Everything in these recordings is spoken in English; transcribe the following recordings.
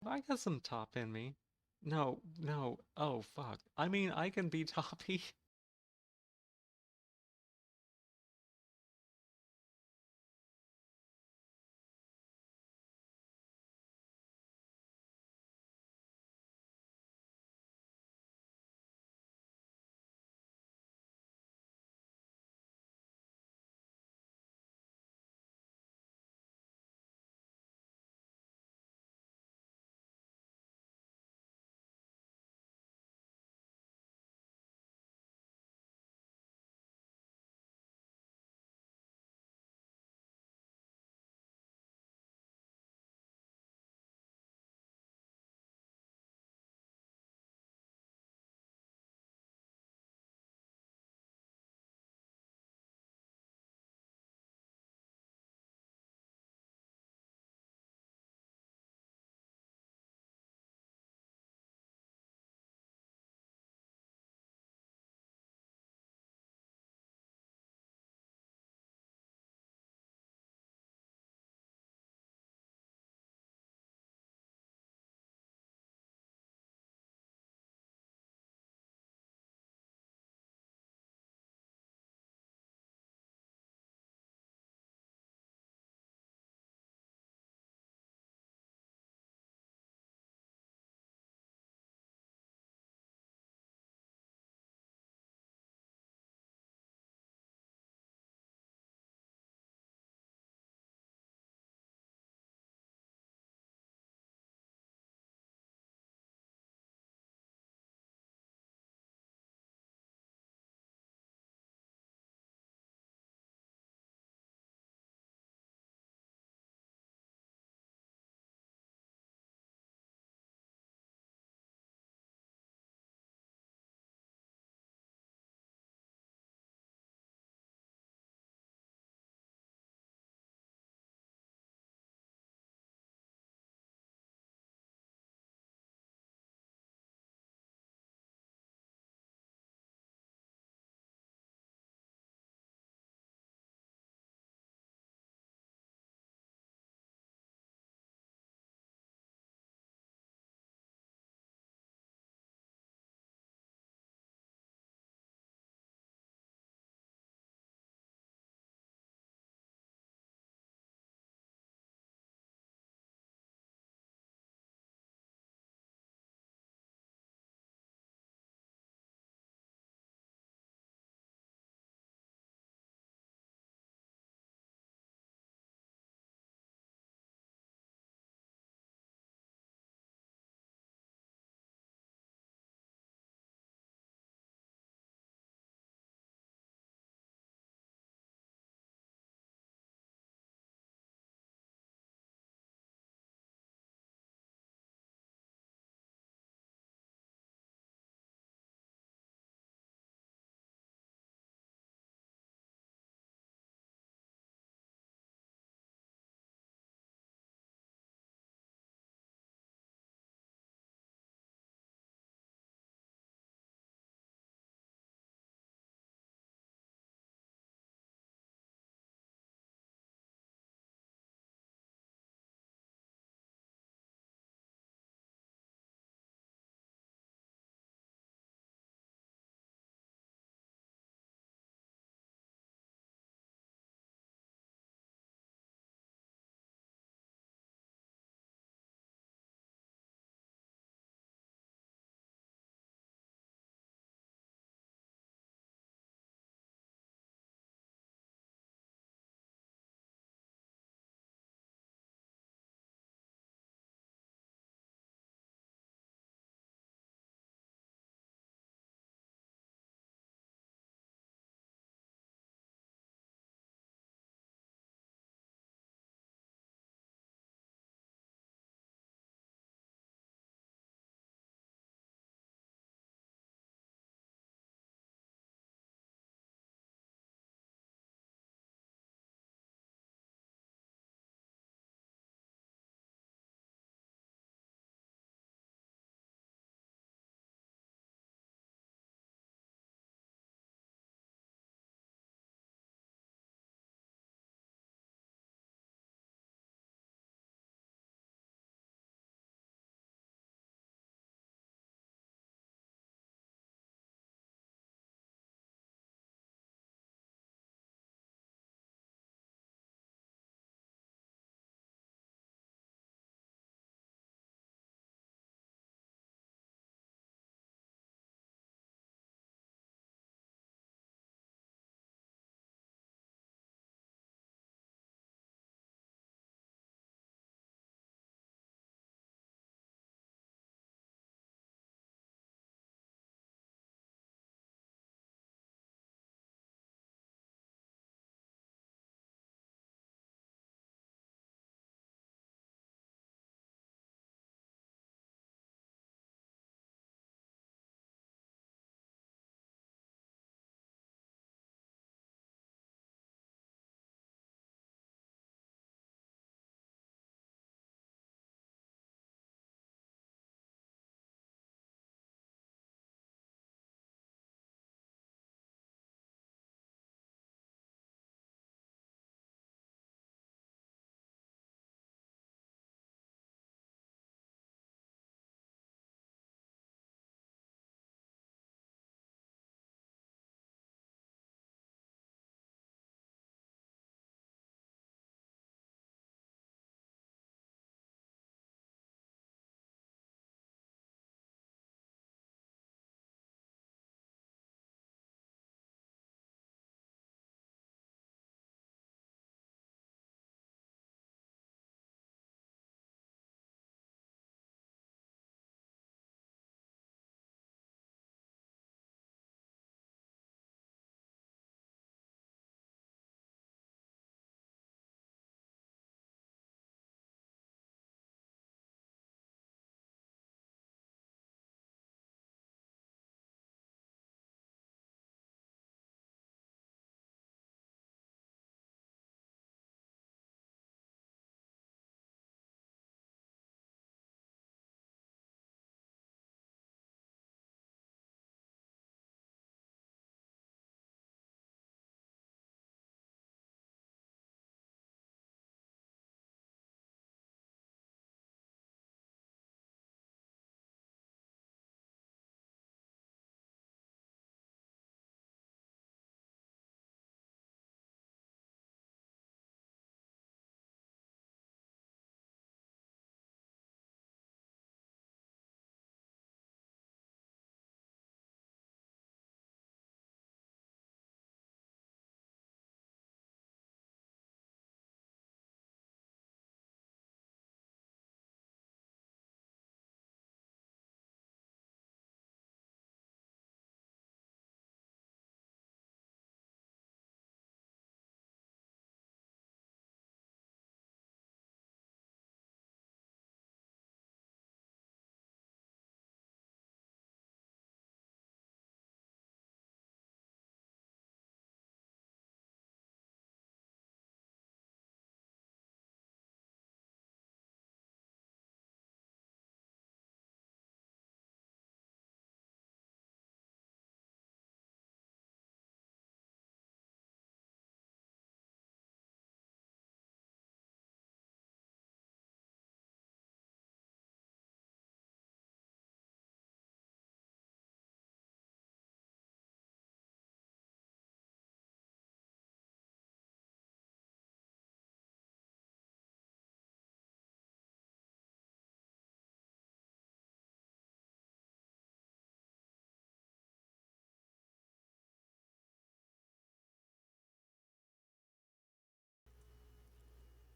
I got some top in me. No, no. Oh, fuck. I mean, I can be toppy.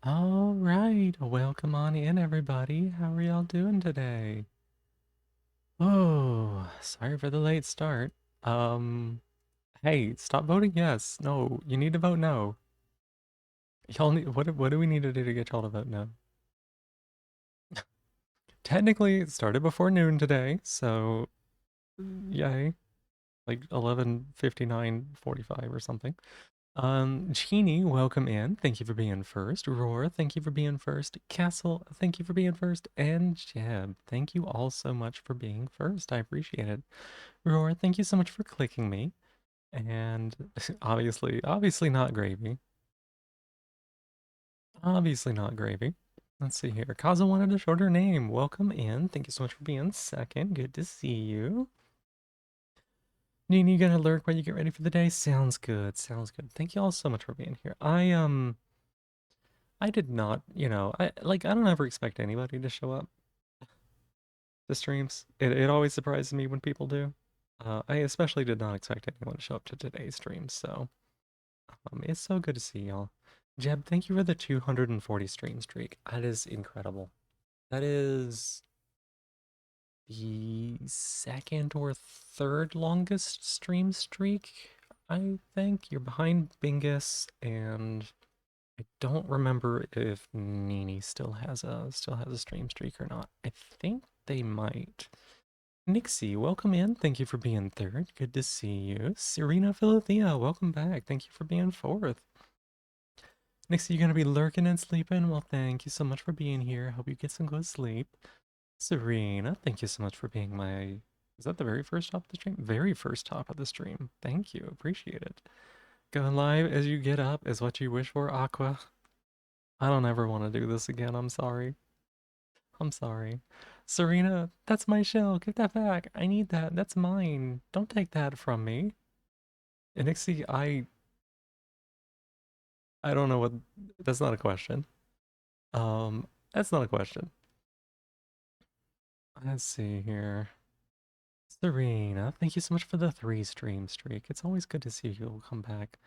All right, welcome on in, everybody. How are y'all doing today? Oh, sorry for the late start. Um, hey, stop voting yes. No, you need to vote no. Y'all need what do we need to do to get y'all to vote no? Technically, it started before noon today, so yay, like 11:59:45 or something. Genie, welcome in. Thank you for being first. Roar, thank you for being first. Castle, thank you for being first. And Jeb, thank you all so much for being first. I appreciate it. Roar, thank you so much for clicking me. And obviously not gravy. Obviously not gravy. Let's see here. Kaza wanted a shorter name. Welcome in. Thank you so much for being second. Good to see you. Nini, you gonna lurk while you get ready for the day? Sounds good. Sounds good. Thank you all so much for being here. I did not, I don't ever expect anybody to show up to streams. It always surprises me when people do. I especially did not expect anyone to show up to today's stream, so it's so good to see y'all. Jeb, thank you for the 240 stream streak. That is incredible. That is the second or third longest stream streak, I think. You're behind Bingus, and I don't remember if Nini still has a stream streak or not. I think they might. Nixie, welcome in. Thank you for being third. Good to see you. Serena Philothea, welcome back. Thank you for being fourth. Nixie, you're gonna be lurking and sleeping? Well, thank you so much for being here. Hope you get some good sleep. Serena, thank you so much for being my. Is that the very first top of the stream? Very first top of the stream. Thank you. Appreciate it. Going live as you get up is what you wish for, Aqua. I don't ever want to do this again. I'm sorry. I'm sorry. Serena, that's my shell. Give that back. I need that. That's mine. Don't take that from me. And Nixie, I don't know what that's not a question. That's not a question. Let's see here. Serena, thank you so much for the 3 stream streak. It's always good to see you come back.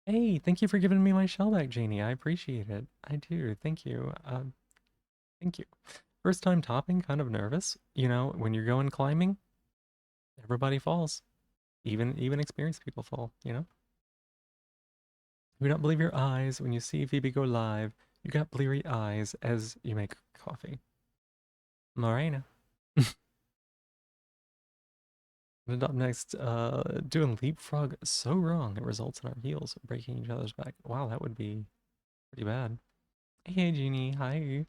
Hey, thank you for giving me my shell back, Janie. I appreciate it. I do. Thank you. Thank you. First time topping, kind of nervous. When you're going climbing, everybody falls. Even experienced people fall. You don't believe your eyes when you see Phoebe go live. You got bleary eyes as you make coffee. Morena. And up next, doing leapfrog so wrong it results in our heels breaking each other's back. Wow, that would be pretty bad. Hey, Jeannie. Hi.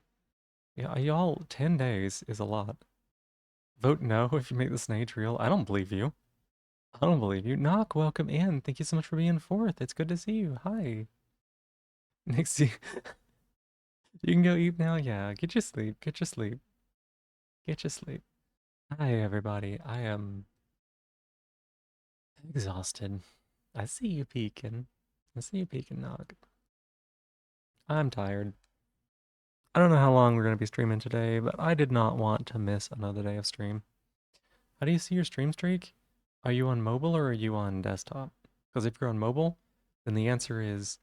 Yeah, y'all, 10 days is a lot. Vote no if you make the snake real. I don't believe you. I don't believe you. Knock, welcome in. Thank you so much for being fourth. It's good to see you. Hi. Nixie, you can go eat now. Yeah, get your sleep. Get your sleep. Get your sleep. Hi, everybody. I am exhausted. I see you peeking. I see you peeking, Knock. I'm tired. I don't know how long we're going to be streaming today, but I did not want to miss another day of stream. How do you see your stream streak? Are you on mobile or are you on desktop? Because if you're on mobile, then the answer is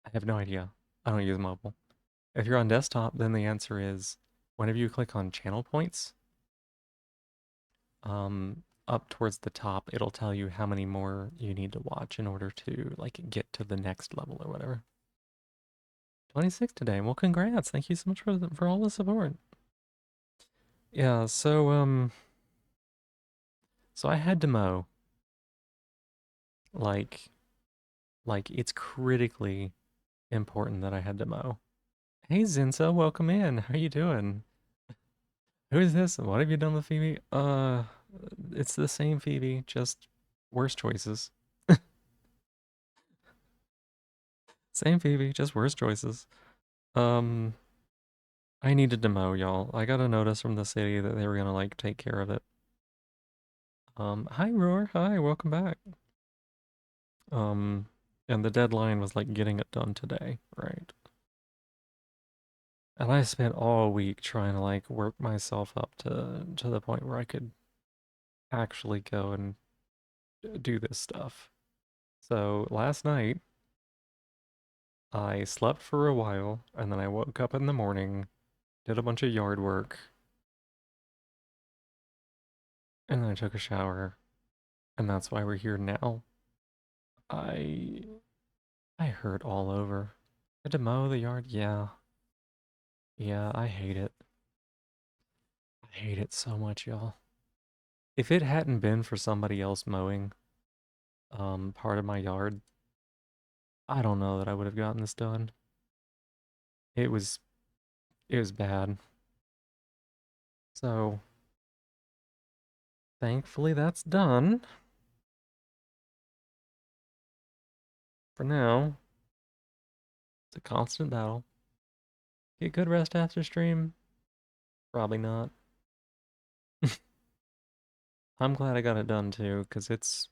I have no idea. I don't use mobile. If you're on desktop, then the answer is whenever you click on channel points, up towards the top, it'll tell you how many more you need to watch in order to like get to the next level or whatever. 26 today. Well, congrats. Thank you so much for all the support. Yeah, so I had to mow. Like like it's critically important that I had to mow. Hey Zinsa, welcome in. How you doing? Who is this? What have you done with Phoebe? It's the same Phoebe, just worse choices. Same Phoebe, just worse choices. Um, I needed to mow, y'all. I got a notice from the city that they were gonna like take care of it. Hi Roar, hi, welcome back. Um, and the deadline was like getting it done today, right? And I spent all week trying to like work myself up to the point where I could actually go and do this stuff. So last night, I slept for a while, and then I woke up in the morning, did a bunch of yard work, and then I took a shower, and that's why we're here now. I I hurt all over. Had to mow the yard? Yeah. Yeah, I hate it. I hate it so much, y'all. If it hadn't been for somebody else mowing part of my yard, I don't know that I would have gotten this done. It was it was bad. So, thankfully that's done for now. It's a constant battle. Get good rest after stream? Probably not. I'm glad I got it done too, because it's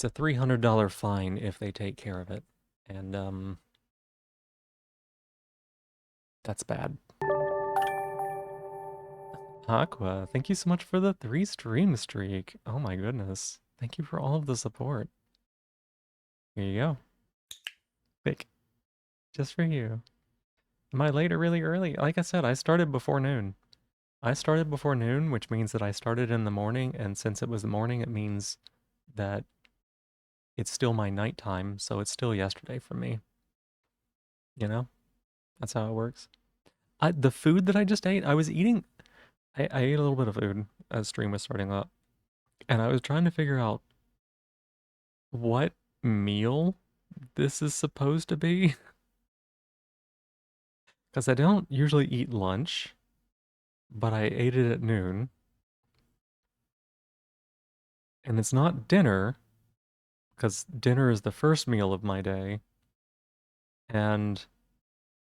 a $300 fine if they take care of it. And that's bad. Aqua, thank you so much for the 3 stream streak. Oh my goodness. Thank you for all of the support. Here you go. Quick. Just for you. Am I late or really early? Like I said, I started before noon. I started before noon, which means that I started in the morning, and since it was the morning, it means that it's still my nighttime, so it's still yesterday for me. You know? That's how it works. The food that I just ate, I ate a little bit of food as stream was starting up, and I was trying to figure out what meal this is supposed to be, because I don't usually eat lunch, but I ate it at noon, and it's not dinner, because dinner is the first meal of my day, and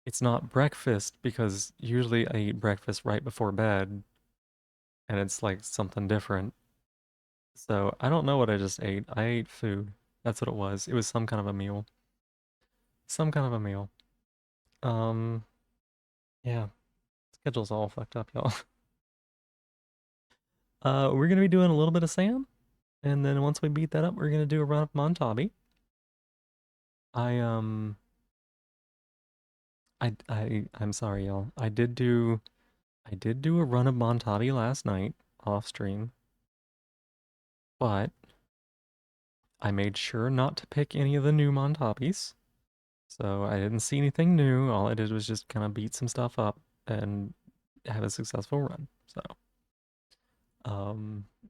it's not breakfast, because usually I eat breakfast right before bed, and it's like something different. So I don't know what I just ate. I ate food. That's what it was. It was some kind of a meal. Some kind of a meal. Um, yeah. Schedule's all fucked up, y'all. We're gonna be doing a little bit of Sam, and then once we beat that up, we're gonna do a run of Montabi. I I'm sorry, y'all. I did do a run of Montabi last night off stream, but I made sure not to pick any of the new Montabis. So I didn't see anything new. All I did was just kind of beat some stuff up and have a successful run. So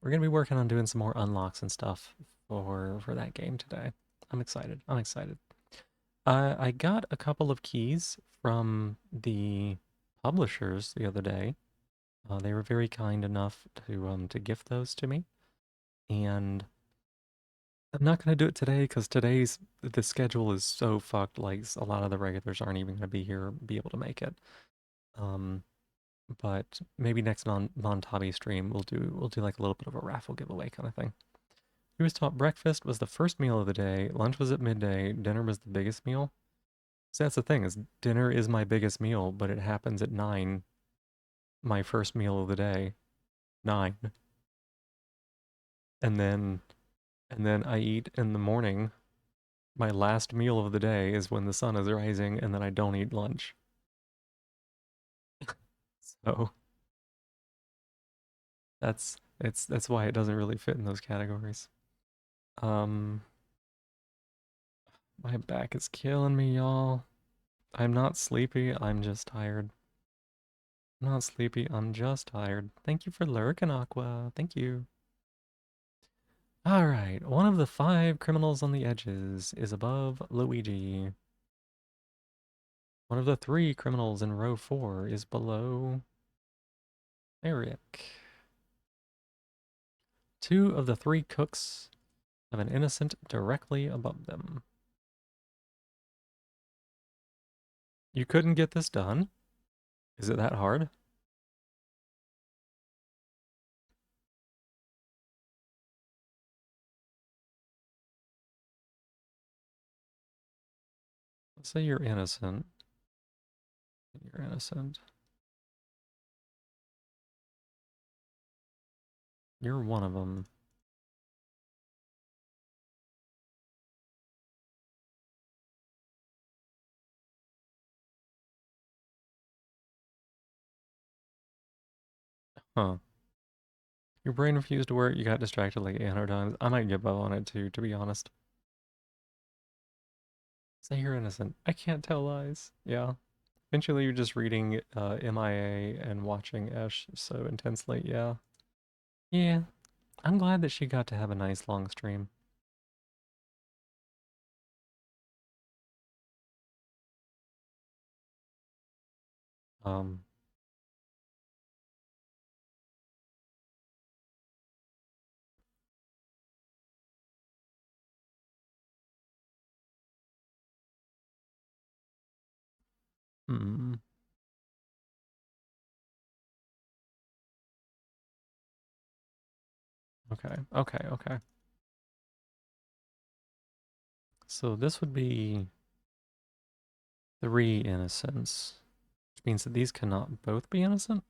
we're gonna be working on doing some more unlocks and stuff for that game today. I'm excited. I'm excited. I got a couple of keys from the publishers the other day. They were very kind enough to gift those to me, and I'm not gonna do it today because the schedule is so fucked. Like a lot of the regulars aren't even gonna be here, be able to make it. Um, but maybe next Montabi stream we'll do like a little bit of a raffle giveaway kind of thing. He was taught breakfast was the first meal of the day, lunch was at midday, dinner was the biggest meal. So that's the thing is dinner is my biggest meal, but it happens at 9, my first meal of the day, 9, and then I eat in the morning. My last meal of the day is when the sun is rising, and then I don't eat lunch. So that's why it doesn't really fit in those categories. Um, my back is killing me, y'all. I'm not sleepy. I'm just tired. I'm not sleepy. I'm just tired. Thank you for lurking, Aqua. Thank you. All right. One of the 5 criminals on the edges is above Luigi. One of the 3 criminals in row 4 is below Eric. 2 of the 3 cooks have an innocent directly above them. You couldn't get this done? Is it that hard? Let's say you're innocent. You're innocent. You're one of them. Huh. Your brain refused to work, you got distracted like 800 times. I might give up on it too, to be honest. Say you're innocent. I can't tell lies. Yeah. Eventually you're just reading MIA and watching Esh so intensely, yeah. Yeah. I'm glad that she got to have a nice long stream. Um, hmm. Okay, okay, okay. So this would be three innocents, which means that these cannot both be innocent.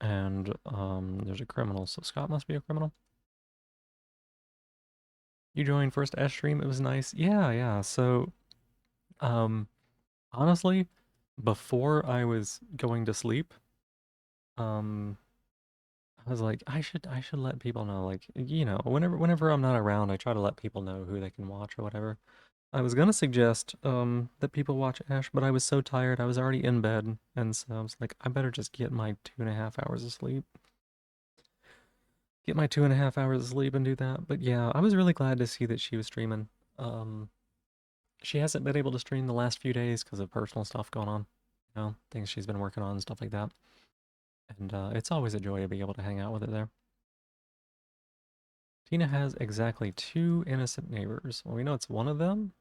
And there's a criminal, so Scott must be a criminal. You joined first S stream, it was nice. Yeah, yeah. So, um, honestly, before I was going to sleep, um, I was like, I should let people know, like, whenever I'm not around, I try to let people know who they can watch or whatever. I was gonna suggest that people watch Ash, but I was so tired, I was already in bed, and so I was like, I better just get my 2.5 hours of sleep. Get my 2.5 hours of sleep and do that. But yeah, I was really glad to see that she was streaming. Um, she hasn't been able to stream the last few days because of personal stuff going on, things she's been working on and stuff like that. And it's always a joy to be able to hang out with her there. Tina has exactly two innocent neighbors. Well, we know it's one of them.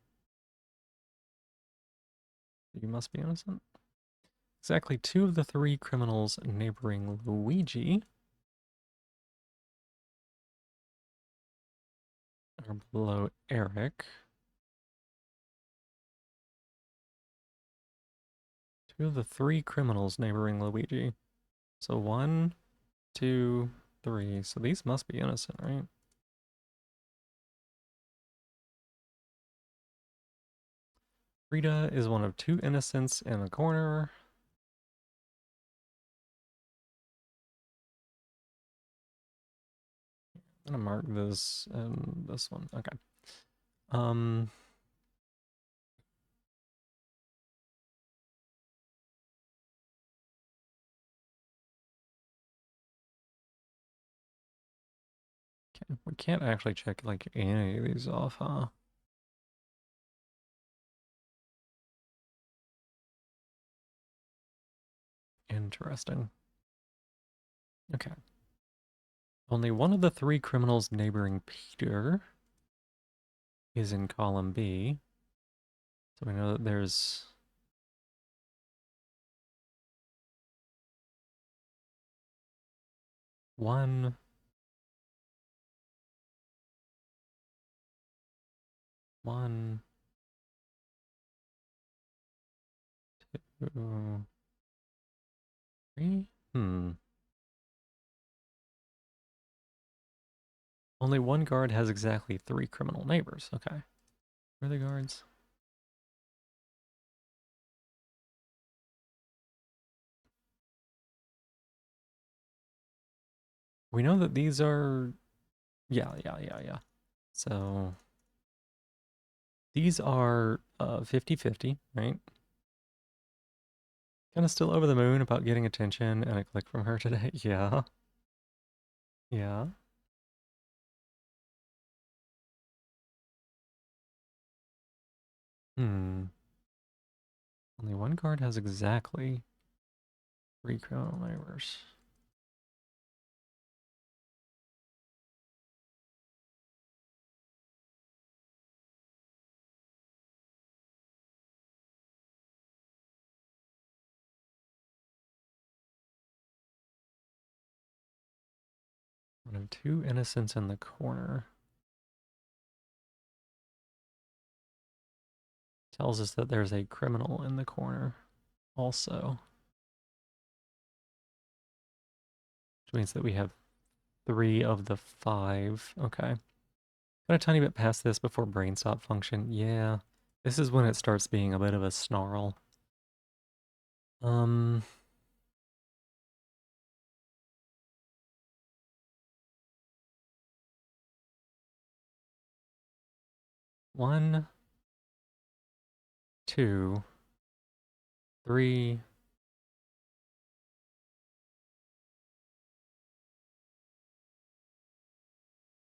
You must be innocent. Exactly two of the three criminals neighboring Luigi are below Eric. Two of the three criminals neighboring Luigi. So one, two, three. So these must be innocent, right? Rita is one of two innocents in the corner. I'm gonna mark this and this one. Okay. Um, we can't actually check like any of these off, huh? Interesting. Okay. Only one of the three criminals neighboring Peter is in column B. So we know that there's one, one, two, three. Hmm. Only one guard has exactly three criminal neighbors. Okay. Where are the guards? We know that these are. Yeah, yeah, yeah, yeah. So these are 50-50, right? Kind of still over the moon about getting attention and a click from her today. Yeah, yeah. Hmm. Only one guard has exactly three criminal neighbors. One of two innocents in the corner. Tells us that there's a criminal in the corner also. Which means that we have three of the five. Okay. Got a tiny bit past this before brain stop function. Yeah. This is when it starts being a bit of a snarl. Um, 1, 2, 3.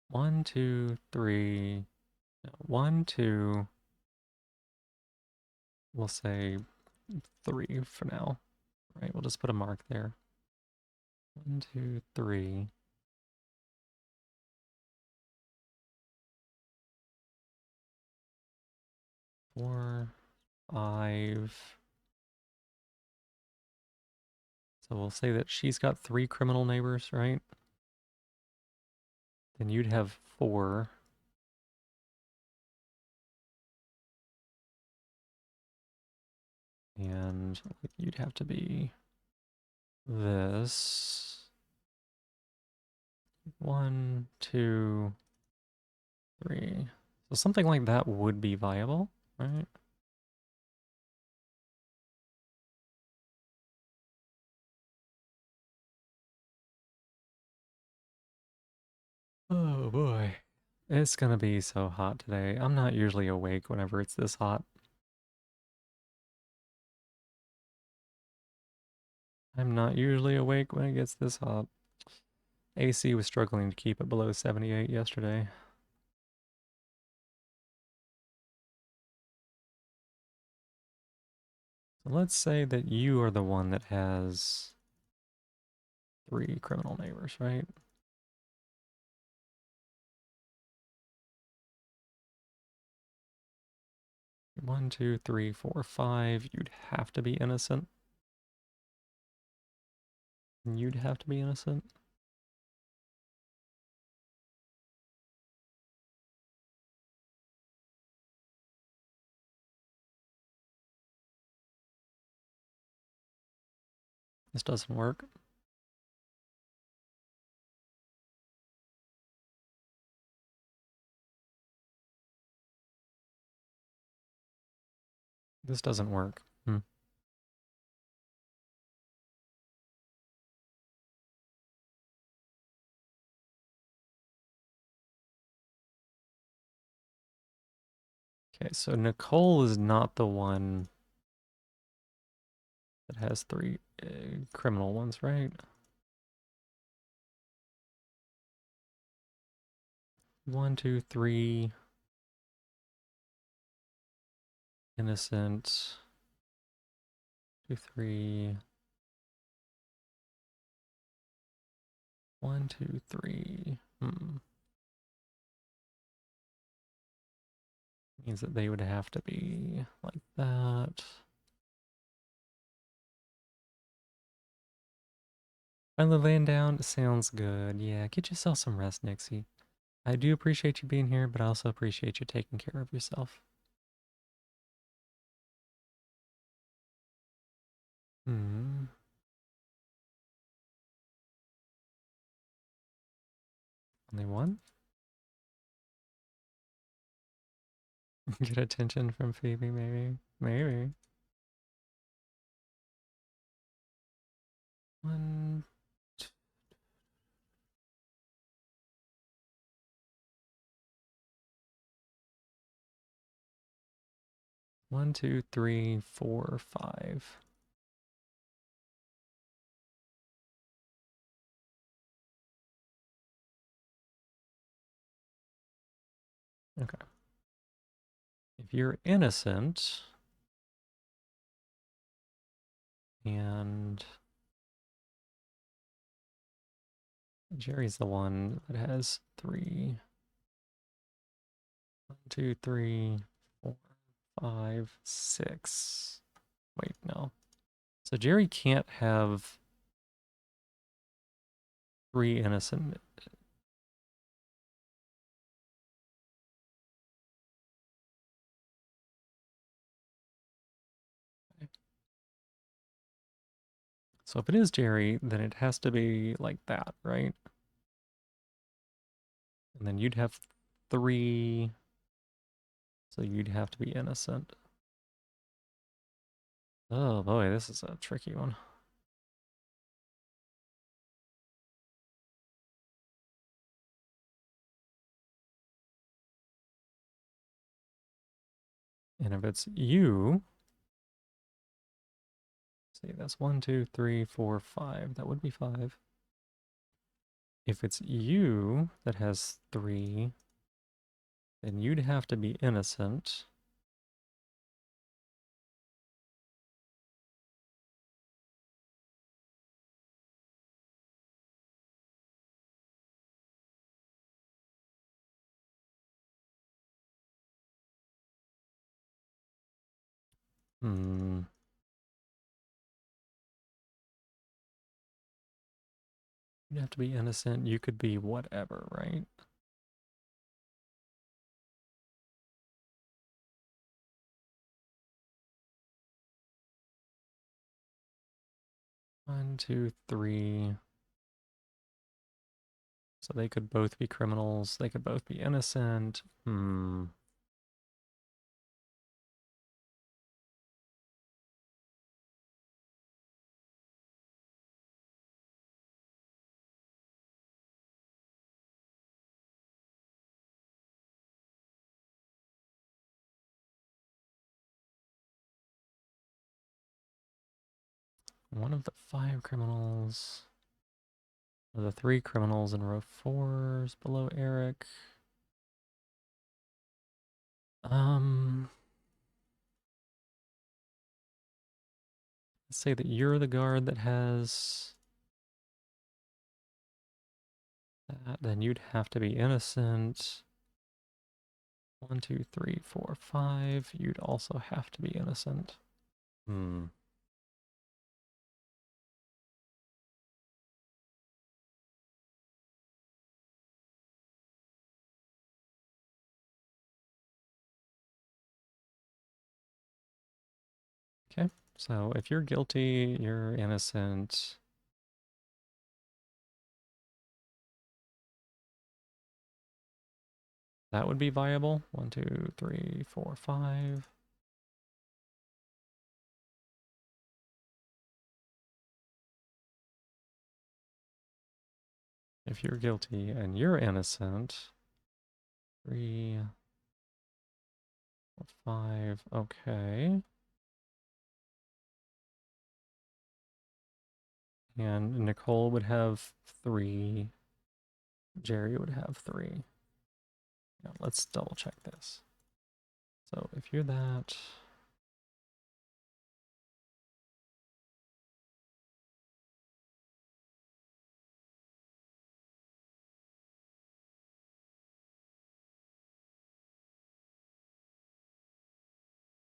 1, 2, 3. No, 1, 2. We'll say 3 for now. Right, we'll just put a mark there. 1, 2, 3. 4, 5. So we'll say that she's got 3 criminal neighbors, right? Then you'd have 4. And you'd have to be this. 1, 2, 3. So something like that would be viable, right? Oh boy. It's gonna be so hot today. I'm not usually awake whenever it's this hot. I'm not usually awake when it gets this hot. AC was struggling to keep it below 78 yesterday. So let's say that you are the one that has 3 criminal neighbors, right? One, two, three, four, 5. You'd have to be innocent. You'd have to be innocent. This doesn't work. This doesn't work. Okay, so Nicole is not the one that has 3 criminal ones, right? 1, 2, 3. Innocent. 2, 3. 1, 2, 3. Means that they would have to be like that. Finally laying down sounds good. Yeah, get yourself some rest, Nixie. I do appreciate you being here, but I also appreciate you taking care of yourself. Hmm. Only one? Get attention from Phoebe, maybe. Maybe. One, 1, 2, 3, 4, 5. Okay. If you're innocent and Jerry's the one that has 3. 1, 2, 3, 4, 5, 6. Wait, no. So Jerry can't have 3 innocent. So if it is Jerry, then it has to be like that, right? And then you'd have 3 So you'd have to be innocent. Oh boy, this is a tricky one. And if it's you, see, that's 1, 2, 3, 4, 5. That would be 5. If it's you that has 3, then you'd have to be innocent. Hmm. You'd have to be innocent. You could be whatever, right? 1, 2, 3. So they could both be criminals. They could both be innocent. Hmm. One of the 5 criminals. The 3 criminals in row 4 is below Eric. Let's say that you're the guard that has that, then you'd have to be innocent. 1, 2, 3, 4, 5. You'd also have to be innocent. Hmm. Okay. So if you're guilty, you're innocent. That would be viable. 1, 2, 3, 4, 5. If you're guilty and you're innocent, 3, 4, 5. Okay. And Nicole would have 3. Jerry would have 3. Now let's double check this. So if you're that,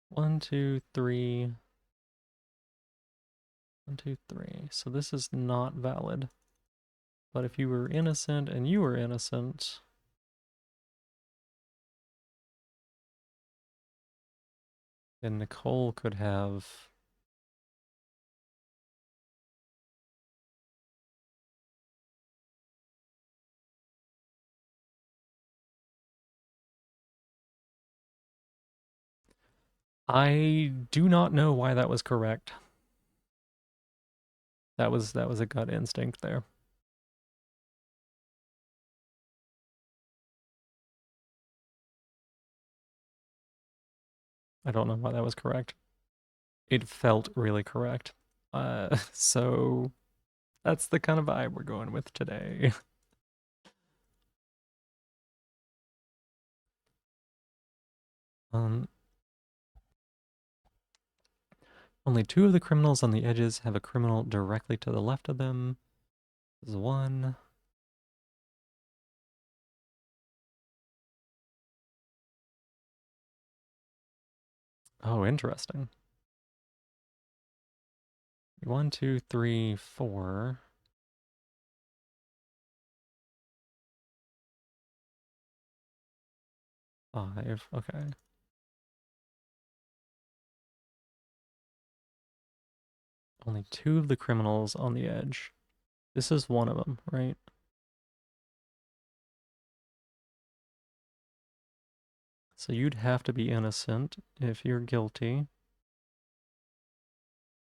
1, 2, 3. 1, 2, 3. So this is not valid. But if you were innocent and you were innocent, then Nicole could have. I do not know why that was correct. That was a gut instinct there. I don't know why that was correct. It felt really correct. So that's the kind of vibe we're going with today. Um, only 2 of the criminals on the edges have a criminal directly to the left of them. This is 1. Oh, interesting. 1, 2, 3, 4. 5. Okay. Only 2 of the criminals on the edge. This is one of them, right? So you'd have to be innocent if you're guilty.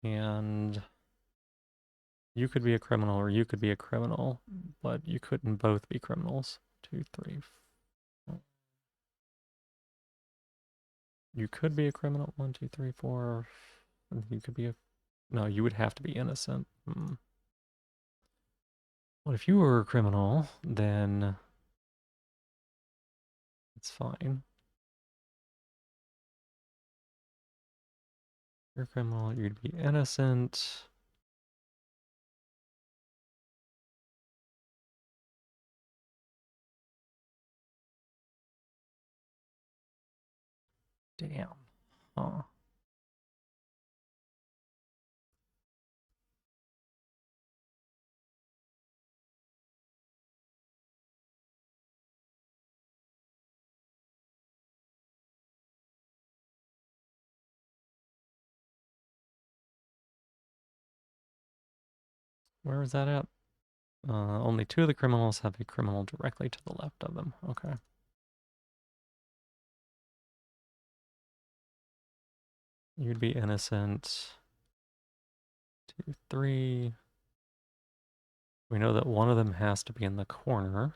And you could be a criminal or you could be a criminal, but you couldn't both be criminals. Two, three. You could be a criminal. One, two, three, four. You could be a. No, you would have to be innocent. Well, if you were a criminal, then it's fine. If you're a criminal, you'd be innocent. Damn. Huh. Where is that at? Only two of the criminals have a criminal directly to the left of them. Okay. You'd be innocent. Two, three. We know that one of them has to be in the corner.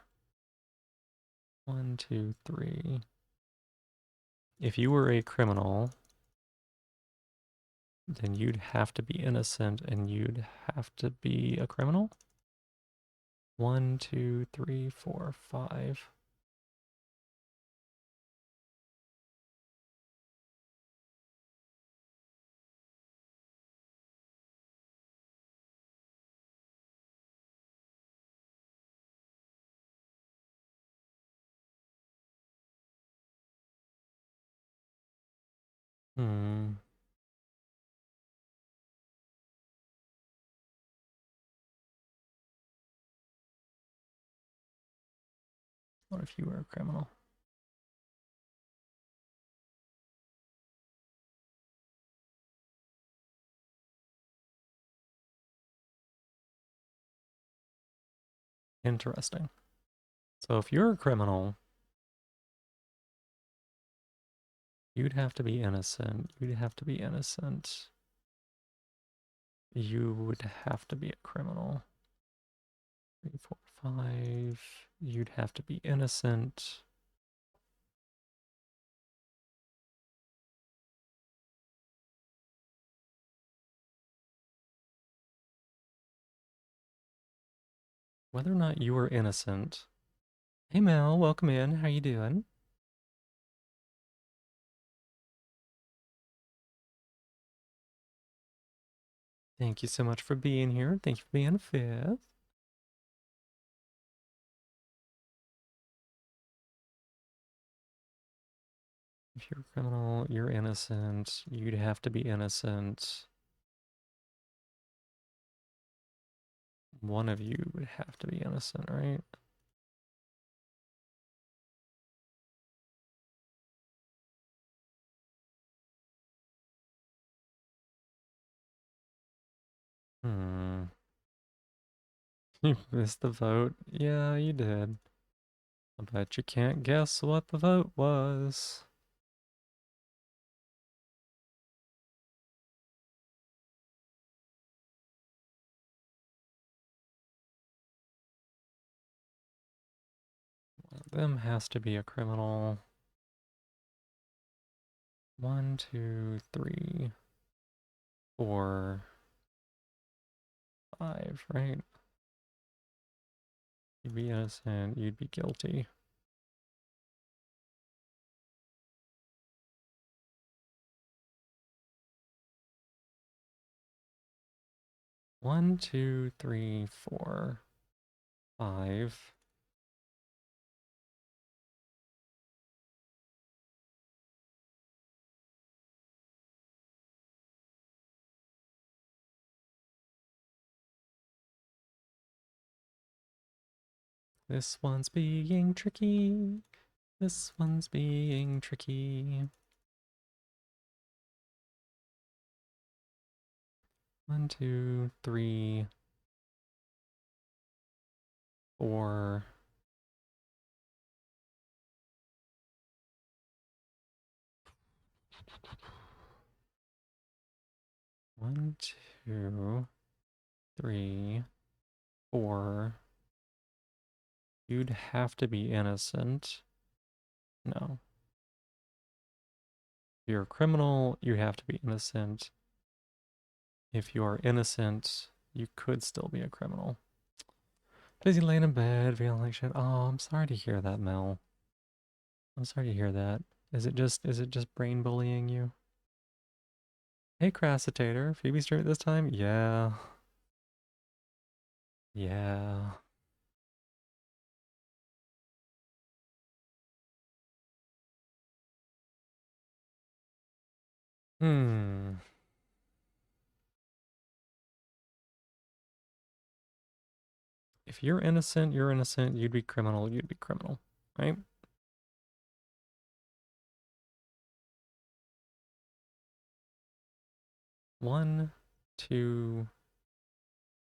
One, two, three. If you were a criminal, then you'd have to be innocent and you'd have to be a criminal. One, two, three, four, five. Hmm. What if you were a criminal? Interesting. So if you're a criminal, you'd have to be innocent. You'd have to be innocent. You would have to be a criminal. Three, four, five. You'd have to be innocent. Whether or not you were innocent. Hey Mel, welcome in. How you doing? Thank you so much for being here. Thank you for being a fifth. If you're a criminal, you're innocent. You'd have to be innocent. One of you would have to be innocent, right? Hmm. You missed the vote. Yeah, you did. I bet you can't guess what the vote was. One of them has to be a criminal. One, two, three, four, five, right? You'd be innocent, you'd be guilty. One, two, three, four, five. This one's being tricky. This one's being tricky. One, two, three, four. 1, 2, 3, 4. You'd have to be innocent. No. If you're a criminal, you have to be innocent. If you are innocent, you could still be a criminal. Busy laying in bed, feeling like shit. Oh, I'm sorry to hear that, Mel. I'm sorry to hear that. Is it just brain bullying you? Hey, Crassitator. Phoebe stream this time? Yeah. Yeah. Hmm. If you're innocent, you're innocent. You'd be criminal, you'd be criminal. Right? 1, 2,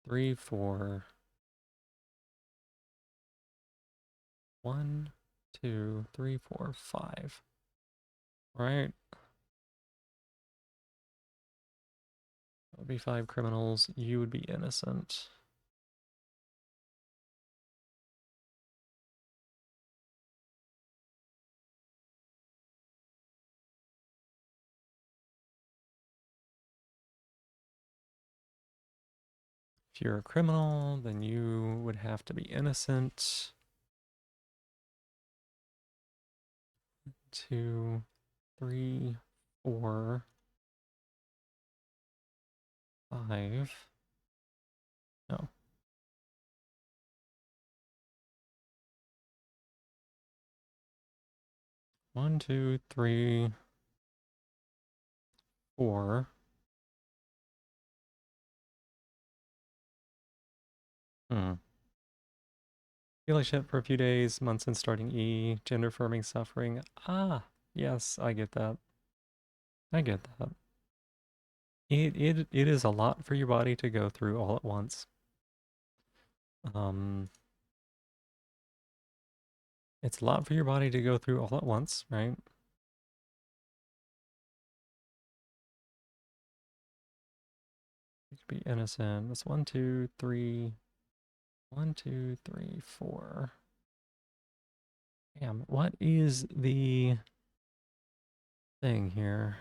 3, 4. 1, 2, 3, 4, 5. Right? That would be 5 criminals. You would be innocent. If you're a criminal, then you would have to be innocent. 2, 3, 4, 5. No. 1, 2, 3, 4. Hmm. Feel like shit for a few days, months in starting E, gender affirming suffering. Ah, yes, I get that. I get that. It is a lot for your body to go through all at once. Um, it's a lot for your body to go through all at once, right? You could be innocent. That's 1, 2, 3. 1, 2, 3, 4. Damn, what is the thing here?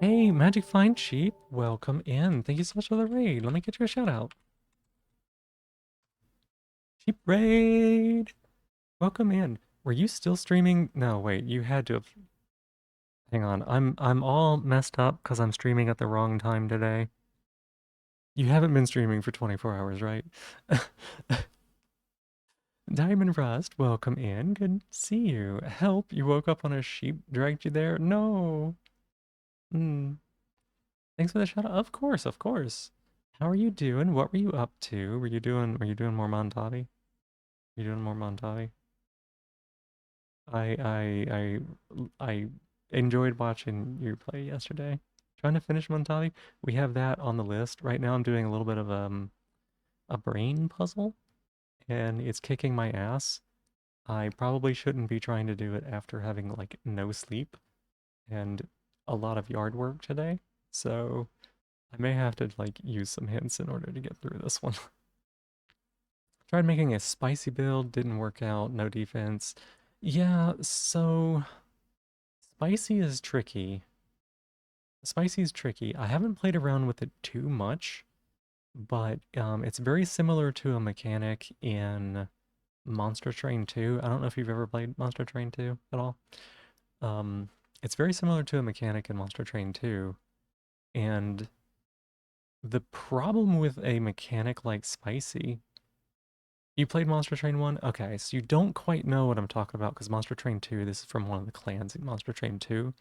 Hey, Magic Find Sheep, welcome in. Thank you so much for the raid. Let me get you a shout out. Sheep raid! Welcome in. Were you still streaming? No, wait, you had to have. Hang on, I'm all messed up because I'm streaming at the wrong time today. You haven't been streaming for 24 hours, right? Diamond Rust, welcome in. Good to see you. Help, you woke up on a sheep, dragged you there? No. Hmm. Thanks for the shout out. Of course, of course. How are you doing? What were you up to? Were you doing more Montabi? You doing more Montabi? I I enjoyed watching you play yesterday. Trying to finish Montavi. We have that on the list. Right now I'm doing a little bit of a brain puzzle and it's kicking my ass. I probably shouldn't be trying to do it after having like no sleep and a lot of yard work today. So I may have to like use some hints in order to get through this one. Tried making a spicy build, didn't work out, no defense. Yeah, so spicy is tricky. Spicy is tricky. I haven't played around with it too much, but it's very similar to a mechanic in Monster Train 2. I don't know if you've ever played Monster Train 2 at all. Um, it's very similar to a mechanic in Monster Train 2, and the problem with a mechanic like Spicy, you played Monster Train 1? Okay, so you don't quite know what I'm talking about because Monster Train 2, this is from one of the clans in Monster Train 2.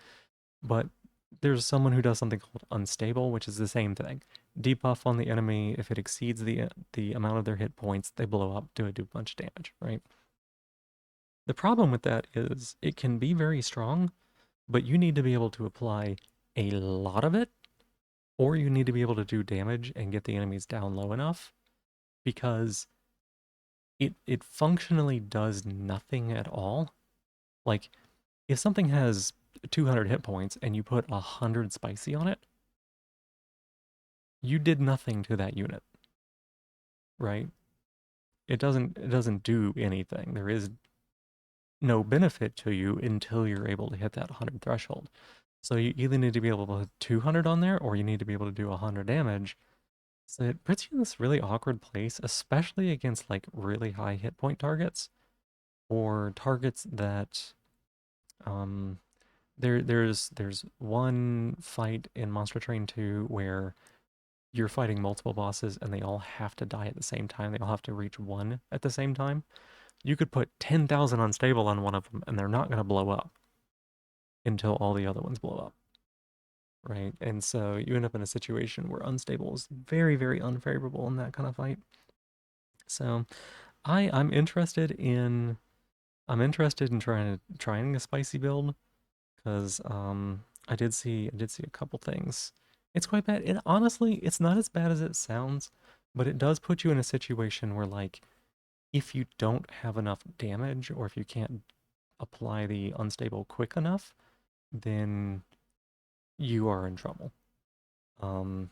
But there's someone who does something called unstable, which is the same thing. Debuff on the enemy. If it exceeds the amount of their hit points, they blow up, do a bunch of damage, right? The problem with that is it can be very strong, but you need to be able to apply a lot of it, or you need to be able to do damage and get the enemies down low enough because it functionally does nothing at all. Like If something has 200 hit points and you put 100 spicy on it, you did nothing to that unit, right? It doesn't do anything. There is no benefit to you until you're able to hit that 100 threshold. So you either need to be able to put 200 on there or you need to be able to do 100 damage. So it puts you in this really awkward place, especially against like really high hit point targets or targets that um there's one fight in Monster Train 2 where you're fighting multiple bosses and they all have to die at the same time. They all have to reach one at the same time. You could put 10,000 unstable on one of them and they're not going to blow up until all the other ones blow up, right? And so you end up in a situation where unstable is very, very unfavorable in that kind of fight. So I'm interested in trying a spicy build because I did see a couple things. It's quite bad. And honestly, it's not as bad as it sounds, but it does put you in a situation where like if you don't have enough damage or if you can't apply the unstable quick enough, then you are in trouble. Um,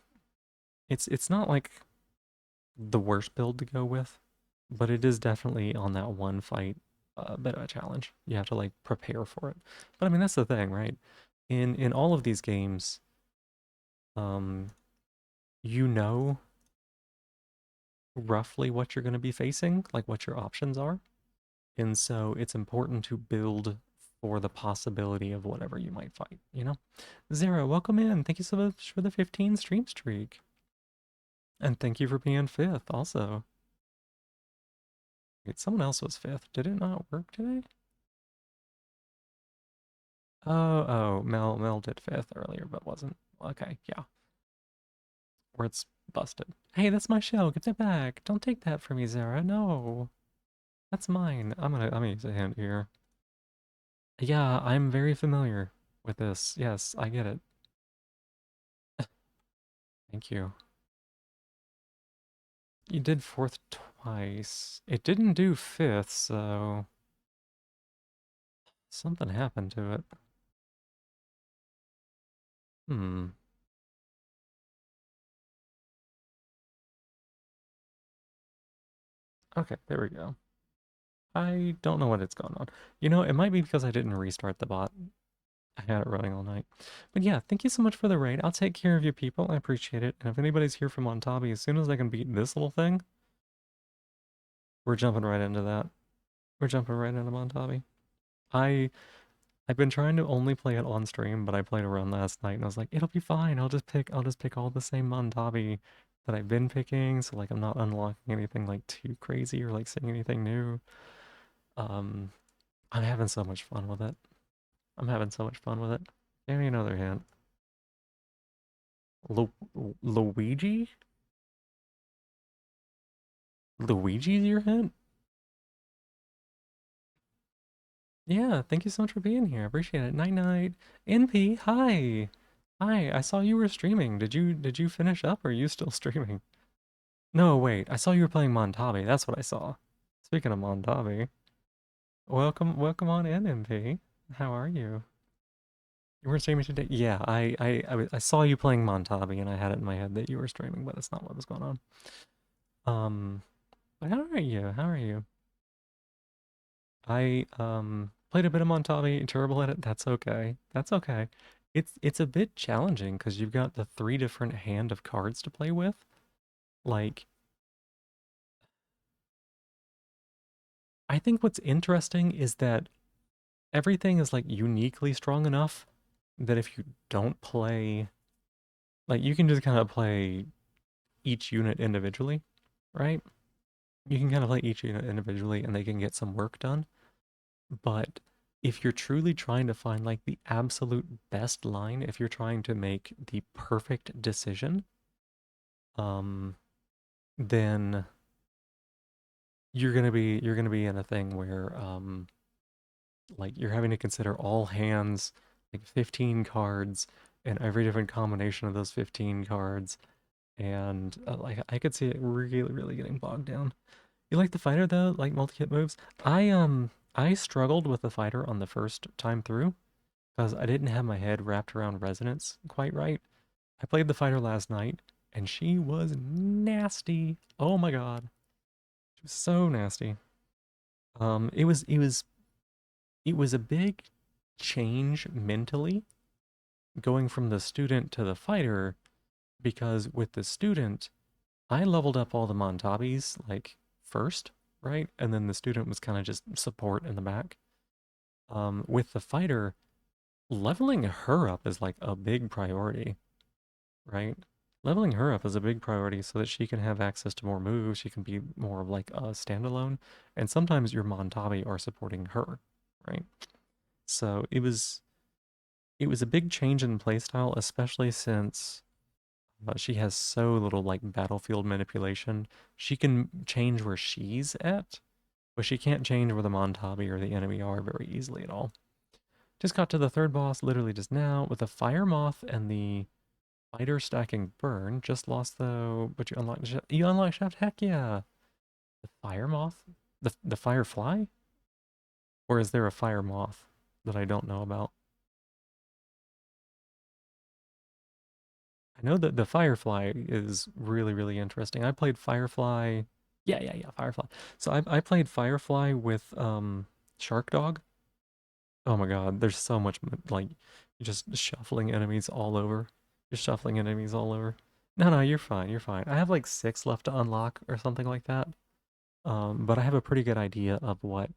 it's not like the worst build to go with, but it is definitely on that one fight a bit of a challenge. You have to like prepare for it. But I mean that's the thing, right? In all of these games, um, you know roughly what you're going to be facing, like what your options are. And so it's important to build for the possibility of whatever you might fight, you know? Zero, welcome in. Thank you so much for the 15 stream streak. And thank you for being fifth also. Wait, someone else was fifth. Did it not work today? Oh, Mel did fifth earlier, but wasn't. Okay, yeah. Or it's busted. Hey, that's my shell. Give that back. Don't take that from me, Zara. No. That's mine. I'm gonna use a hand here. Yeah, I'm very familiar with this. Yes, I get it. Thank you. You did fourth twice. It didn't do fifth, so something happened to it. Hmm. Okay, there we go. I don't know what it's going on. You know, it might be because I didn't restart the bot. I had it running all night. But yeah, thank you so much for the raid. I'll take care of you people. I appreciate it. And if anybody's here from Montabi, as soon as I can beat this little thing, we're jumping right into that. We're jumping right into Montabi. I I've been trying to only play it on stream, but I played around last night and I was like, it'll be fine. I'll just pick all the same Montabi that I've been picking, so like I'm not unlocking anything like too crazy or like seeing anything new. Um, I'm having so much fun with it. I'm having so much fun with it. Give me another hint. Lu Luigi? Luigi's your hint? Yeah, thank you so much for being here. I appreciate it. Night night. NP, hi. Hi, I saw you were streaming. Did you finish up or are you still streaming? No, wait. I saw you were playing Montabi. That's what I saw. Speaking of Montabi, welcome on in, MP. How are you? You were streaming today? Yeah, I saw you playing Montabi and I had it in my head that you were streaming, but that's not what was going on. Um, but how are you? How are you? I played a bit of Montavi, terrible at it. That's okay. That's okay. It's a bit challenging because you've got the three different hand of cards to play with. Like, I think what's interesting is that everything is like uniquely strong enough that if you don't play, like you can just kind of play each unit individually, right? You can kind of play each unit individually and they can get some work done. But if you're truly trying to find like the absolute best line, if you're trying to make the perfect decision, um, then you're gonna be in a thing where like you're having to consider all hands, like 15 cards, and every different combination of those 15 cards, and like I could see it really, really getting bogged down. You like the fighter though, like multi-hit moves? I I struggled with the fighter on the first time through because I didn't have my head wrapped around resonance quite right. I played the fighter last night and she was nasty. Oh my god. She was so nasty. It was a big change mentally going from the student to the fighter because with the student, I leveled up all the Montabis like first, right? And then the student was kind of just support in the back. With the fighter, leveling her up is like a big priority, right? Leveling her up is a big priority so that she can have access to more moves. She can be more of like a standalone. And sometimes your Montabi are supporting her, right? So it was a big change in playstyle, especially since she has so little like battlefield manipulation. She can change where she's at, but she can't change where the Montabi or the enemy are very easily at all. Just got to the third boss literally just now with the Fire Moth and the Fighter stacking burn. Just lost though, but you unlock shaft. Heck yeah! The Fire Moth, the Firefly, or is there a Fire Moth that I don't know about? I know that the Firefly is really, really interesting. I played Firefly. Yeah, yeah, yeah, Firefly. So I played Firefly with Shark Dog. Oh my God, there's so much like you're just shuffling enemies all over. You're shuffling enemies all over. No, no, you're fine. You're fine. I have like six left to unlock or something like that. But I have a pretty good idea of what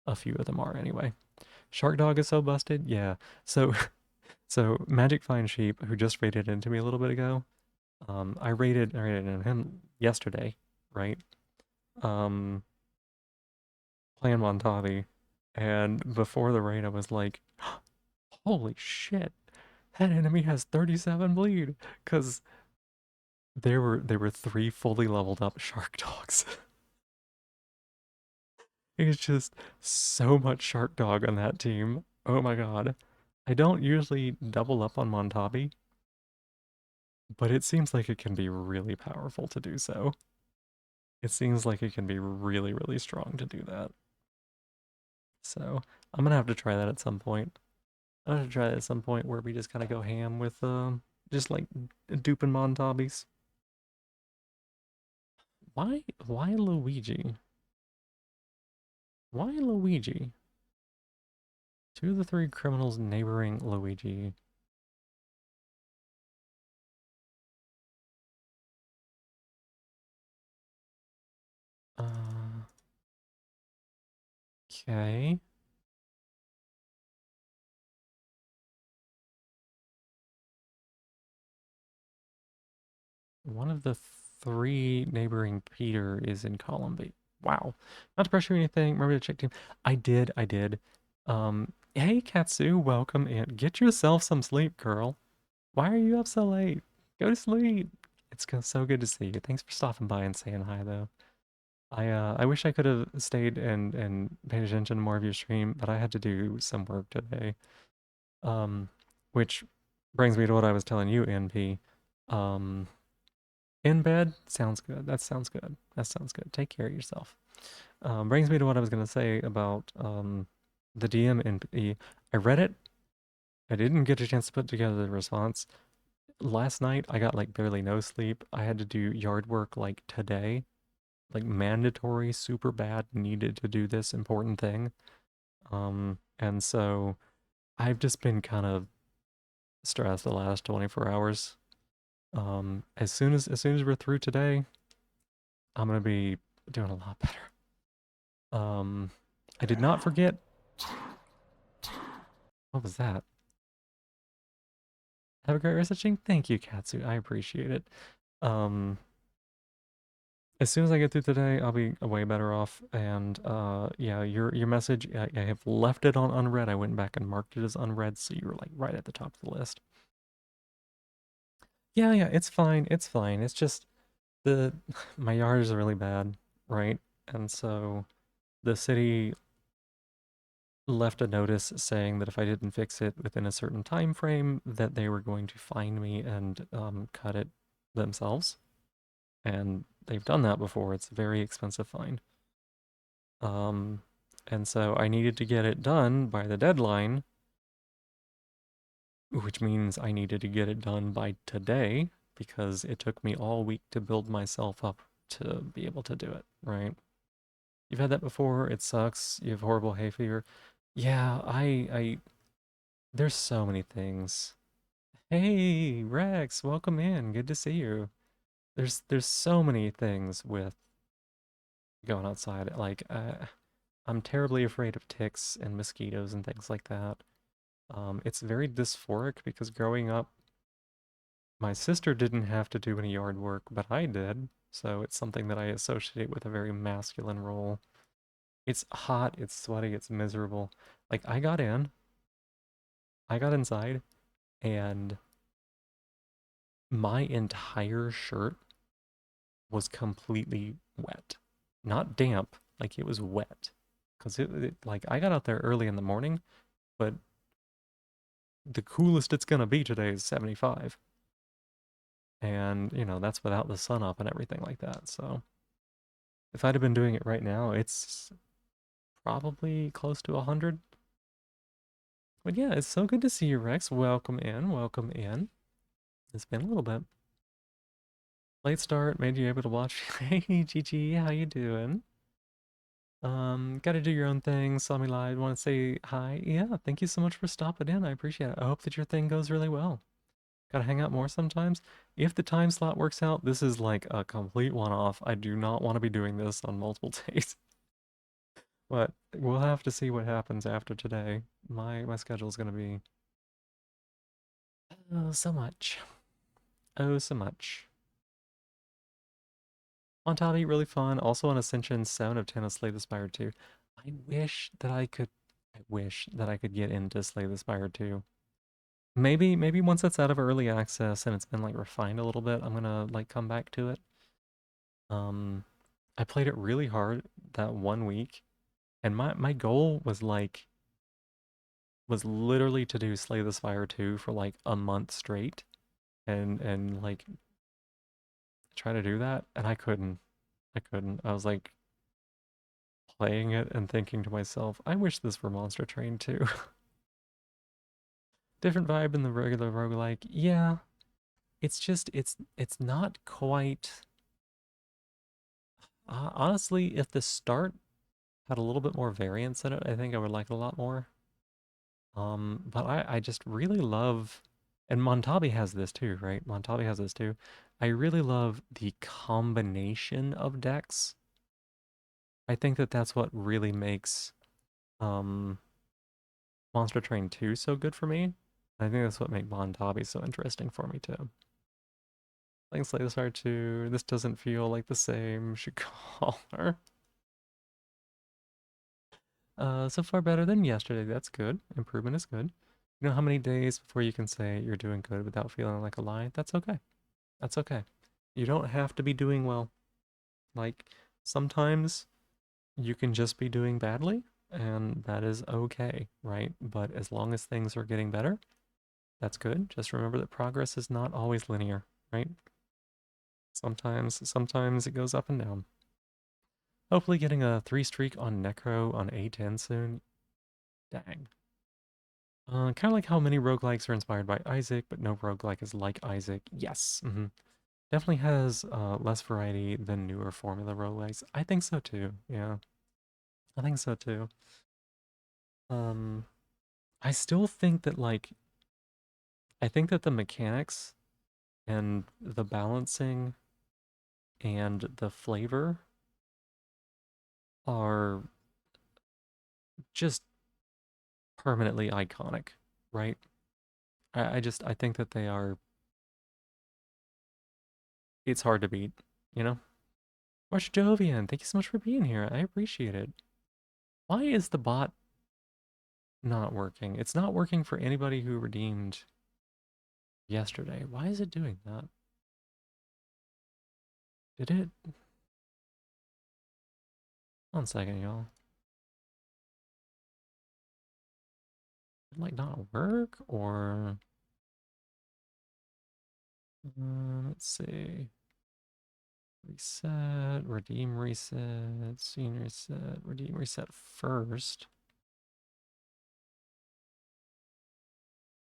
a few of them are anyway. Shark Dog is so busted. Yeah. So so Magic Fine Sheep, who just raided into me a little bit ago, I rated him yesterday, right? Um, playing Montavi, and before the raid, I was like, "Holy shit, that enemy has 37 bleed!" Because there were three fully leveled up shark dogs. It's just so much shark dog on that team. Oh my god. I don't usually double up on Montavi, but it seems like it can be really powerful to do so. It seems like it can be really, really strong to do that. So I'm gonna have to try that at some point. I'm gonna try that at some point where we just kind of go ham with just like duping Montabis. Why Luigi? Why Luigi? Two of the three criminals neighboring Luigi. Uh, okay. One of the three neighboring Peter is in column B. Wow. Not to pressure you or anything. Remember to check team. I did. Hey Katsu, welcome and get yourself some sleep, girl. Why are you up so late? Go to sleep. It's so good to see you. Thanks for stopping by and saying hi though. I wish I could have stayed and paid attention to more of your stream, but I had to do some work today. Um, which brings me to what I was telling you, NP. Um, in bed sounds good. That sounds good. That sounds good. Take care of yourself. Brings me to what I was gonna say about the DM NP. I read it. I didn't get a chance to put together the response. Last night I got like barely no sleep. I had to do yard work like today, like mandatory, super bad, needed to do this important thing. And so I've just been kind of stressed the last 24 hours. As soon as we're through today, I'm gonna be doing a lot better. Um, I did not forget. What was that? Have a great rest of the Thank you, Katsu. I appreciate it. Um, as soon as I get through today, I'll be way better off. And yeah, your message, I have left it on unread. I went back and marked it as unread, so you were like right at the top of the list. Yeah, yeah, it's fine. It's fine. It's just the my yard is really bad, right? And so the city left a notice saying that if I didn't fix it within a certain time frame, that they were going to fine me and cut it themselves. And they've done that before. It's a very expensive fine. Um, And so I needed to get it done by the deadline, which means I needed to get it done by today because it took me all week to build myself up to be able to do it, right? You've had that before, it sucks, you have horrible hay fever. Yeah, there's so many things. Hey, Rex, welcome in. Good to see you. There's so many things with going outside. Like, I'm terribly afraid of ticks and mosquitoes and things like that. It's very dysphoric because growing up, my sister didn't have to do any yard work, but I did. So it's something that I associate with a very masculine role. It's hot, it's sweaty, it's miserable. Like, I got inside, and my entire shirt was completely wet. Not damp, like it was wet. Because like, I got out there early in the morning, but the coolest it's gonna be today is 75. And, that's without the sun up and everything like that. So if I'd have been doing it right now, it's probably close to 100. But yeah, it's so good to see you, Rex. Welcome in, welcome in. It's been a little bit. Late start made you able to watch. Hey, Gigi, how you doing? Got to do your own thing. Saw me live. Want to say hi? Yeah, thank you so much for stopping in. I appreciate it. I hope that your thing goes really well. Got to hang out more sometimes. If the time slot works out, this is like a complete one-off. I do not want to be doing this on multiple days, but we'll have to see what happens after today. My schedule is gonna be oh so much, oh so much. Montabi, really fun. Also on Ascension, 7 of 10 of Slay the Spire 2. I wish that I could. I wish that I could get into Slay the Spire 2. Maybe once it's out of early access and it's been like refined a little bit, I'm gonna like come back to it. Um, I played it really hard that one week, and my goal was literally to do Slay the Spire 2 for like a month straight, and like try to do that, and I couldn't. I couldn't. I was like playing it and thinking to myself, I wish this were Monster Train too. Different vibe than the regular roguelike. Yeah, it's just it's not quite. Honestly, if the start had a little bit more variance in it, I think I would like it a lot more. But I just really love, and Montabi has this too, right? Montabi has this too. I really love the combination of decks. I think that that's what really makes um Monster Train 2 so good for me. I think that's what makes Montabi so interesting for me too. Playing Slay the Spire 2, this doesn't feel like the same. Should call her. So far better than yesterday. That's good. Improvement is good. You know how many days before you can say you're doing good without feeling like a lie? That's okay. That's okay. You don't have to be doing well. Like, sometimes you can just be doing badly, and that is okay, right? But as long as things are getting better, that's good. Just remember that progress is not always linear, right? Sometimes it goes up and down. Hopefully getting a 3 streak on Necro on A10 soon. Dang. Kind of like how many roguelikes are inspired by Isaac, but no roguelike is like Isaac. Yes. Definitely has less variety than newer formula roguelikes. I think so too. Yeah, I think so too. Um, I still think that I think that the mechanics and the balancing and the flavor are just permanently iconic, right? I think that they are. It's hard to beat, you know. Watch Jovian, thank you so much for being here. I appreciate it. Why is the bot not working? It's not working for anybody who redeemed yesterday. Why is it doing that? Did it? 1 second, y'all. Did it like not work or let's see. Reset, redeem reset, scene reset, redeem reset first.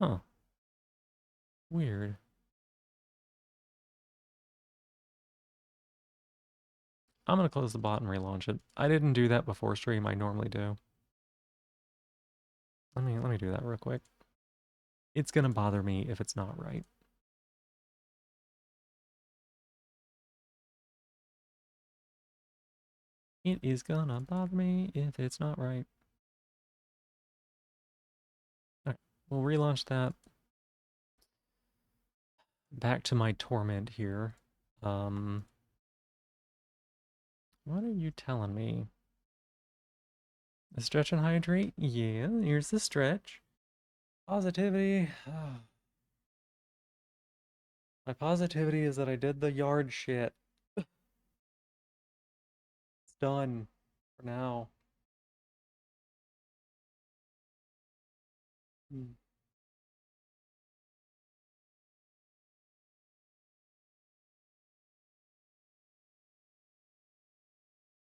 Huh, weird. I'm gonna close the bot and relaunch it. I didn't do that before stream, I normally do. Let me do that real quick. It's gonna bother me if it's not right. It is gonna bother me if it's not right. Alright, we'll relaunch that. Back to my torment here. What are you telling me? The stretch and hydrate? Yeah, here's the stretch. Positivity. My positivity is that I did the yard shit. It's done for now. Hmm.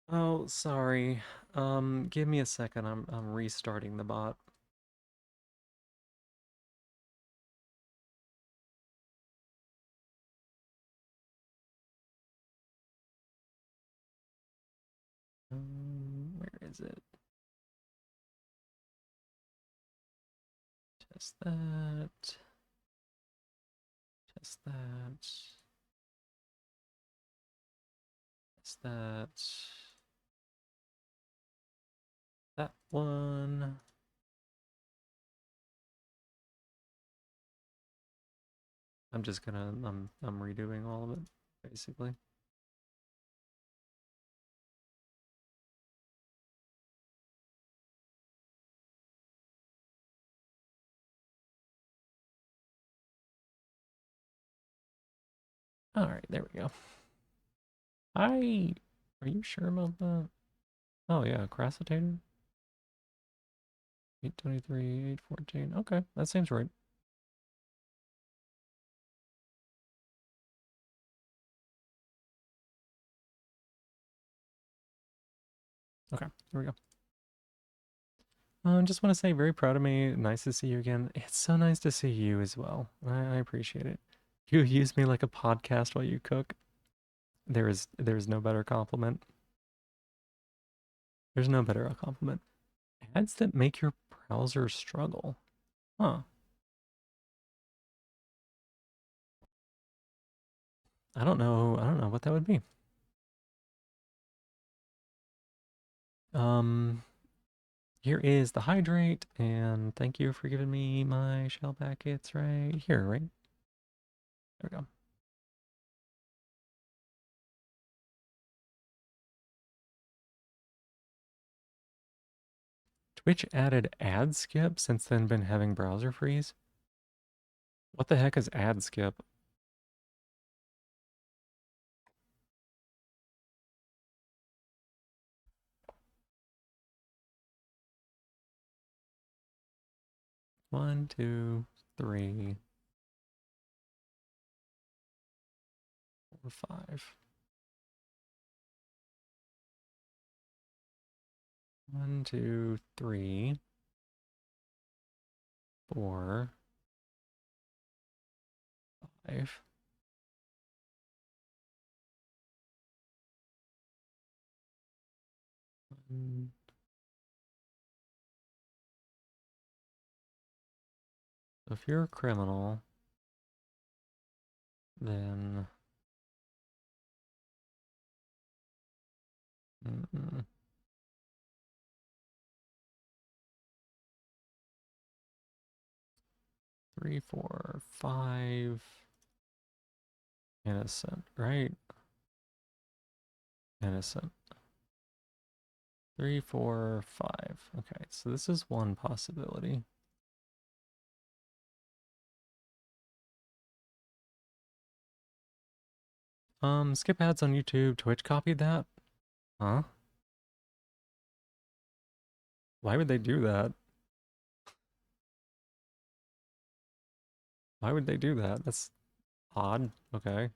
Oh, sorry. Give me a second. I'm restarting the bot. Where is it? Test that. Test that. Test that. That one. I'm redoing all of it, basically. All right, there we go. Are you sure about that? Oh yeah, Crassitator. 823, 814. Okay, that seems right. Okay, here we go. I just want to say, very proud of me. Nice to see you again. It's so nice to see you as well. I appreciate it. You use me like a podcast while you cook. There's no better compliment. There's no better compliment. Ads that make your browser struggle. Huh. I don't know. I don't know what that would be. Um, Here is the hydrate, and thank you for giving me my shell packets right here, right? There we go. Twitch added ad skip since then been having browser freeze. What the heck is ad skip? One, two, three, four, five. One, two, three, four, five. One. So if you're a criminal, then 3, 4, 5. Innocent, right? Innocent. 3, 4, 5. Okay, so this is one possibility. Skip ads on YouTube. Twitch copied that? Huh? Why would they do that? Why would they do that? That's odd. Okay.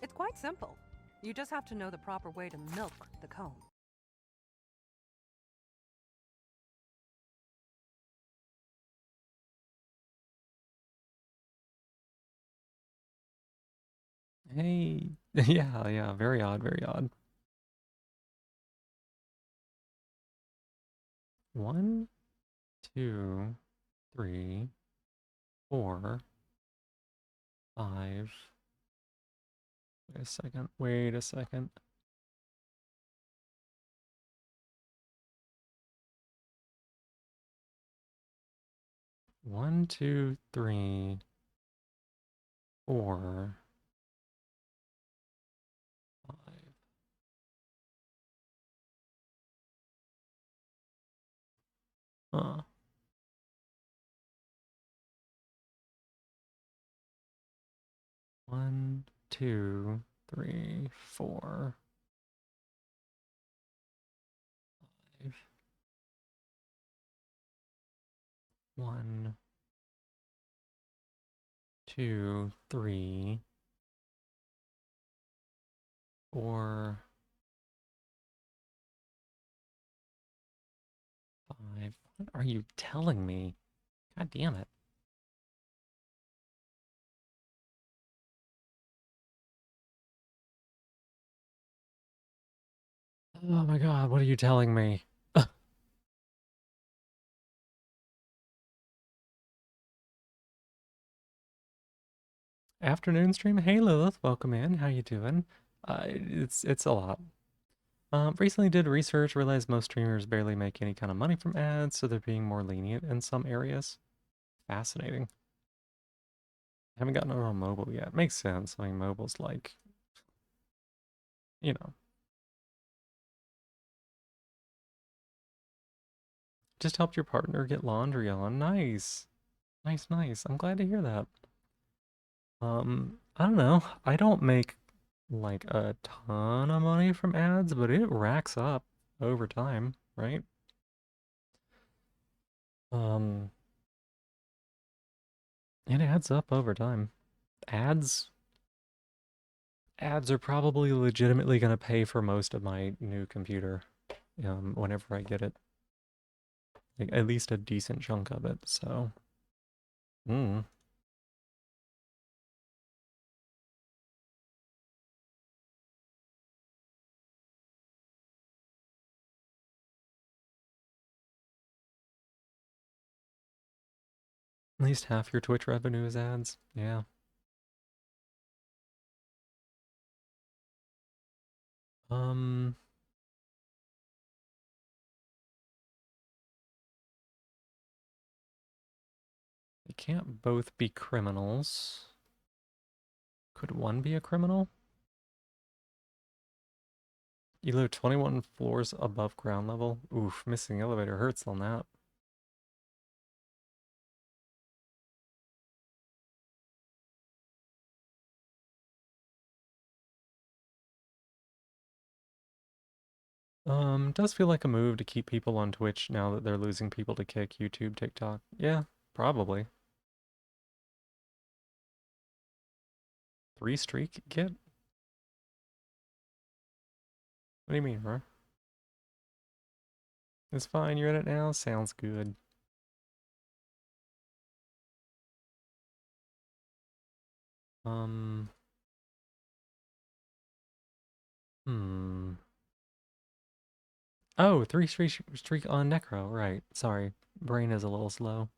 It's quite simple. You just have to know the proper way to milk the cone. Hey, yeah, yeah, very odd, very odd. 1, 2, 3, 4, 5. Wait a second, wait a second. 1, 2, 3, 4, 5. 1, 2, 3, 4, 5. 1, 2, 3, 4, 5. What are you telling me? God damn it. Oh my god, what are you telling me? Afternoon stream. Hey Lilith, welcome in. How you doing? It's a lot. Recently did research, realized most streamers barely make any kind of money from ads, so they're being more lenient in some areas. Fascinating. Haven't gotten it on mobile yet. Makes sense. I mean, mobile's like, you know, just helped your partner get laundry on. Nice. Nice, nice. I'm glad to hear that. I don't know. I don't make like a ton of money from ads, but it racks up over time, right? Um, it adds up over time. Ads ads are probably legitimately going to pay for most of my new computer whenever I get it. Like at least a decent chunk of it. So, mm, at least half your Twitch revenue is ads. Yeah. Um, they can't both be criminals. Could one be a criminal? You live 21 floors above ground level. Oof, missing elevator hurts on that. Does feel like a move to keep people on Twitch now that they're losing people to Kick, YouTube, TikTok. Yeah, probably. 3 streak get? What do you mean, huh? It's fine, you're in it now? Sounds good. Um, hmm. Oh, 3 streak on Necro, right. Sorry, brain is a little slow.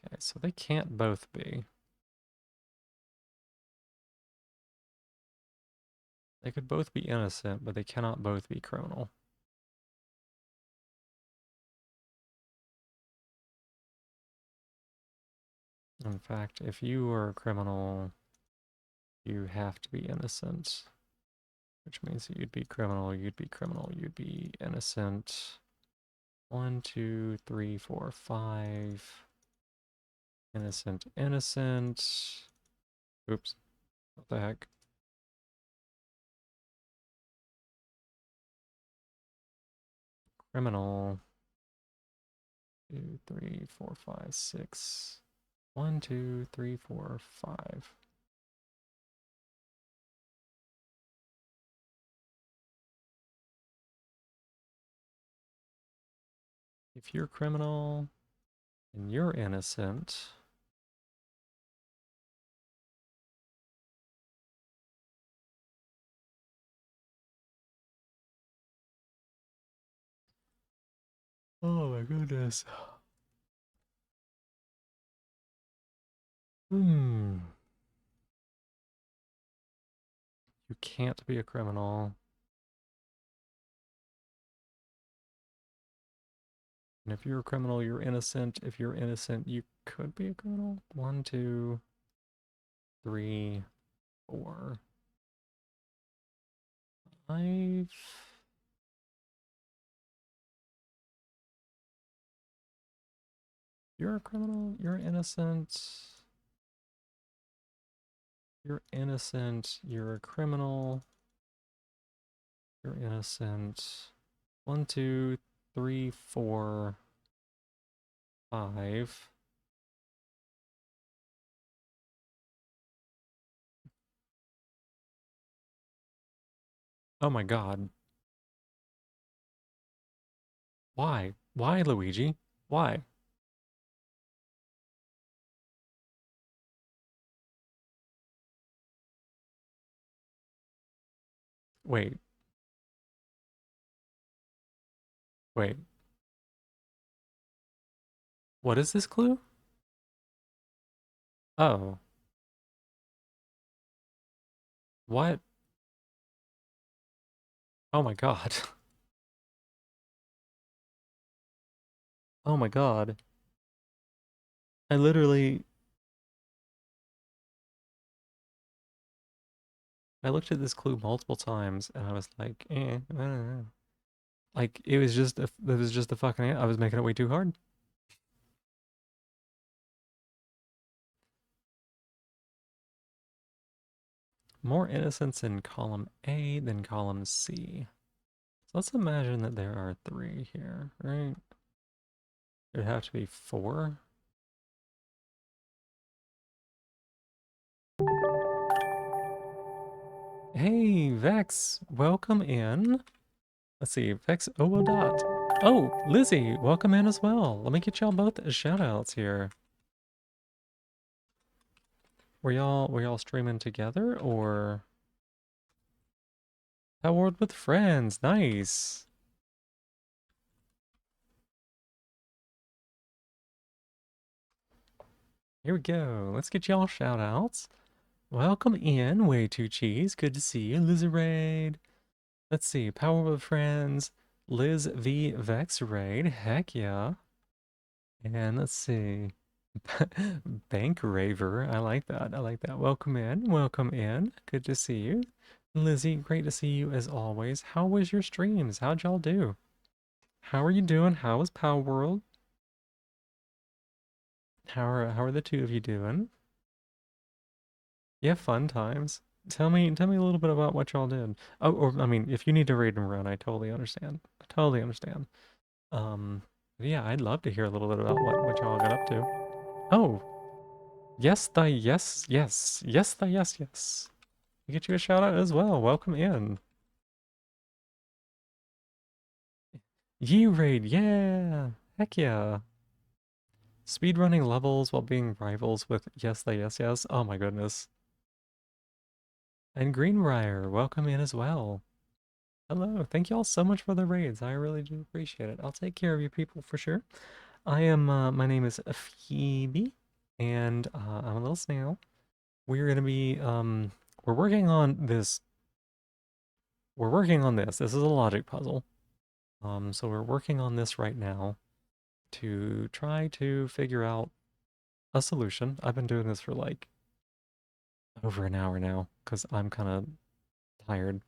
Okay, so they can't both be. They could both be innocent, but they cannot both be criminal. In fact, if you were a criminal, you have to be innocent, which means that you'd be criminal, you'd be criminal, you'd be innocent. 1, 2, 3, 4, 5. Innocent, innocent. Oops. What the heck? Criminal. 2, 3, 4, 5, 6. 1, 2, 3, 4, 5. If you're criminal and you're innocent, oh my goodness. Hmm. You can't be a criminal. And if you're a criminal, you're innocent. If you're innocent, you could be a criminal. 1, 2, 3, 4, 5. You're a criminal, you're innocent. You're innocent, you're a criminal. You're innocent. 1, 2, 3, 4, 5. Oh my god. Why? Why, Luigi? Why? Wait, wait. What is this clue? Oh. What? Oh my god. Oh my god. I literally... I looked at this clue multiple times and I was like, I don't know. Like, it was just a fucking... I was making it way too hard. More innocence in column A than column C. So let's imagine that there are 3 here, right? It'd have to be 4. Hey, Vex, welcome in. Let's see, Vex Dot. Oh, Lizzie, welcome in as well. Let me get y'all both shout outs here. Were y'all streaming together or Powered with friends? Nice. Here we go. Let's get y'all shout outs. Welcome in, Way Too Cheese. Good to see you, Lizard. Let's see, Power with Friends, Liz V Vex Raid. Heck yeah. And let's see. Bank Raver. I like that. I like that. Welcome in. Welcome in. Good to see you. Lizzie, great to see you as always. How was your streams? How'd y'all do? How are you doing? How was Power World? How are the two of you doing? Yeah, fun times. Tell me a little bit about what y'all did. Oh, or I mean, if you need to raid and run, I totally understand. I totally understand. Um, yeah, I'd love to hear a little bit about what y'all got up to. Oh, yes, the yes, yes, yes, the yes, yes. We get you a shout out as well. Welcome in. Ye raid, yeah, heck yeah. Speedrunning levels while being rivals with yes, the yes, yes. Oh my goodness. And Greenbrier, welcome in as well. Hello, thank you all so much for the raids. I really do appreciate it. I'll take care of you people for sure. My name is Phoebe, and I'm a little snail. We're gonna be, we're working on this. We're working on this. This is a logic puzzle. So we're working on this right now to try to figure out a solution. I've been doing this for like over an hour now because I'm kind of tired.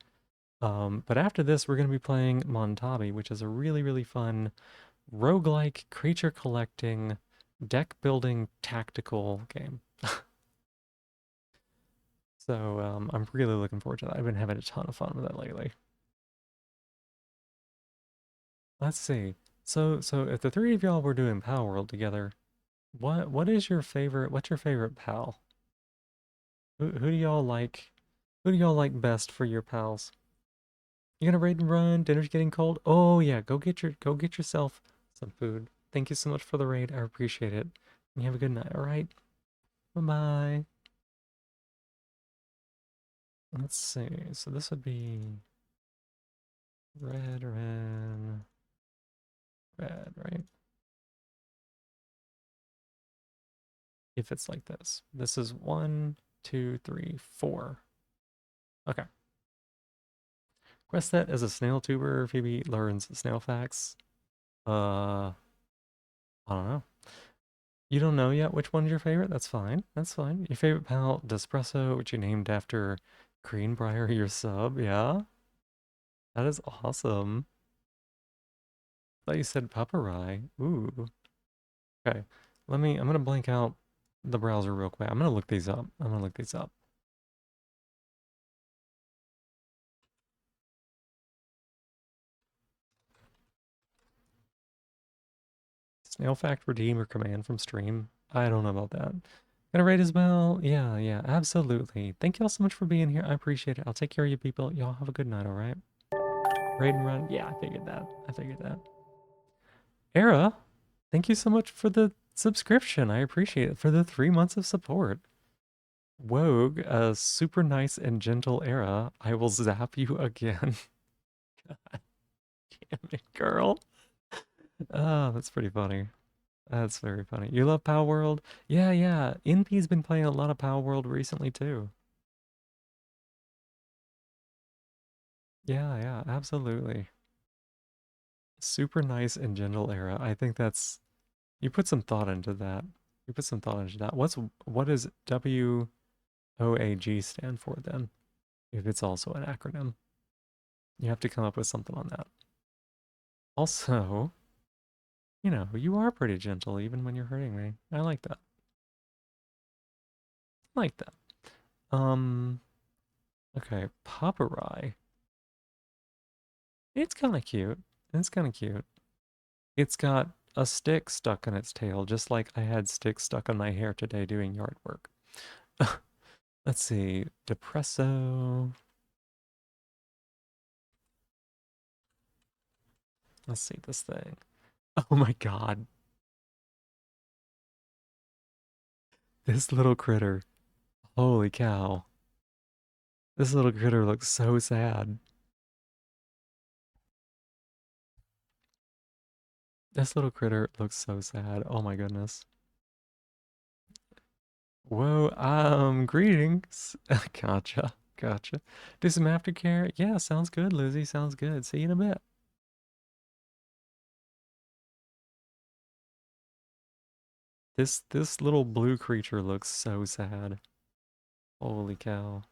But after this, we're going to be playing Montabi, which is a really, really fun roguelike creature collecting, deck building tactical game. So I'm really looking forward to that. I've been having a ton of fun with it lately. let's see. So if the three of y'all were doing Power World together, what is your favorite? What's your favorite pal? Who do y'all like? Who do y'all like best for your pals? You gonna raid and run? Dinner's getting cold. Oh yeah, go get yourself some food. Thank you so much for the raid. I appreciate it. And you have a good night. All right. Bye bye. Let's see. So this would be red, right? If it's like this. This is 1, 2, 3, 4. Okay. Quest that as a snail tuber, Phoebe learns snail facts. I don't know. You don't know yet which one's your favorite? That's fine. That's fine. Your favorite pal, Despresso, which you named after Greenbrier, your sub. Yeah, that is awesome. I thought you said Paparai. Ooh. Okay. I'm gonna blank out the browser real quick. I'm gonna look these up. I'm gonna look these up. Snail fact redeem or command from stream. I don't know about that. Gonna rate as well? Yeah, absolutely. Thank y'all so much for being here. I appreciate it. I'll take care of you people. Y'all have a good night, alright? Raid and run. Yeah, I figured that. I figured that. Era, thank you so much for the subscription. I appreciate it. For the 3 months of support. Wogue, a super nice and gentle Era. I will zap you again. God damn it, girl. Oh, that's pretty funny. That's very funny. You love Power World? Yeah. NP's been playing a lot of Power World recently too. Yeah, absolutely. Super nice and gentle Era. I think that's you put some thought into that. You put some thought into that. What does WOAG stand for then? If it's also an acronym. You have to come up with something on that. Also, you are pretty gentle even when you're hurting me. I like that. I like that. Okay, Paparai. It's kind of cute. It's kind of cute. It's got a stick stuck in its tail, just like I had sticks stuck on my hair today doing yard work. Let's see. Depresso. Let's see this thing. Oh my god. This little critter. Holy cow. This little critter looks so sad. This little critter looks so sad. Oh my goodness. Whoa, greetings. Gotcha. Do some aftercare? Yeah, sounds good, Lizzie. Sounds good. See you in a bit. This little blue creature looks so sad. Holy cow.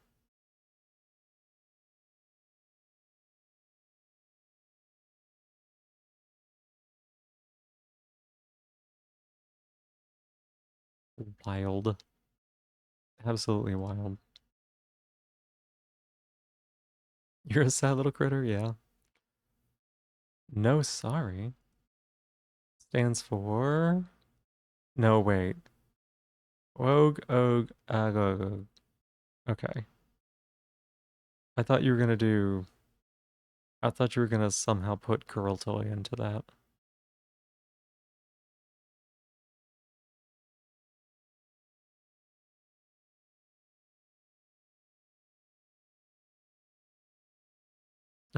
Wild. Absolutely wild. You're a sad little critter? Yeah. No, sorry. Stands for... No, wait. Wogue, og, ag. Okay. I thought you were gonna do... I thought you were gonna somehow put Girl Toy into that.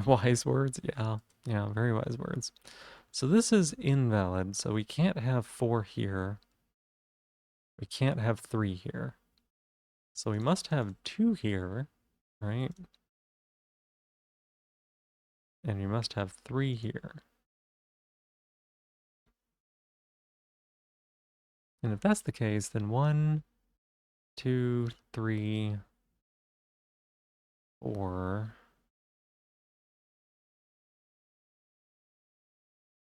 Wise words? Yeah, very wise words. So this is invalid, so we can't have 4 here. We can't have 3 here. So we must have 2 here, right? And we must have 3 here. And if that's the case, then 1, 2, 3, 4.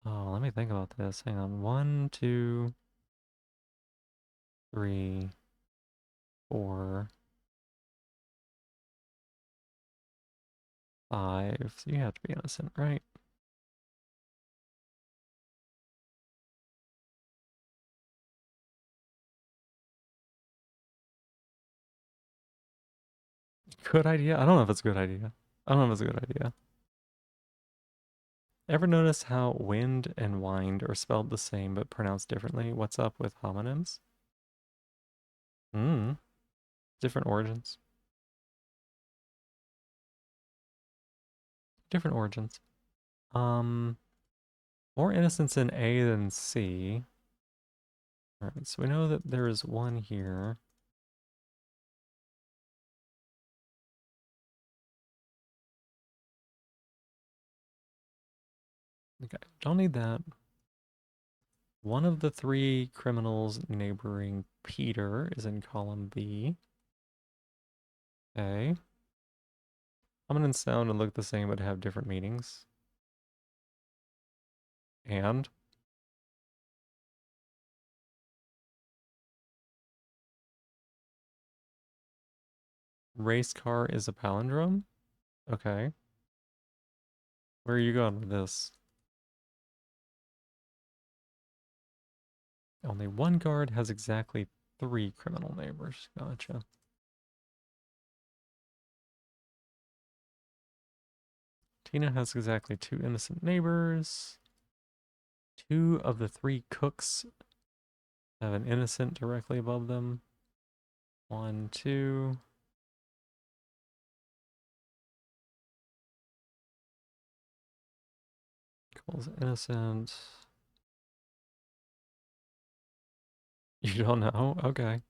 Oh, let me think about this. Hang on. 1, 2, 3, 4, 5. So you have to be innocent, right? Good idea? I don't know if it's a good idea. I don't know if it's a good idea. Ever notice how wind and wind are spelled the same but pronounced differently? What's up with homonyms? Hmm. Different origins. Different origins. Um, More innocence in A than C. Alright, so we know that there is one here. Okay, don't need that. One of the three criminals neighboring Peter is in column B. Okay. Common and sound and look the same but have different meanings. And race car is a palindrome? Okay. Where are you going with this? Only one guard has exactly 3 criminal neighbors. Gotcha. Tina has exactly 2 innocent neighbors. 2 of the 3 cooks have an innocent directly above them. 1, 2. Equals innocent. You don't know? Okay.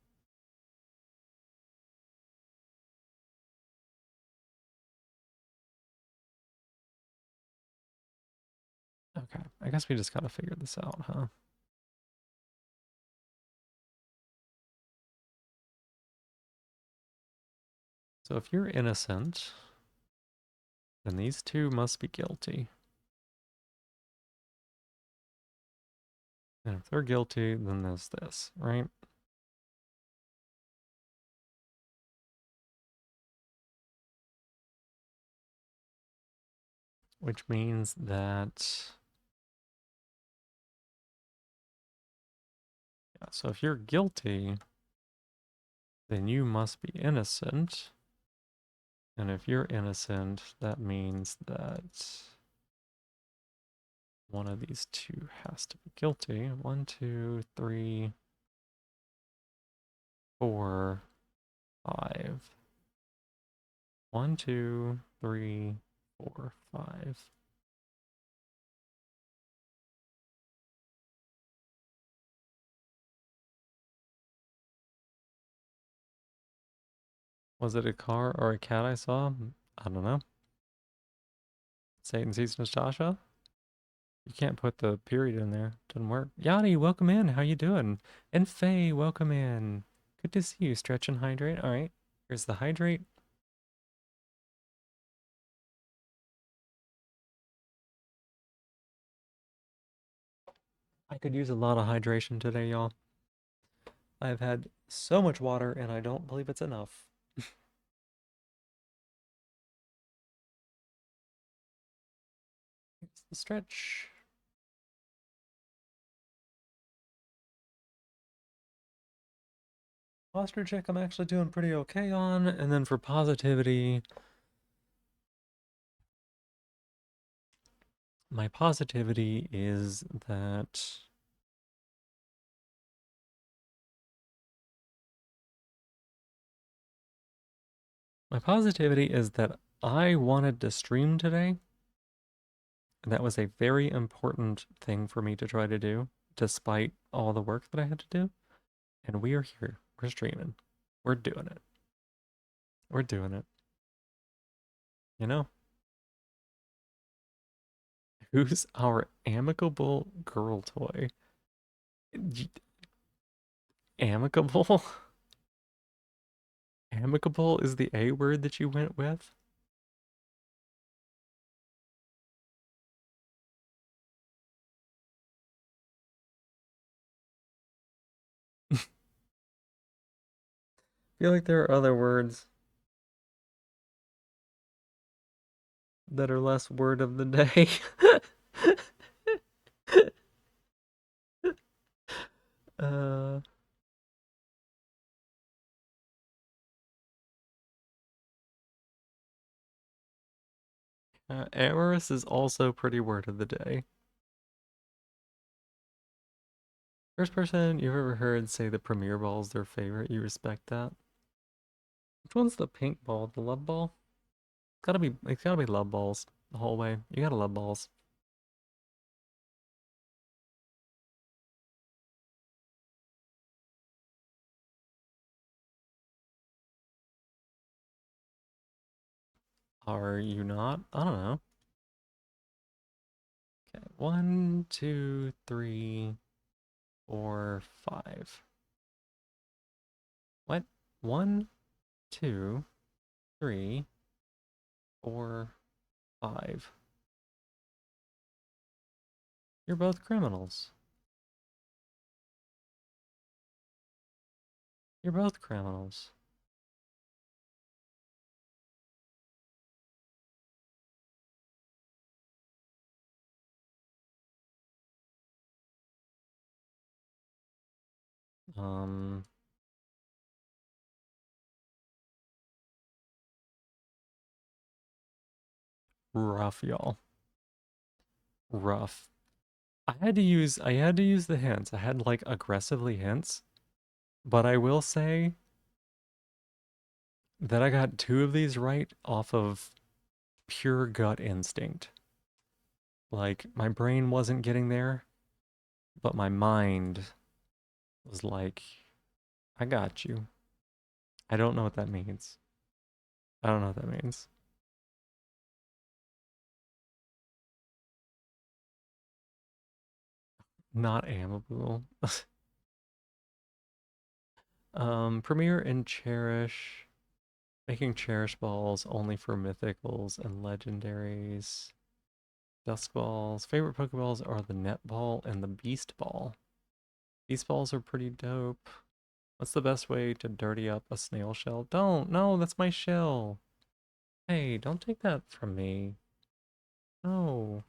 Okay. I guess we just gotta figure this out, huh? So if you're innocent, then these 2 must be guilty. And if they're guilty, then there's this, right? Which means that, yeah, so if you're guilty, then you must be innocent. And if you're innocent, that means that one of these 2 has to be guilty. 1, 2, 3, 4, 5. 1, 2, 3, 4, 5. Was it a car or a cat I saw? I don't know. Satan sees Nastasha? You can't put the period in there. Doesn't work. Yanni, welcome in. How you doing? And Faye, welcome in. Good to see you. Stretch and hydrate. All right. Here's the hydrate. I could use a lot of hydration today, y'all. I've had so much water and I don't believe it's enough. Here's the stretch. Posture check I'm actually doing pretty okay on. And then for positivity, my positivity is that I wanted to stream today. And that was a very important thing for me to try to do, despite all the work that I had to do. And we are here. We're streaming. We're doing it. We're doing it. You know? Who's our amicable girl toy? Amicable? Amicable is the A word that you went with? I feel like there are other words that are less word of the day. uh, Amorous is also pretty word of the day. First person you've ever heard say the premier ball is their favorite. You respect that? Which one's the pink ball? The love ball? It's gotta be love balls the whole way. You gotta love balls. Are you not? I don't know. Okay, 1, 2, 3, 4, 5. What? 1, 2, 3, 4, 5. You're both criminals. You're both criminals. Um, Rough, y'all. Rough. I had to use the hints. I had like aggressively hints, but I will say that I got 2 of these right off of pure gut instinct. Like my brain wasn't getting there, but my mind was like, I got you. I don't know what that means. I don't know what that means. Not amable. Premiere and cherish. Making cherish balls only for mythicals and legendaries. Dusk balls. Favorite Pokeballs are the net ball and the beast ball. Beast balls are pretty dope. What's the best way to dirty up a snail shell? Don't. No, that's my shell. Hey, don't take that from me. No.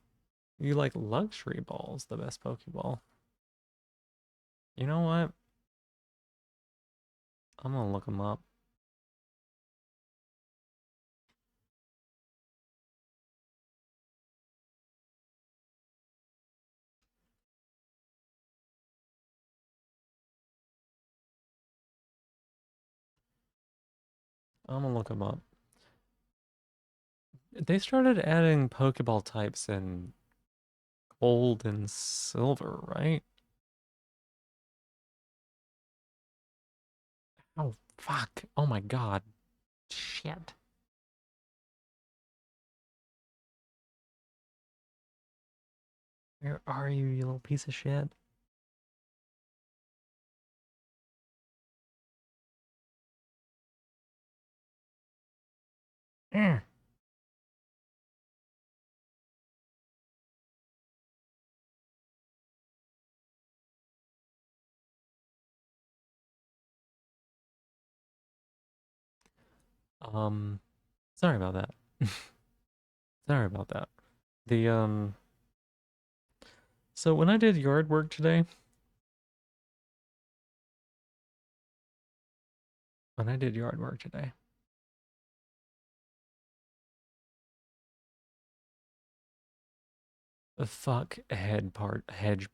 You like luxury balls, the best Pokeball. You know what? I'm gonna look them up. I'm gonna look them up. They started adding Pokeball types in gold and silver, right? Oh, fuck. Oh my god. Shit. Where are you, you little piece of shit? Mm. Um, Sorry about that. Sorry about that. The, so when I did yard work today, when I did yard work today, fuck hedge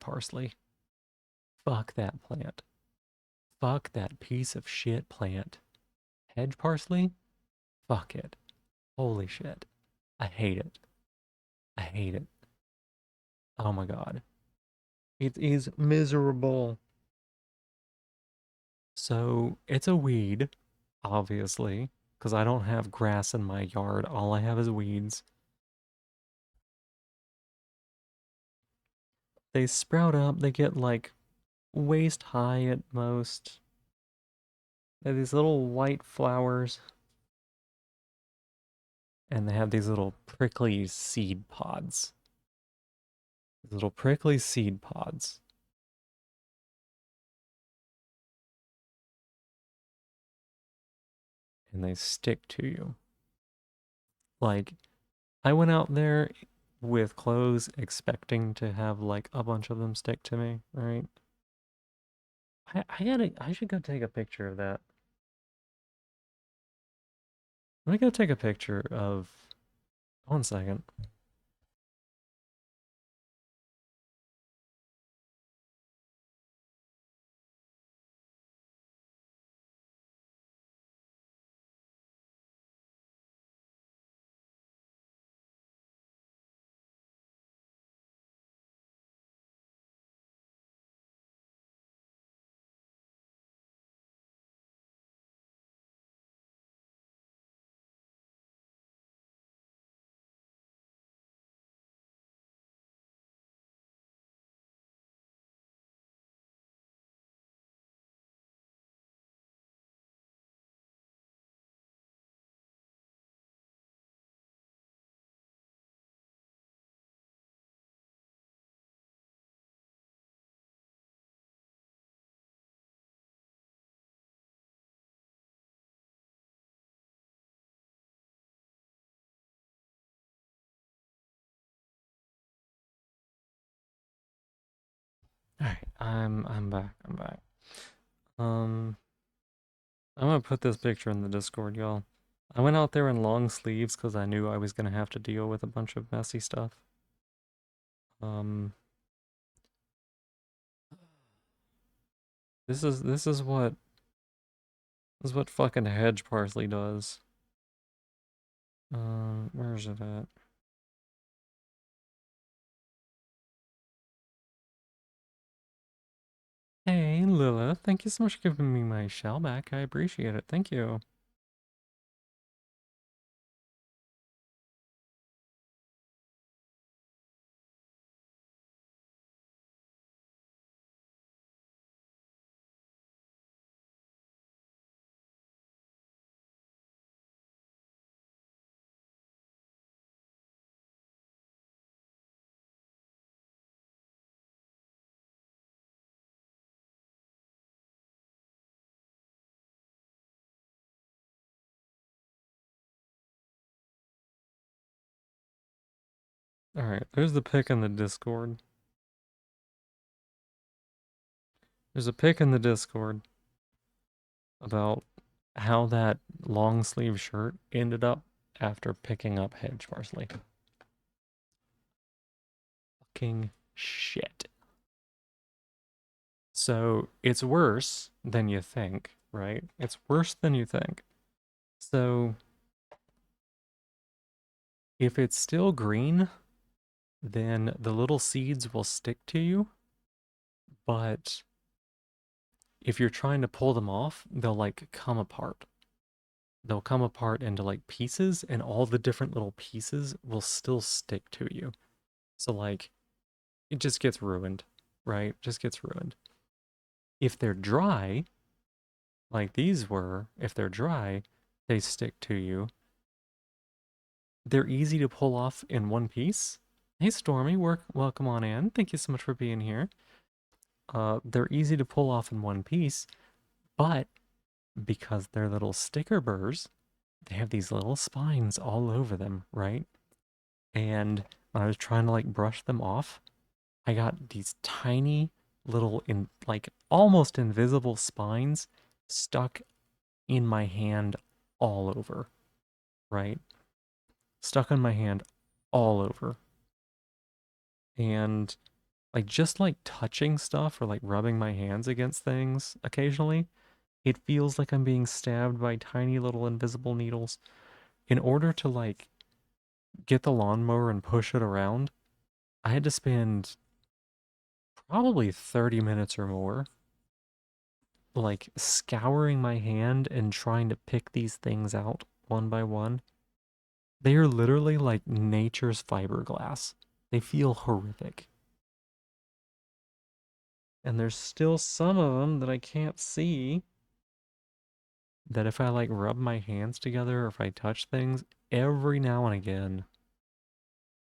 parsley. Fuck that plant. Fuck that piece of shit plant. Hedge parsley? Fuck it. Holy shit. I hate it. I hate it. Oh my god. It is miserable. So it's a weed, obviously, because I don't have grass in my yard. All I have is weeds. They sprout up, they get like waist high at most. They have these little white flowers, and they have these little prickly seed pods. These little prickly seed pods. And they stick to you. Like, I went out there with clothes expecting to have like a bunch of them stick to me, right? I should go take a picture of that. Let me go take a picture of 1 second. Alright, I'm back. I'm back. Um, I'm gonna put this picture in the Discord, y'all. I went out there in long sleeves because I knew I was gonna have to deal with a bunch of messy stuff. Um, this is what fucking hedge parsley does. Where is it at? Hey, Lilith, thank you so much for giving me my shell back. I appreciate it. Thank you. Alright, there's the pic in the Discord. There's a pic in the Discord about how that long sleeve shirt ended up after picking up hedge parsley. Fucking shit. So it's worse than you think, right? It's worse than you think. So if it's still green, then the little seeds will stick to you, but if you're trying to pull them off, they'll like come apart. They'll come apart into like pieces, and all the different little pieces will still stick to you. So like it just gets ruined, right? Just gets ruined. If they're dry, like these were, if they're dry, they stick to you. They're easy to pull off in one piece. Hey Stormy, welcome on in. Thank you so much for being here. They're easy to pull off in one piece, but because they're little sticker burrs, they have these little spines all over them, right? And when I was trying to like brush them off, I got these tiny little like almost invisible spines stuck in my hand all over, right? Stuck on my hand all over. And like just like touching stuff or like rubbing my hands against things occasionally, it feels like I'm being stabbed by tiny little invisible needles. In order to like get the lawnmower and push it around, I had to spend probably 30 minutes or more like scouring my hand and trying to pick these things out one by one. They are literally like nature's fiberglass. They feel horrific. And there's still some of them that I can't see that if I like rub my hands together or if I touch things every now and again,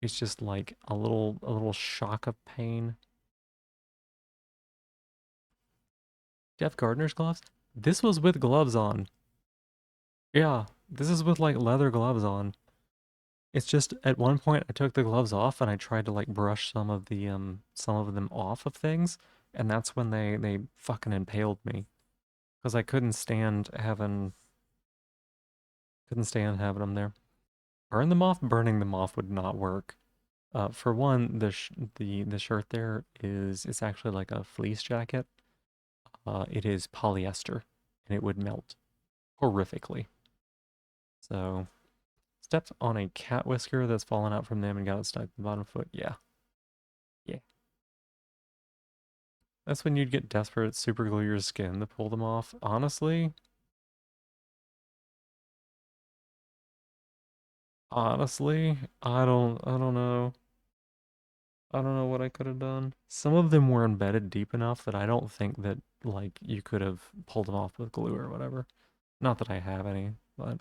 it's just like a little shock of pain. Jeff Gardner's gloves? This was with gloves on. Yeah, this is with like leather gloves on. It's just at one point I took the gloves off and I tried to like brush some of them off of things, and that's when they fucking impaled me because I couldn't stand having them there. Burn them off. Burning them off would not work. For one, the shirt there is it's actually like a fleece jacket. It is polyester, and it would melt horrifically. So, stepped on a cat whisker that's fallen out from them and got it stuck to the bottom foot. Yeah, yeah. That's when you'd get desperate, super glue your skin to pull them off. Honestly, I don't know. I don't know what I could have done. Some of them were embedded deep enough that I don't think that like you could have pulled them off with glue or whatever. Not that I have any, but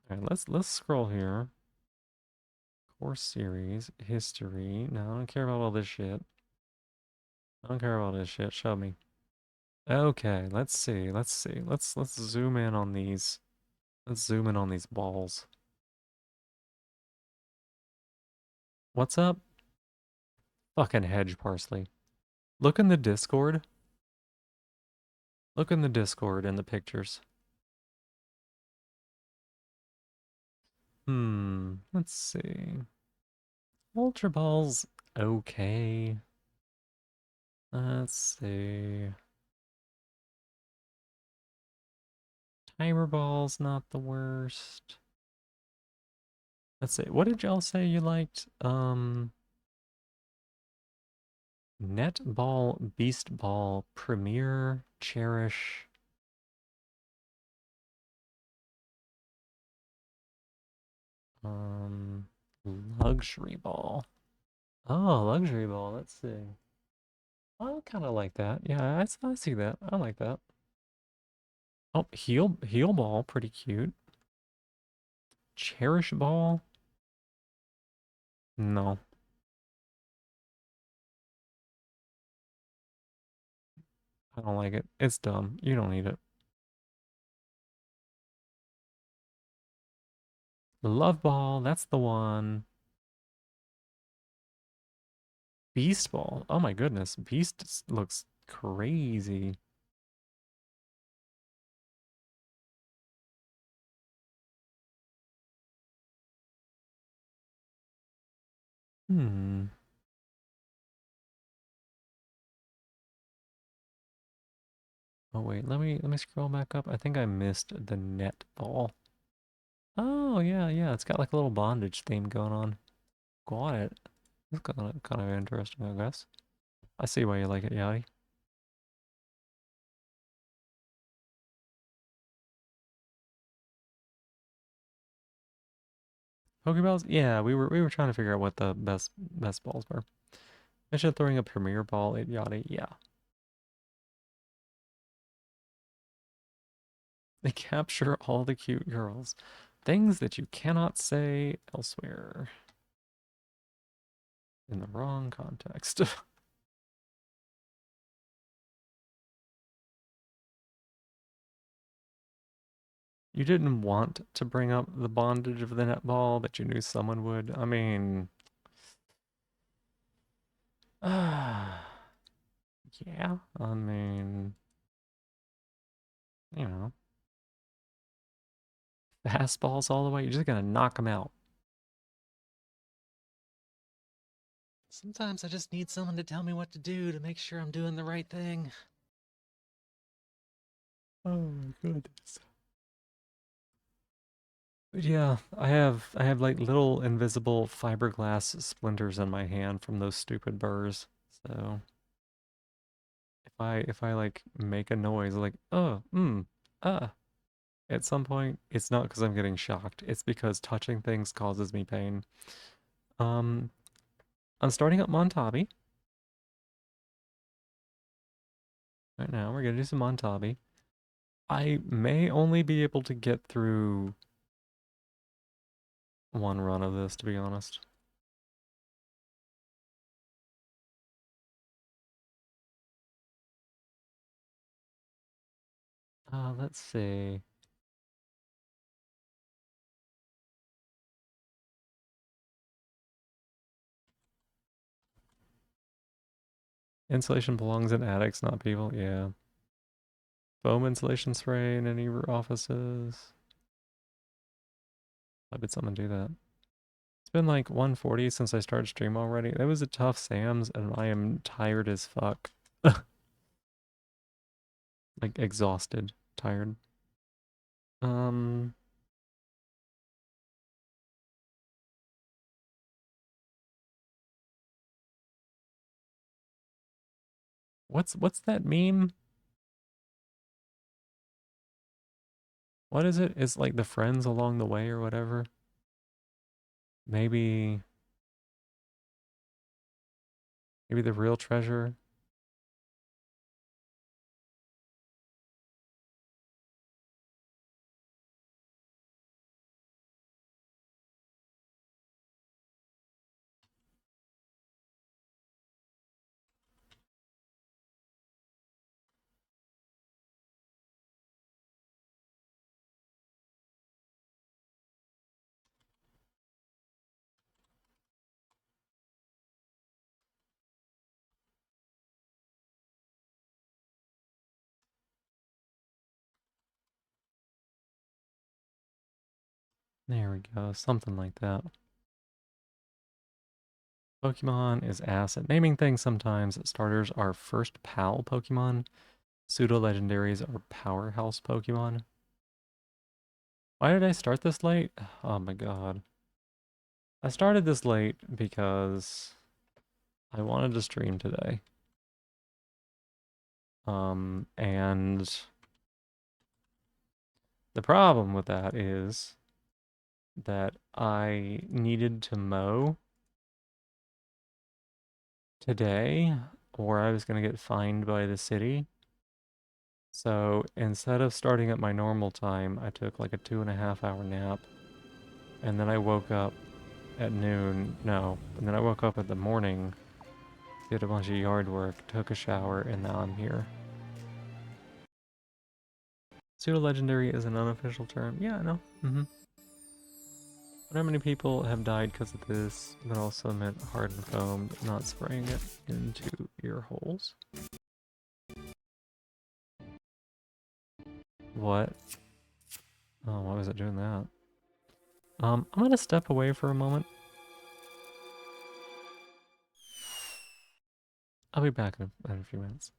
all right, let's scroll here. Course series, history. No, I don't care about all this shit. I don't care about this shit. Show me. Okay, let's see. Let's see. Let's zoom in on these. Let's zoom in on these balls. What's up? Fucking hedge parsley. Look in the Discord. Look in the Discord in the pictures. Let's see. Ultra Ball's okay. Let's see. Timer Ball's not the worst. Let's see. What did y'all say you liked? Net Ball, Beast Ball, Premier, Cherish. Um, Luxury Ball. Oh, Luxury Ball. Let's see. I kind of like that. Yeah, I see that. I like that. Oh, Heal Ball. Pretty cute. Cherish Ball. No, I don't like it. It's dumb. You don't need it. Love Ball. That's the one. Beast Ball. Oh my goodness. Looks crazy. Hmm. Oh wait, let me scroll back up. I think I missed the net ball. Oh yeah, yeah. It's got like a little bondage theme going on. Got it. It's kind of interesting, I guess. I see why you like it, Yachty. Pokeballs? Yeah, we were trying to figure out what the best balls were. Mention throwing a premier ball at Yachty. Yeah. They capture all the cute girls. Things that you cannot say elsewhere in the wrong context. You didn't want to bring up the bondage of the netball, but you knew someone would. I mean, yeah. I mean, you know, fastballs all the way. You're just gonna knock them out. Sometimes I just need someone to tell me what to do to make sure I'm doing the right thing. Oh my goodness. But yeah, I have like little invisible fiberglass splinters in my hand from those stupid burrs. So if I like make a noise like ah at some point, it's not because I'm getting shocked. It's because touching things causes me pain. Um, I'm starting up Montabi right now. We're gonna do some Montabi. I may only be able to get through one run of this, to be honest. Let's see. Insulation belongs in attics, not people. Yeah. Foam insulation spray in any offices. Why did someone do that? It's been like 1:40 since I started stream already. That was a tough Sam's, and I am tired as fuck. Like exhausted, tired. What's that meme? What is it? It's like the friends along the way or whatever. Maybe the real treasure. There we go, something like that. Pokemon is ass at naming things sometimes. Starters are first pal Pokemon. Pseudo-legendaries are powerhouse Pokemon. Why did I start this late? Oh my god. I started this late because I wanted to stream today. And the problem with that is that I needed to mow today or I was going to get fined by the city. So instead of starting at my normal time, I took like a 2.5 hour nap. And then I woke up at noon. No, and then I woke up at the morning, did a bunch of yard work, took a shower, and now I'm here. Pseudo-legendary is an unofficial term. Yeah, I know. But how many people have died because of this, but also meant hardened foam, not spraying it into ear holes? What? Oh, why was it doing that? I'm gonna step away for a moment. I'll be back in a few minutes.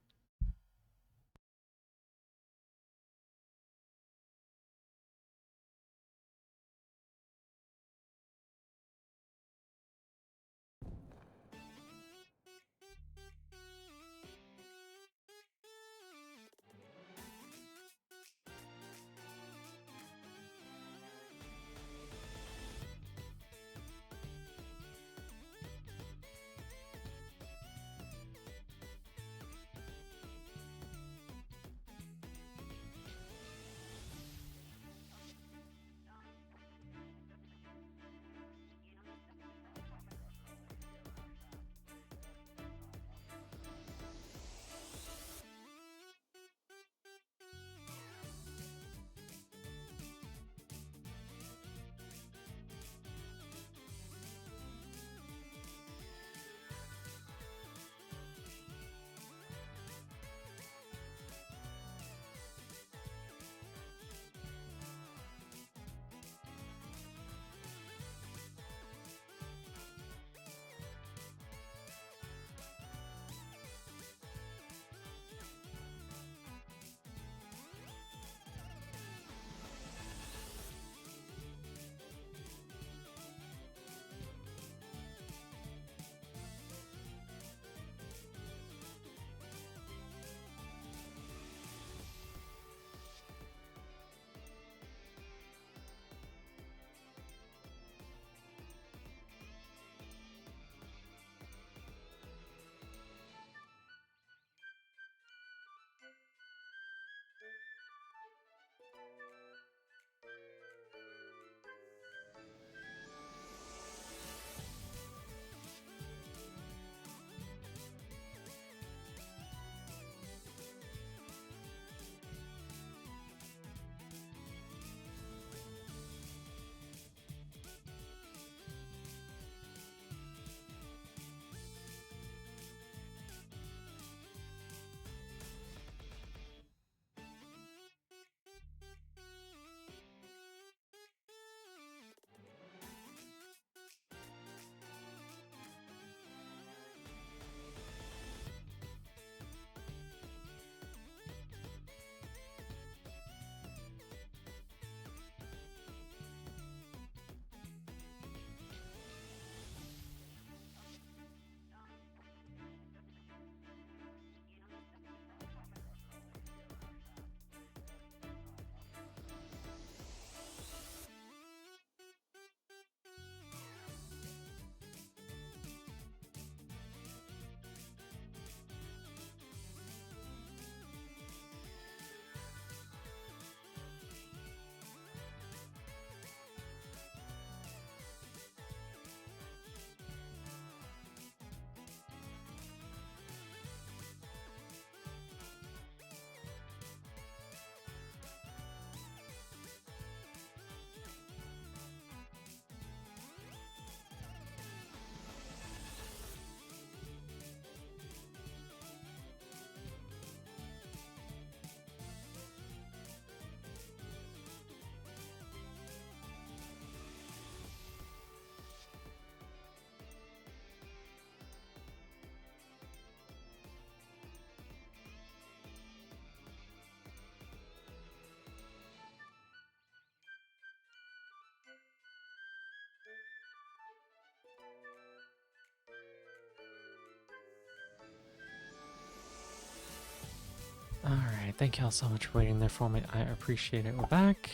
Alright, thank y'all so much for waiting there for me. I appreciate it. We're back.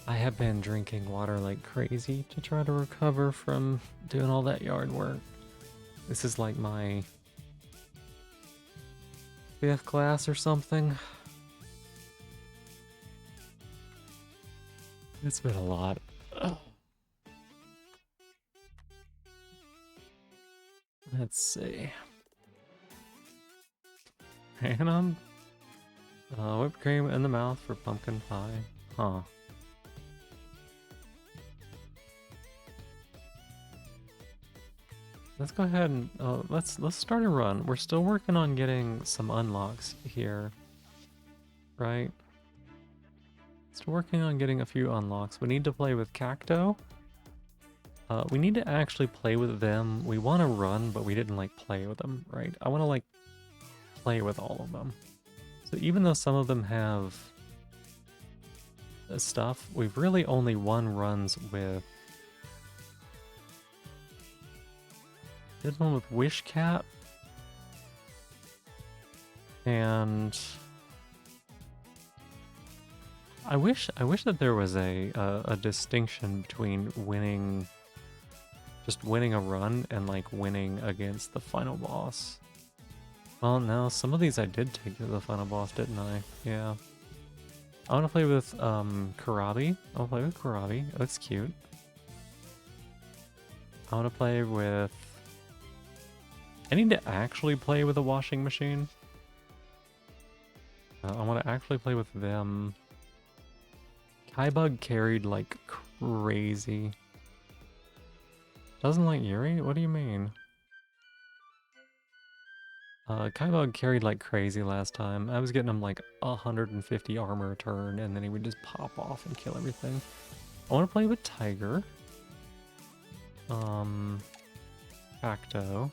I have been drinking water like crazy to try to recover from doing all that yard work. This is like my 5th class or something. It's been a lot. Ugh. Let's see. Hanging on. Whipped cream in the mouth for pumpkin pie. Huh. Let's go ahead and let's start a run. We're still working on getting some unlocks here, right? Still working on getting a few unlocks. We need to play with Cacto. We need to actually play with them. We want to run, but we didn't like play with them, right? I want to like play with all of them. So even though some of them have stuff, we've really only won runs with. Did one with Wish Cat. And I wish that there was a distinction between winning, just winning a run and like winning against the final boss. Well, no, some of these I did take to the final boss, didn't I? Yeah. I want to play with Karabi. I'll play with Karabi. That's cute. I want to play with. I need to actually play with a washing machine. I want to actually play with them. Kybug carried like crazy. Doesn't like Yuri? What do you mean? Kybug carried like crazy last time. I was getting him like 150 armor a turn, and then he would just pop off and kill everything. I want to play with Tiger. Cacto.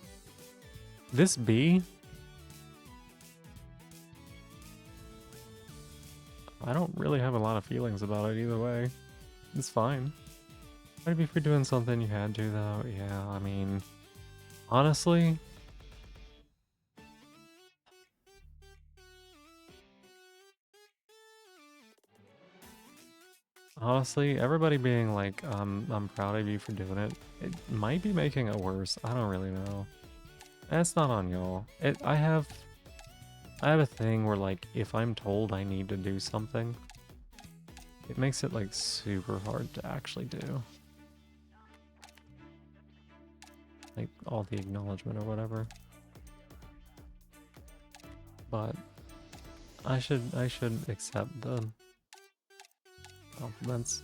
This bee? I don't really have a lot of feelings about it either way. It's fine. Maybe if you're doing something you had to, though. Yeah, I mean, honestly, everybody being like, I'm proud of you for doing it, it might be making it worse. I don't really know. That's not on y'all. I have a thing where like, if I'm told I need to do something, it makes it like super hard to actually do. Like all the acknowledgement or whatever. But I should accept the compliments.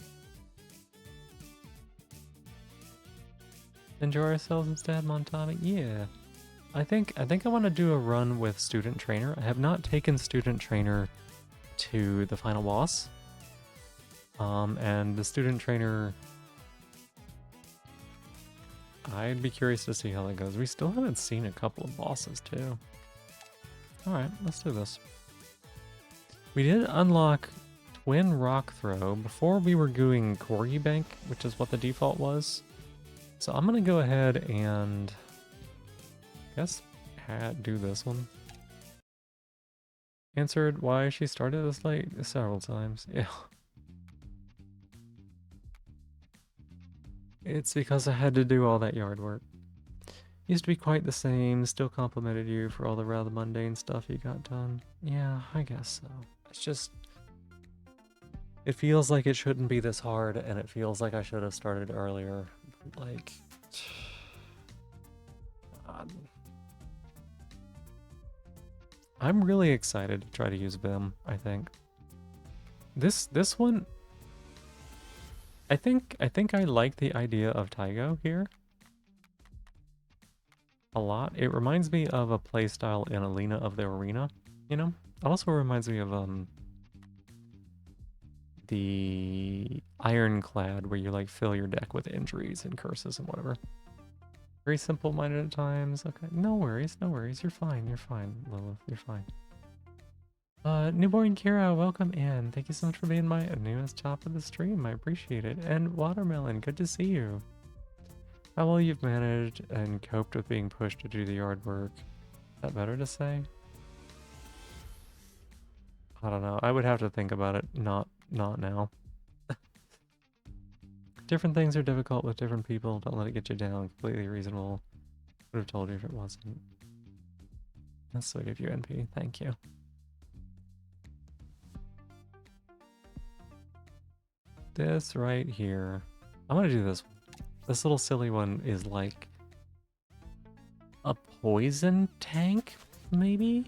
Enjoy ourselves instead, Montabi? Yeah. I think I want to do a run with Student Trainer. I have not taken Student Trainer to the final boss. And the Student Trainer, I'd be curious to see how that goes. We still haven't seen a couple of bosses too. Alright, let's do this. We did unlock Twin Rock Throw before we were doing Corgi Bank, which is what the default was. So I'm gonna go ahead and I guess do this one. Answered why she started this late several times. Yeah. It's because I had to do all that yard work. Used to be quite the same, still complimented you for all the rather mundane stuff you got done. Yeah, I guess so. It's just, it feels like it shouldn't be this hard, and it feels like I should have started earlier. Like, God. I'm really excited to try to use Vim, I think. This one, I think I like the idea of Taigo here a lot. It reminds me of a playstyle in Alina of the Arena, you know? It also reminds me of the Ironclad, where you like fill your deck with injuries and curses and whatever. Very simple-minded at times. Okay, no worries, no worries. You're fine, Lilith. You're fine. Newborn Kira, welcome in. Thank you so much for being my newest top of the stream. I appreciate it. And Watermelon, good to see you. How well you've managed and coped with being pushed to do the yard work. Is that better to say? I don't know. I would have to think about it. Not now. Different things are difficult with different people. Don't let it get you down. Completely reasonable. Would have told you if it wasn't. That's sweet of you, NP. Thank you. This right here. I'm gonna do this. This little silly one is like a poison tank, maybe?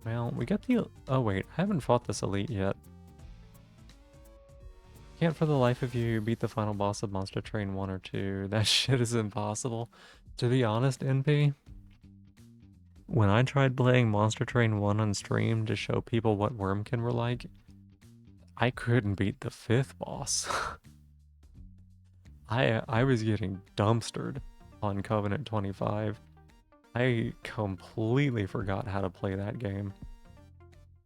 Well, we got the... Oh wait, I haven't fought this elite yet. Can't for the life of you beat the final boss of Monster Train 1 or 2. That shit is impossible. To be honest, NP, when I tried playing Monster Train 1 on stream to show people what Wormkin were like, I couldn't beat the 5th boss. I was getting dumpstered on Covenant 25. I completely forgot how to play that game.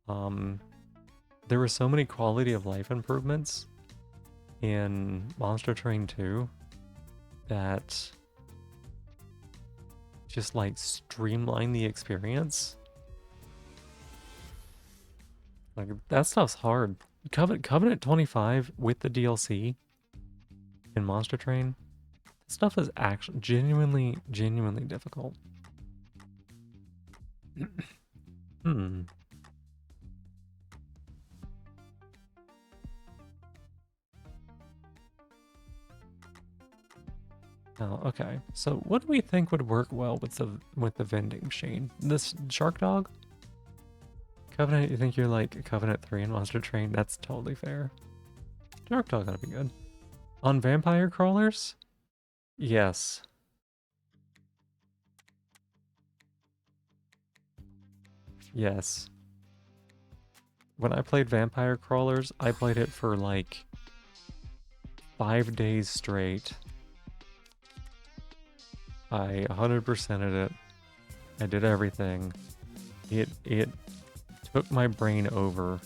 There were so many quality of life improvements in Monster Train 2 that just like streamline the experience. Like that stuff's hard. Covenant 25 with the DLC in Monster Train, stuff is actually genuinely difficult. Hmm. Oh, okay. So what do we think would work well with the vending machine? This shark dog? Covenant, you think you're like Covenant 3 in Monster Train? That's totally fair. Shark dog gotta be good. On vampire crawlers? Yes. Yes. When I played vampire crawlers, I played it for like 5 days straight. I 100%ed it. I did everything. It took my brain over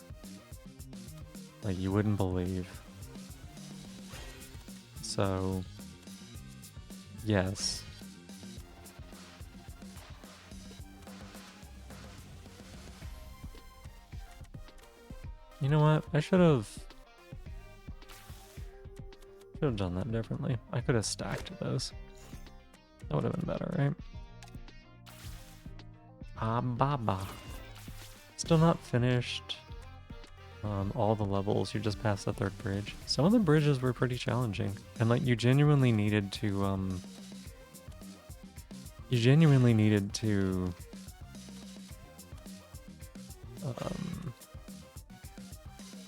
like you wouldn't believe. So, yes. You know what? I should have done that differently. I could have stacked those. That would have been better, right? Ah, baba. Still not finished. All the levels. You're just past the 3rd bridge. Some of the bridges were pretty challenging, and like you genuinely needed to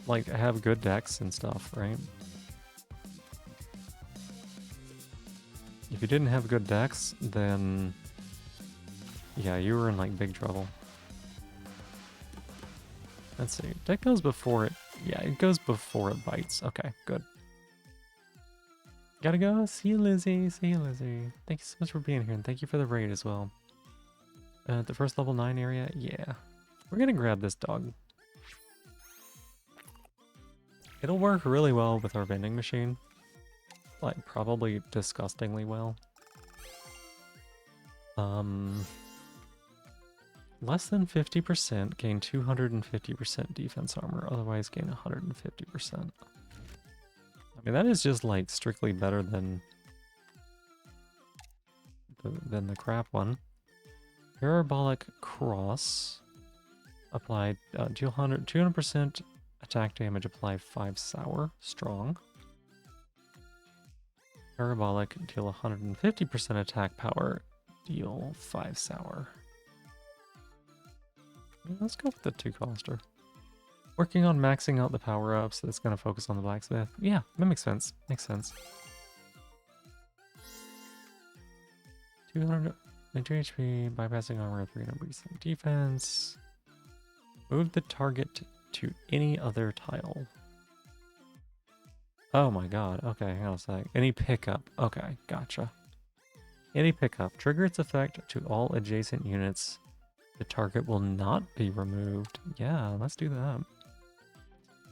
like have good decks and stuff, right? If you didn't have good decks, then yeah, you were in like big trouble. Let's see. Deck goes before it. Yeah, it goes before it bites. Okay, good. Gotta go. See you, Lizzie. See you, Lizzie. Thank you so much for being here, and thank you for the raid as well. The first level 9 area? Yeah. We're gonna grab this dog. It'll work really well with our vending machine. Like, probably disgustingly well. Less than 50%, gain 250% defense armor, otherwise gain 150%. I mean, that is just like strictly better than the crap one. Parabolic cross. Apply deal 200% attack damage, apply 5 sour. Strong. Parabolic, deal 150% attack power, deal 5 sour. Let's go with the 2-coster. Working on maxing out the power-ups, that's going to focus on the blacksmith. Yeah, that makes sense. Makes sense. 200 HP, bypassing armor, 300% defense. Move the target to any other tile. Oh my god. Okay, hang on a sec. Any pickup. Okay, gotcha. Any pickup. Trigger its effect to all adjacent units. The target will not be removed. Yeah, let's do that.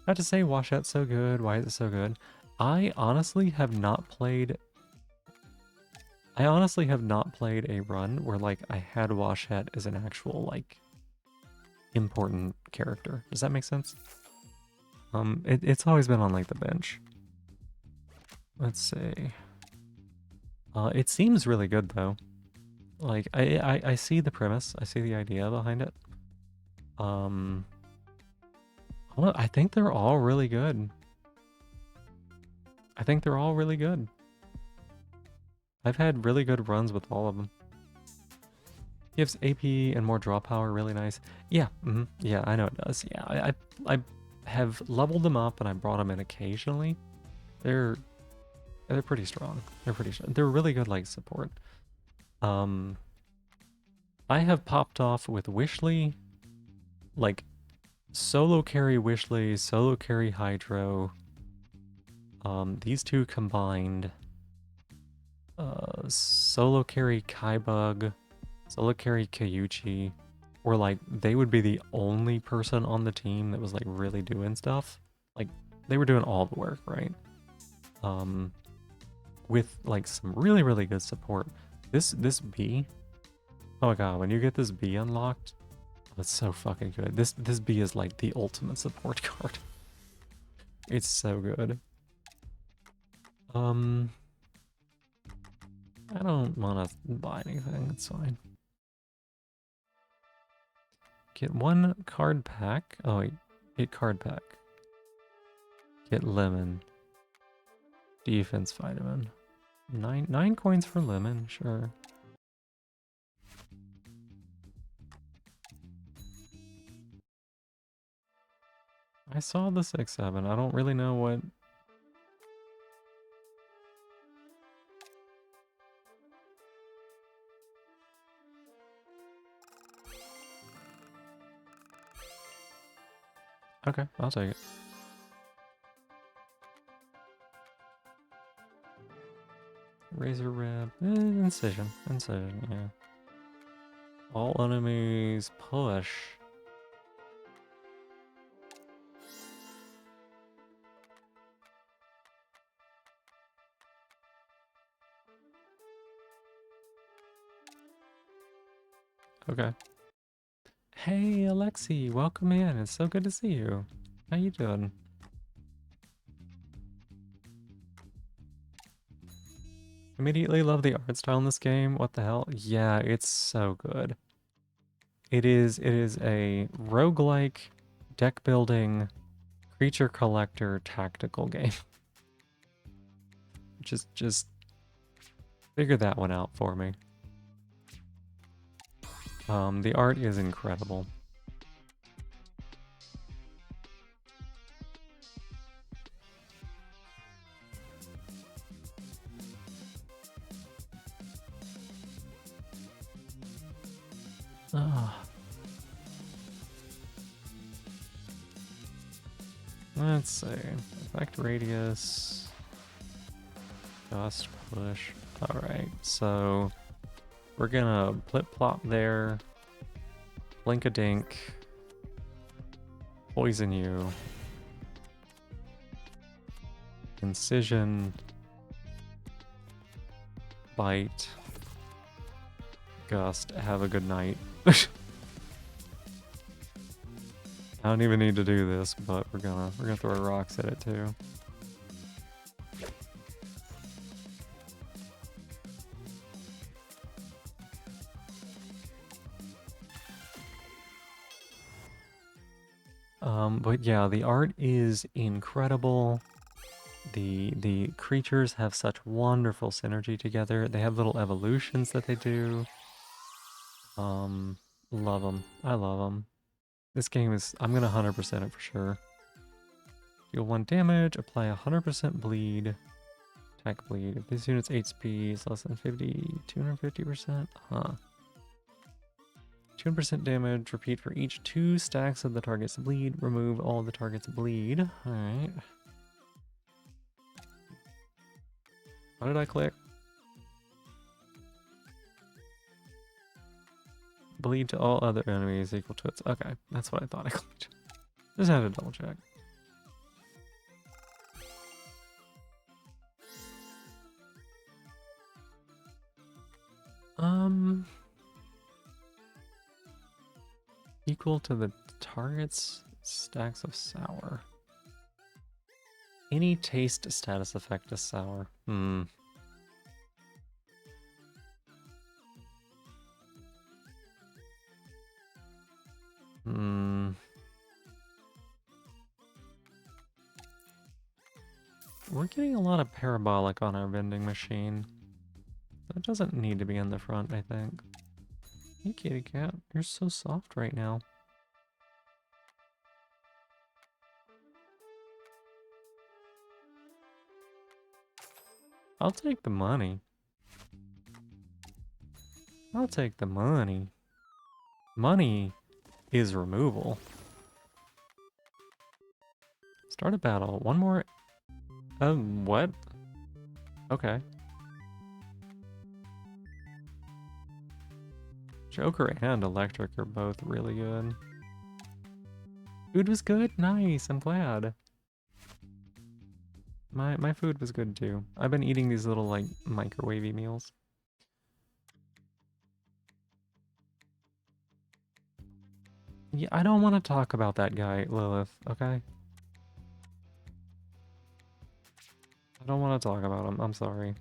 I have to say, Washout's so good. Why is it so good? I honestly have not played I honestly have not played a run where like I had Washhet as an actual like important character. Does that make sense? It's always been on like the bench. Let's see. It seems really good though. Like I see the premise. I see the idea behind it. I think they're all really good. I think they're all really good. I've had really good runs with all of them. Gives AP and more draw power, really nice. Yeah, yeah, I know it does. Yeah, I have leveled them up and I brought them in occasionally. They're pretty strong. They're pretty strong. They're really good like support. I have popped off with Wishley, like solo carry Wishley, solo carry Hydro. These two combined. Solo carry Kaibug, solo carry Kyuchi, or like they would be the only person on the team that was like really doing stuff. Like they were doing all the work, right? With like some really, really good support. This B, oh my god, when you get this B unlocked, it's so fucking good. This B is like the ultimate support card. It's so good. I don't want to buy anything, it's fine. Get one card pack. Oh wait, get card pack. Get lemon. Defense vitamin. Nine coins for lemon, sure. I saw the 6-7. I don't really know what. Okay, I'll take it. Razor rib. Incision. Incision, yeah. All enemies push. Okay. Hey, Alexi, welcome in. It's so good to see you. How you doing? Immediately love the art style in this game. What the hell? Yeah, it's so good. It is a roguelike deck building creature collector tactical game. just figure that one out for me. The art is incredible. Ah. Let's see. Effect radius. Gust push. Alright, so we're gonna flip plop there. Blink a dink. Poison you. Incision. Bite. Gust. Have a good night. I don't even need to do this, but we're gonna throw rocks at it too. But yeah, the art is incredible. The creatures have such wonderful synergy together. They have little evolutions that they do. Love them. I love them. This game is, I'm gonna 100% it for sure. Deal 1 damage, apply 100% bleed. Attack bleed. If this unit's HP is less than 50, 250%? Huh. 200% damage, repeat for each 2 stacks of the target's bleed. Remove all the target's bleed. Alright. What did I click? Bleed to all other enemies equal to its... Okay, that's what I thought I clicked. Just had to double check. Equal to the target's stacks of sour. Any taste status effect is sour. Hmm. Hmm. We're getting a lot of parabolic on our vending machine. That doesn't need to be in the front, I think. Hey, kitty cat. You're so soft right now. I'll take the money. I'll take the money. Money is removal. Start a battle. One more. What? Okay. Joker and Electric are both really good. Food was good? Nice, I'm glad. My food was good too. I've been eating these little, like, microwavy meals. Yeah, I don't want to talk about that guy, Lilith, okay? I don't want to talk about him, I'm sorry.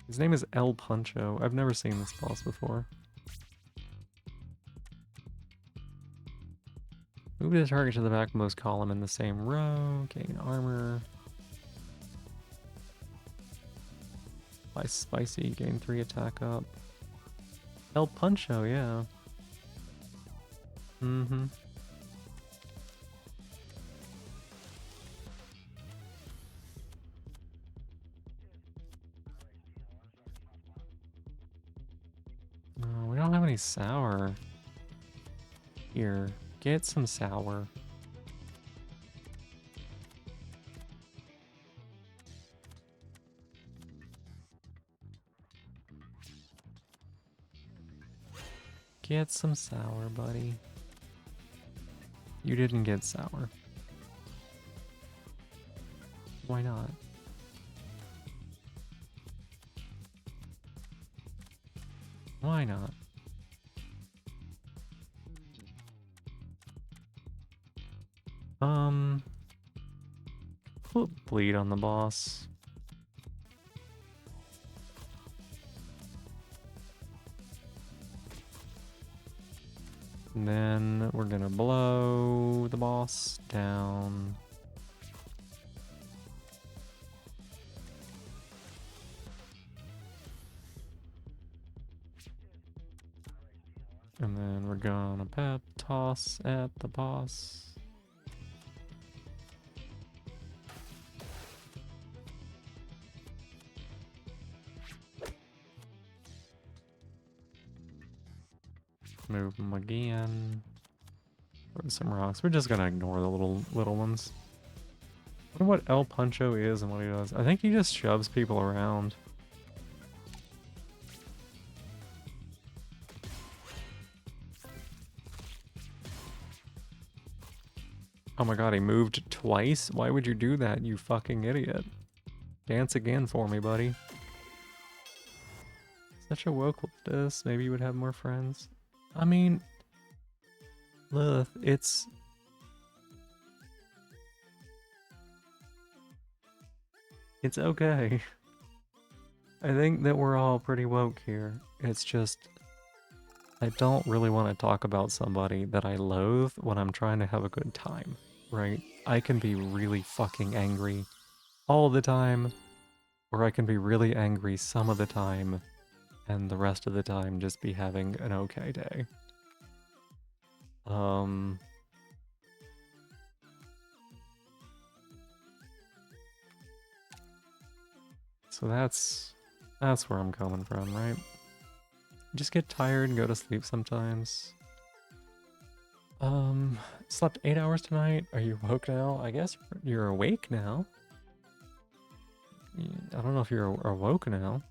His name is El Puncho. I've never seen this boss before. Move the target to the backmost column in the same row. Gain armor. By spicy, gain 3 attack up. El Puncho, yeah. Mm-hmm. Oh, we don't have any sour. Here, get some sour. Get some sour, buddy. You didn't get sour. Why not? Why not? Put bleed on the boss. And then we're gonna blow the boss down. And then we're gonna pep toss at the boss. Move them again. Throw some rocks. We're just gonna ignore the little ones. I wonder what El Puncho is and what he does. I think he just shoves people around. Oh my god, he moved twice? Why would you do that, you fucking idiot? Dance again for me, buddy. Such a woke this. Maybe you would have more friends. I mean, Lilith, it's okay. I think that we're all pretty woke here. It's just, I don't really want to talk about somebody that I loathe when I'm trying to have a good time, right? I can be really fucking angry all the time, or I can be really angry some of the time, and the rest of the time just be having an okay day. So that's where I'm coming from, right? Just get tired and go to sleep sometimes. Slept 8 hours tonight. Are you woke now? I guess you're awake now. I don't know if you're awoke now.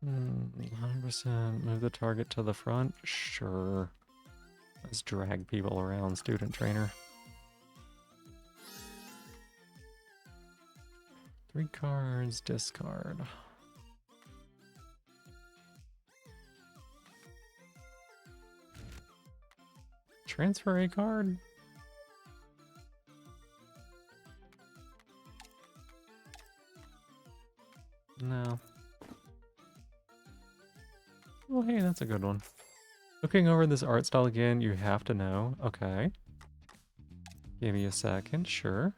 100% move the target to the front? Sure. Let's drag people around, student trainer. 3 cards, discard. Transfer a card? No. Well, hey, that's a good one. Looking over this art style again, you have to know. Okay. Give me a second, sure.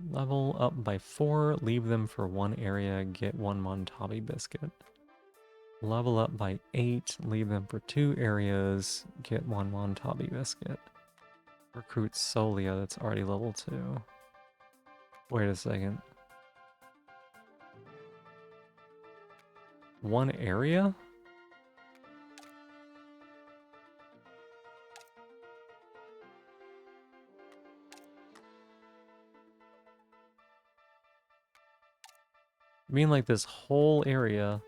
Level up by 4, leave them for 1 area, get 1 Montabi biscuit. Level up by 8, leave them for 2 areas, get 1 Montabi biscuit. Recruit Solia, that's already level 2. Wait a second. 1 area? You mean like this whole area?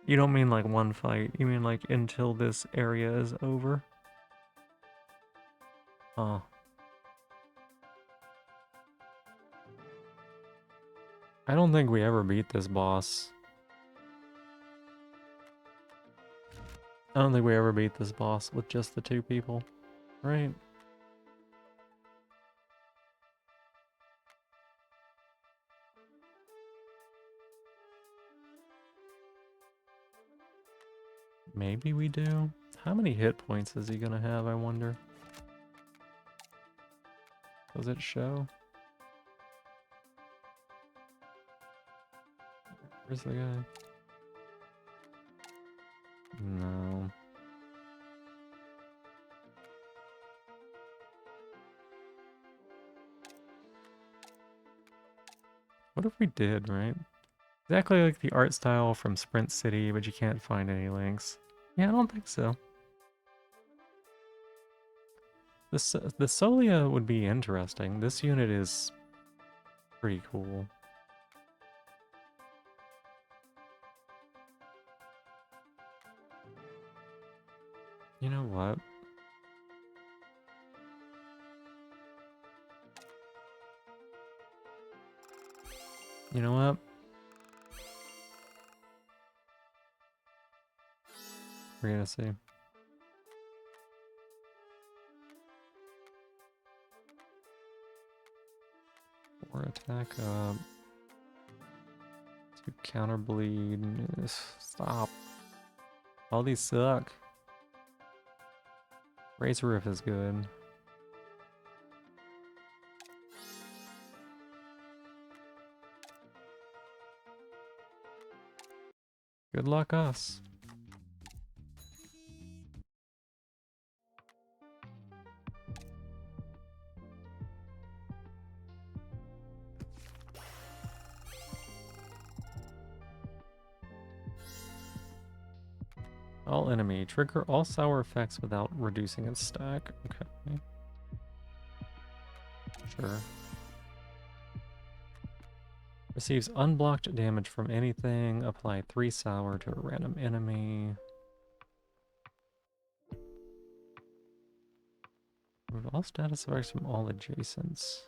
You don't mean like 1 fight, you mean like until this area is over? Huh. I don't think we ever beat this boss. I don't think we ever beat this boss with just the 2 people, right? Maybe we do? How many hit points is he gonna have, I wonder? Does it show? Where's the guy? No. What if we did, right? Exactly like the art style from Sprint City, but you can't find any links. Yeah, I don't think so. The Solia would be interesting. This unit is pretty cool. You know what? You know what? We're gonna see. Or attack up. To counter bleed. Stop. All these suck. Razor Riff is good. Good luck us. All enemy. Trigger all sour effects without reducing its stack. Okay. Sure. Receives unblocked damage from anything. Apply 3 sour to a random enemy. Remove all status effects from all adjacents.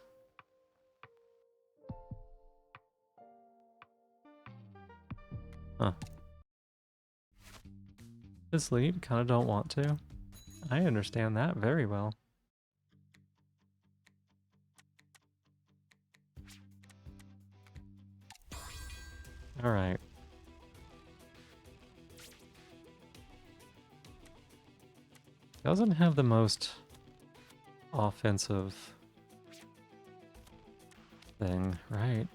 Huh. This lead, kinda don't want to. I understand that very well. Alright. Doesn't have the most offensive thing, right?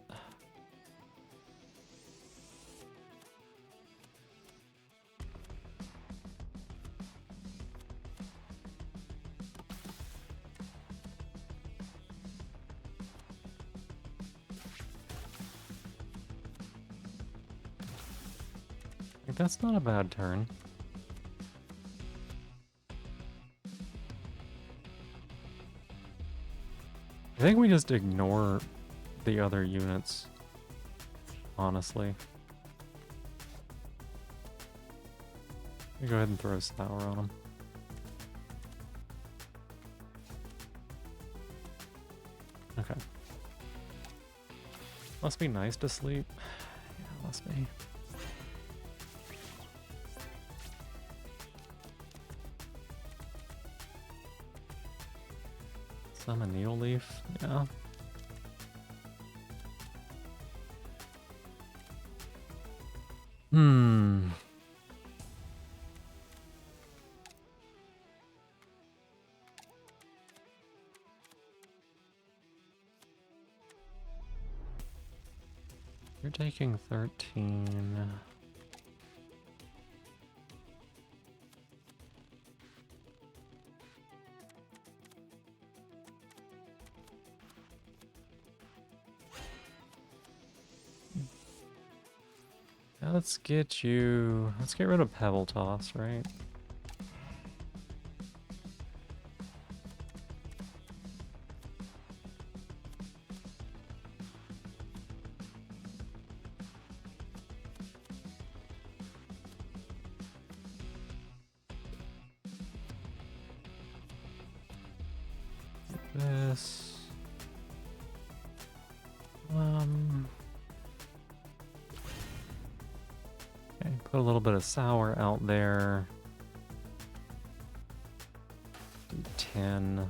That's not a bad turn. I think we just ignore the other units, honestly. Go ahead and throw Sour on them. Okay. Must be nice to sleep. Yeah, must be. Summon Needle Leaf, yeah. Hmm. You're taking 13. Let's get rid of Pebble Toss, right? This. Okay, put a little bit of sour out there. Do 10.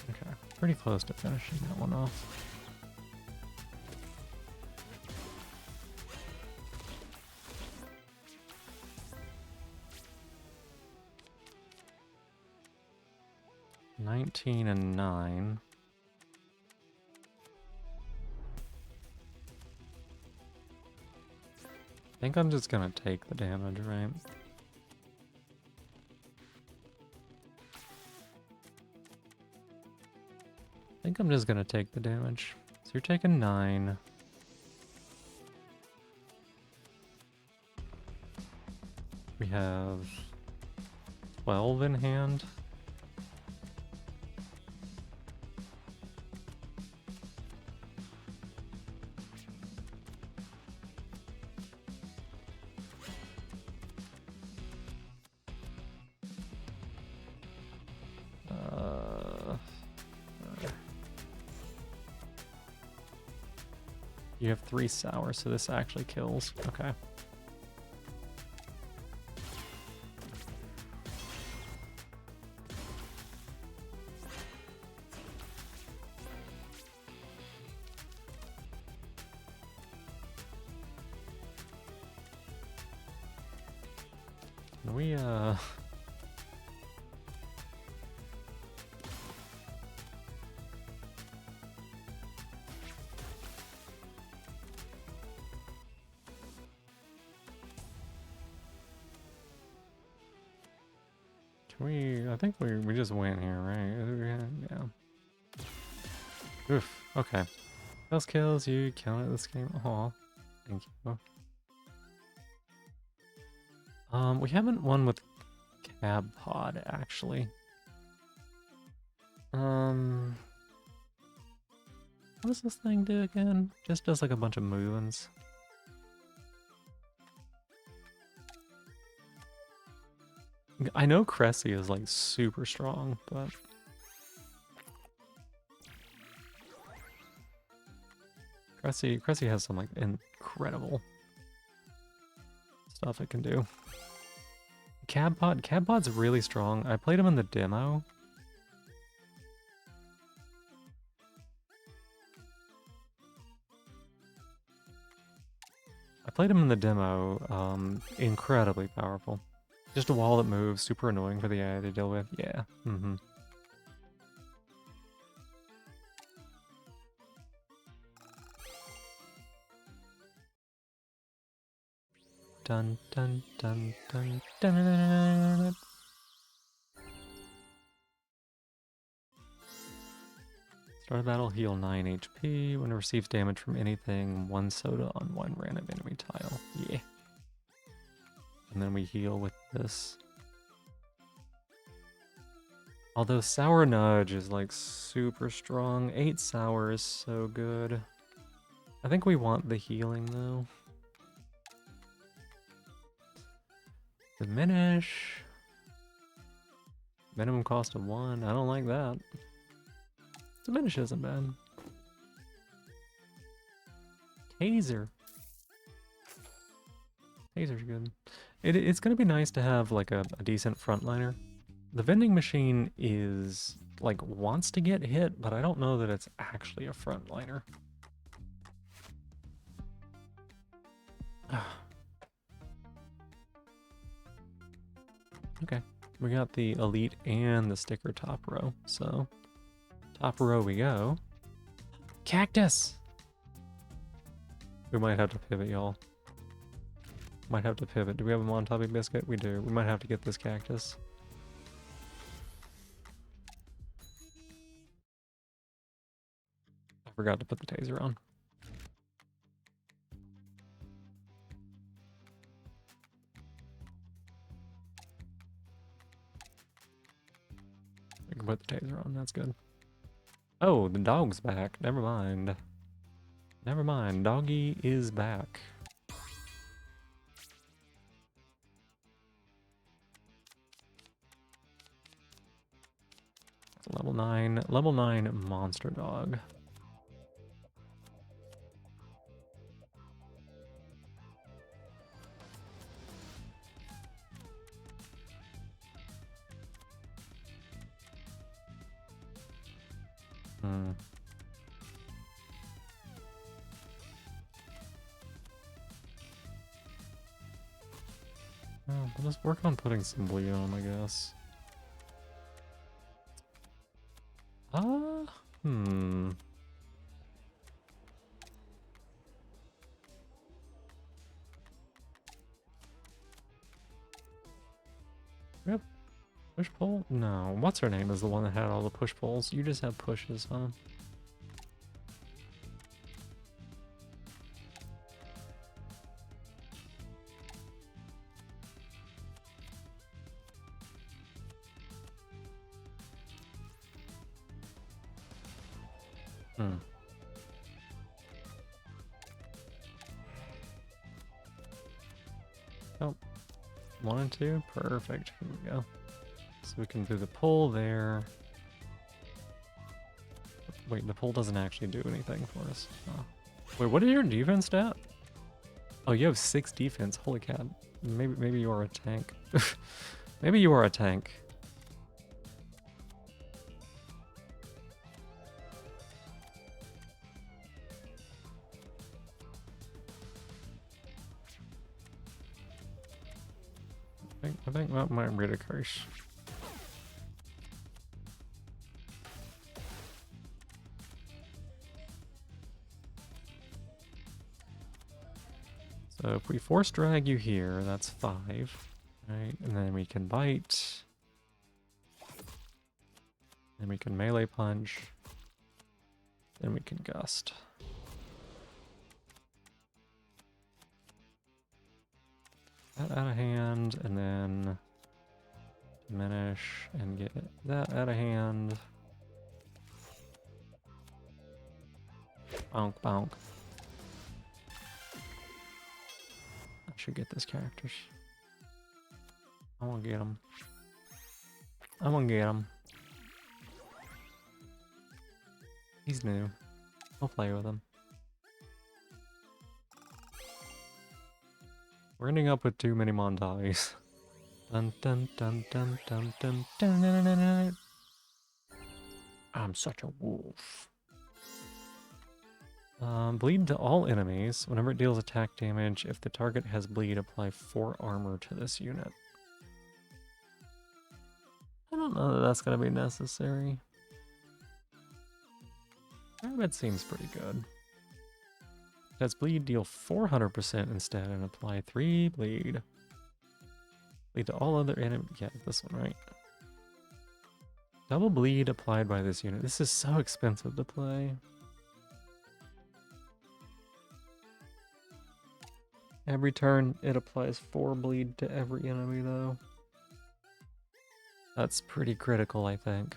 Okay, pretty close to finishing that one off. $19 and $9. I think I'm just gonna take the damage, right? I think I'm just gonna take the damage. So you're taking 9. We have 12 in hand. You have 3 sour, so this actually kills. Okay. We I think we just win here, right? Yeah. Oof. Okay. Those kills, you counted this game. Aw. Thank you. We haven't won with Cab Pod, actually. What does this thing do again? Just does like a bunch of movements. I know Cressy is like super strong, but Cressy has some like incredible stuff it can do. Cab Pod's really strong. I played him in the demo. Incredibly powerful. Just a wall that moves, super annoying for the AI to deal with. Yeah. Dun dun dun dun dun dun dun dun. Start of battle, heal 9 HP. When it receives damage from anything, 1 soda on 1 random enemy tile. Yeah. And then we heal with this. Although Sour Nudge is like super strong. 8 Sour is so good. I think we want the healing though. Diminish. Minimum cost of 1. I don't like that. Diminish isn't bad. Taser. Taser's good. It's gonna be nice to have like a decent frontliner. The vending machine is like wants to get hit, but I don't know that it's actually a frontliner. Okay, we got the elite and the sticker top row, so top row we go. Cactus! We might have to pivot, y'all. Might have to pivot. Do we have a Montabi biscuit? We do. We might have to get this cactus. I forgot to put the taser on. We can put the taser on, that's good. Oh, the dog's back. Never mind. Never mind, doggy is back. Level 9 monster dog. Oh, we'll just work on putting some bleed on, I guess. Yep. Push pull? No. What's her name is the one that had all the push pulls? You just have pushes, huh? Oh. 1 and 2? Perfect. Here we go. So we can do the pull there. Wait, the pull doesn't actually do anything for us. Oh. Wait, what is your defense stat? Oh, you have 6 defense. Holy cow. Maybe you are a tank. Maybe you are a tank. I think that might be the case. So if we force drag you here, that's 5. Right, and then we can bite. Then we can melee punch. Then we can gust. That out of hand, and then diminish and get that out of hand. Bonk, bonk. I should get this characters. I want to get him. I want to get him. He's new. I'll play with him. We're ending up with too many Montabis. Dun dun dun dun dun dun dun dun dun dun. I'm such a wolf. Bleed to all enemies. Whenever it deals attack damage, if the target has bleed, apply 4 armor to this unit. I don't know that that's going to be necessary. That seems pretty good. Does bleed deal 400% instead and apply 3 bleed. Bleed to all other enemies. Yeah, this one, right? Double bleed applied by this unit. This is so expensive to play. Every turn, it applies 4 bleed to every enemy, though. That's pretty critical, I think.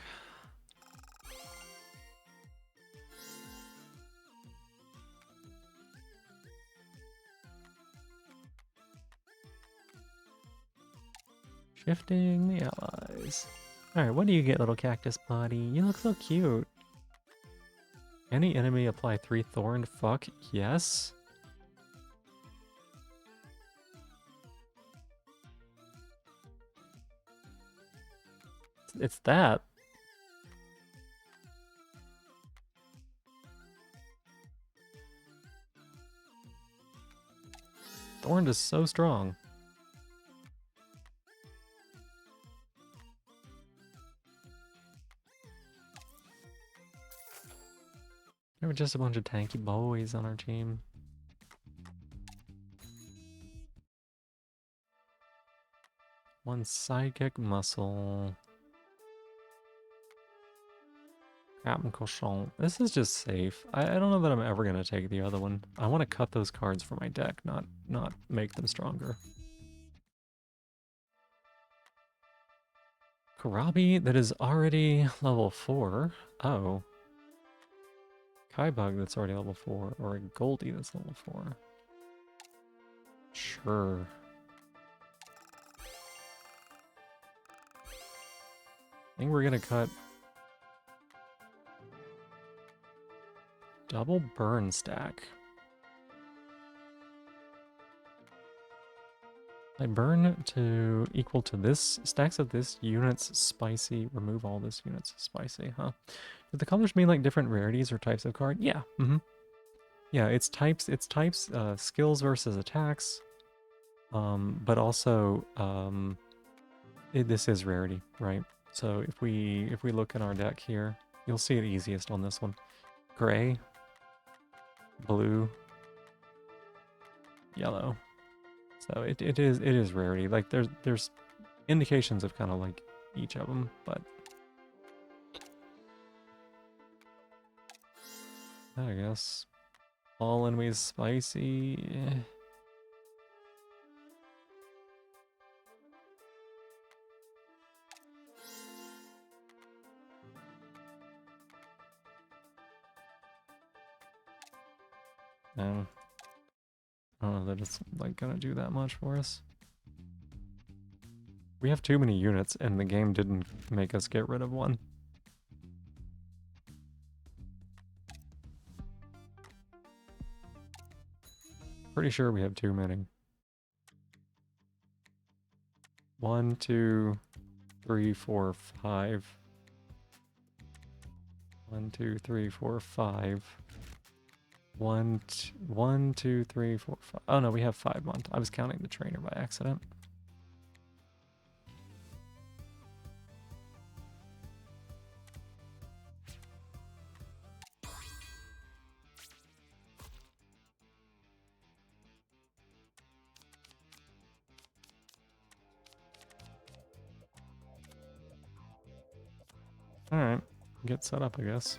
Shifting the allies. Alright, what do you get, little cactus body? You look so cute. Any enemy apply 3 thorn? Fuck yes. It's that. Thorn is so strong. There were just a bunch of tanky boys on our team. One sidekick muscle. Captain Cochon. This is just safe. I don't know that I'm ever going to take the other one. I want to cut those cards from my deck, not make them stronger. Karabi, that is already level 4. Oh. Kaibug that's already level 4. Or a Goldie that's level 4. Sure. I think we're going to cut double burn stack. I burn to equal to this stacks of this unit's spicy. Remove all this unit's spicy, huh? Do the colors mean like different rarities or types of card? Yeah. Yeah, it's types, skills versus attacks. But also this is rarity, right? So if we look in our deck here, you'll see it easiest on this one. Gray, blue, yellow. So it is rarity. Like there's indications of kind of like each of them, but I guess all enemies spicy. I don't know that it's like gonna do that much for us. We have too many units and the game didn't make us get rid of one. Pretty sure we have too many. 1, 2, 3, 4, 5. 1, 2, 3, 4, 5. 1, 2, 3, 4, 5. Oh no, we have 5 months. I was counting the trainer by accident. Alright, get set up, I guess.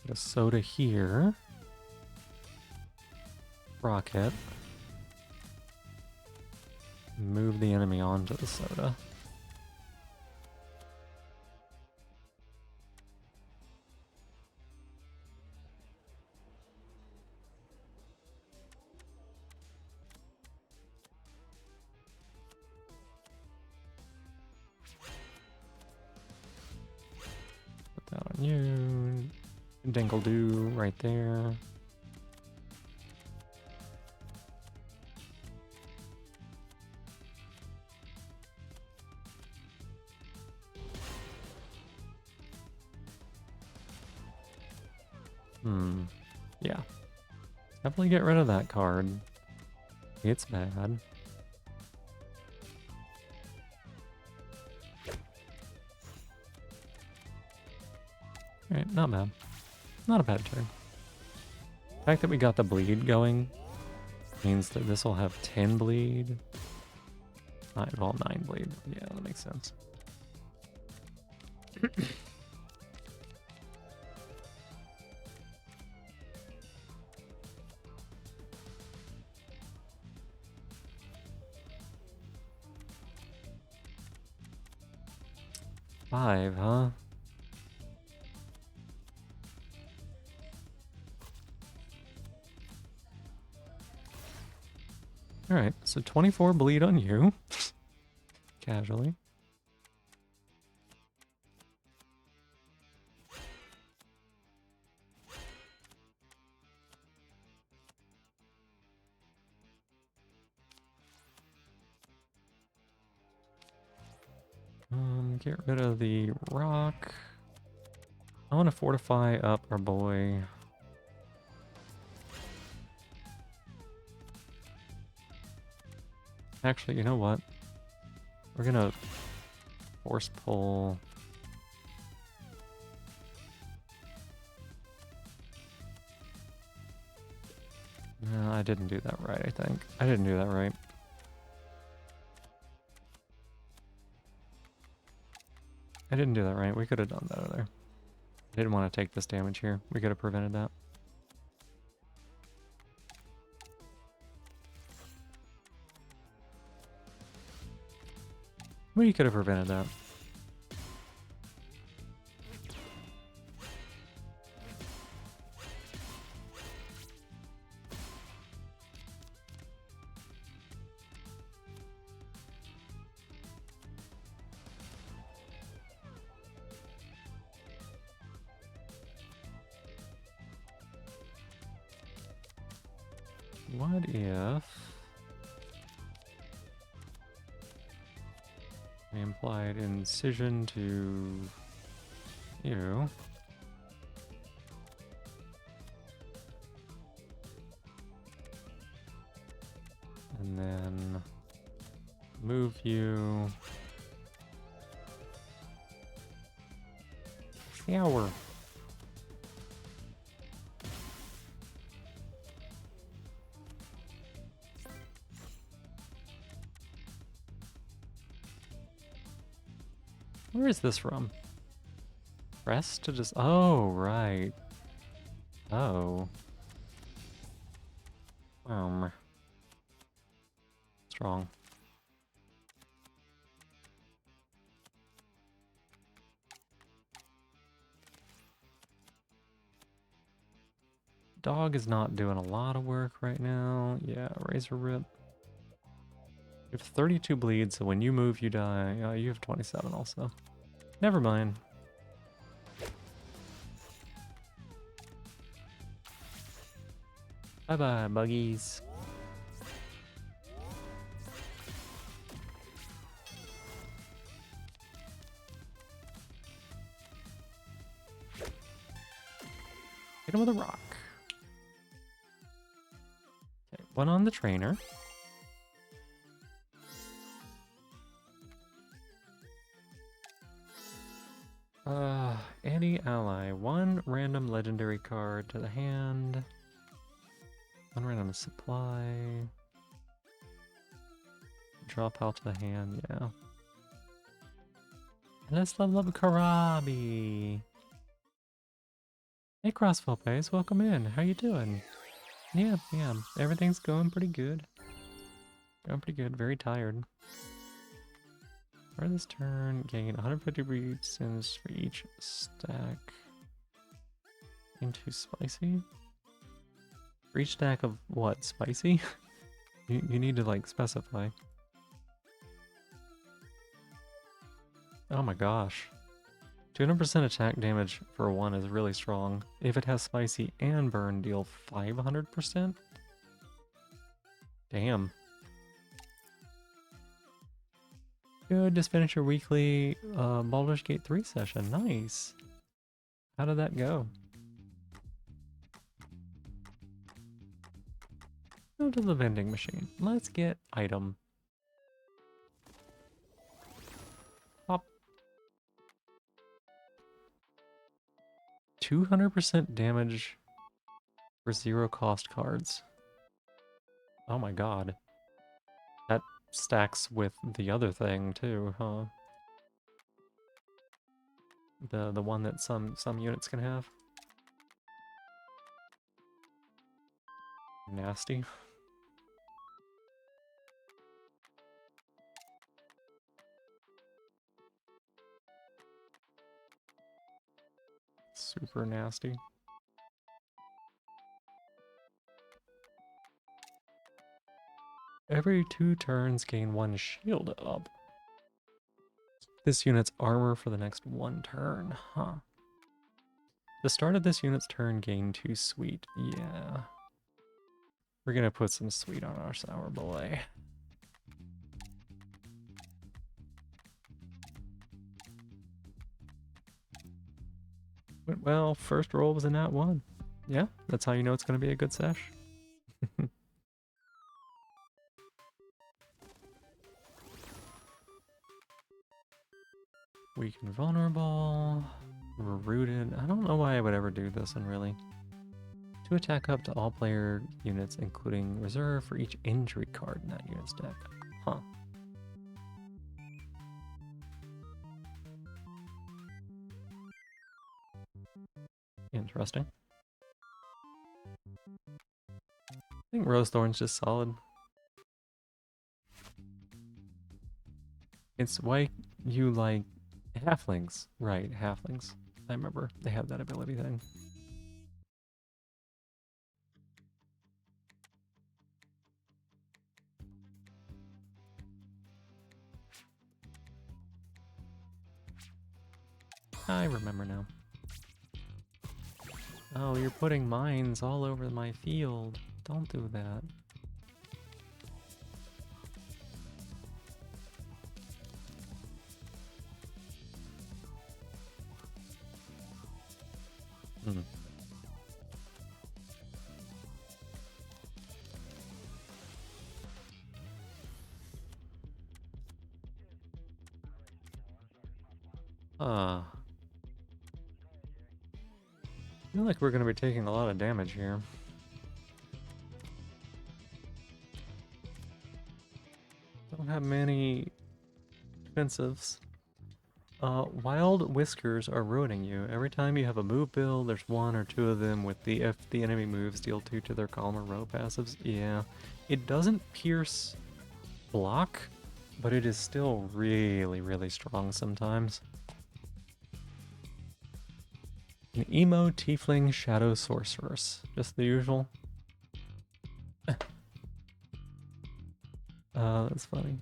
Get a soda here. Rocket. Move the enemy onto the soda. Put that on you. Dingle do right there. Yeah. Definitely get rid of that card. It's bad. Alright, not bad. Not a bad turn. The fact that we got the bleed going means that this will have 10 bleed. Well, 9 bleed. Yeah, that makes sense. Five, huh? Alright, so 24 bleed on you. Casually. Get rid of the rock. I want to fortify up our boy. Actually, you know what? We're gonna force pull. No, I didn't do that right, I think. I didn't do that right. I didn't do that right. We could have done better there. I didn't want to take this damage here. We could have prevented that. We could have prevented that. What if we implied incision to you? And then move you. Shower. Where is this from? Press to just... Oh, right. Oh. Strong. Dog is not doing a lot of work right now. Yeah, razor rip. You have 32 bleeds, so when you move, you die. You have 27 also. Never mind. Bye-bye, buggies. Hit him with a rock. Okay, one on the trainer. Any ally. One random legendary card to the hand. One random supply. Draw pile to the hand, yeah. And let's level up Karabi. Hey Crossfell Pace, welcome in. How you doing? Yeah, everything's going pretty good. Going pretty good, very tired. For this turn, gain 150 beats for each stack. Into spicy? For each stack of what? Spicy? you need to like specify. Oh my gosh. 200% attack damage for one is really strong. If it has spicy and burn, deal 500%? Damn. Good, just finish your weekly Baldur's Gate 3 session. Nice. How did that go? Go to the vending machine. Let's get item. Pop. 200% damage for 0 cost cards. Oh my god. That stacks with the other thing too, huh? The one that some units can have. Nasty. Super nasty. Every 2 turns gain 1 shield up. This unit's armor for the next 1 turn, huh? The start of this unit's turn gain 2 sweet. Yeah. We're gonna put some sweet on our sour boy. Well, first roll was a nat 1. Yeah, that's how you know it's gonna be a good sesh. Weak and vulnerable. We're rooted. I don't know why I would ever do this one, really. To attack up to all player units, including reserve for each injury card in that unit's deck. Huh. Interesting. I think Rose Thorn's just solid. It's why you like halflings. Right, halflings. I remember they have that ability thing. I remember now. Oh, you're putting mines all over my field. Don't do that. Hmm. I feel like we're gonna be taking a lot of damage here. Don't have many defensives. Wild Whiskers are ruining you. Every time you have a move build, there's 1 or 2 of them with the if the enemy moves, deal 2 to their column or row passives. Yeah. It doesn't pierce block, but it is still really, really strong sometimes. An emo tiefling shadow sorceress. Just the usual. That's funny.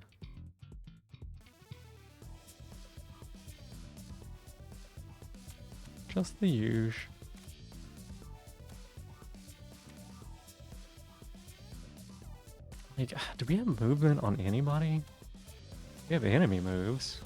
Just the usual. Like, do we have movement on anybody? We have enemy moves.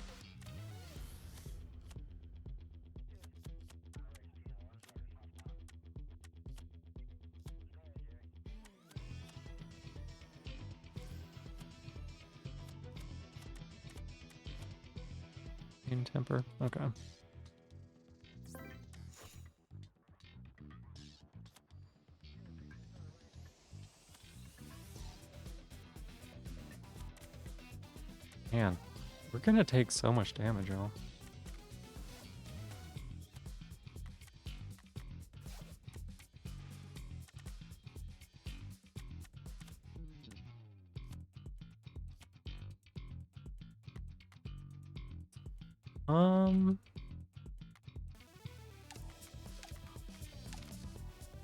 In temper. Okay. Man, we're gonna take so much damage, y'all.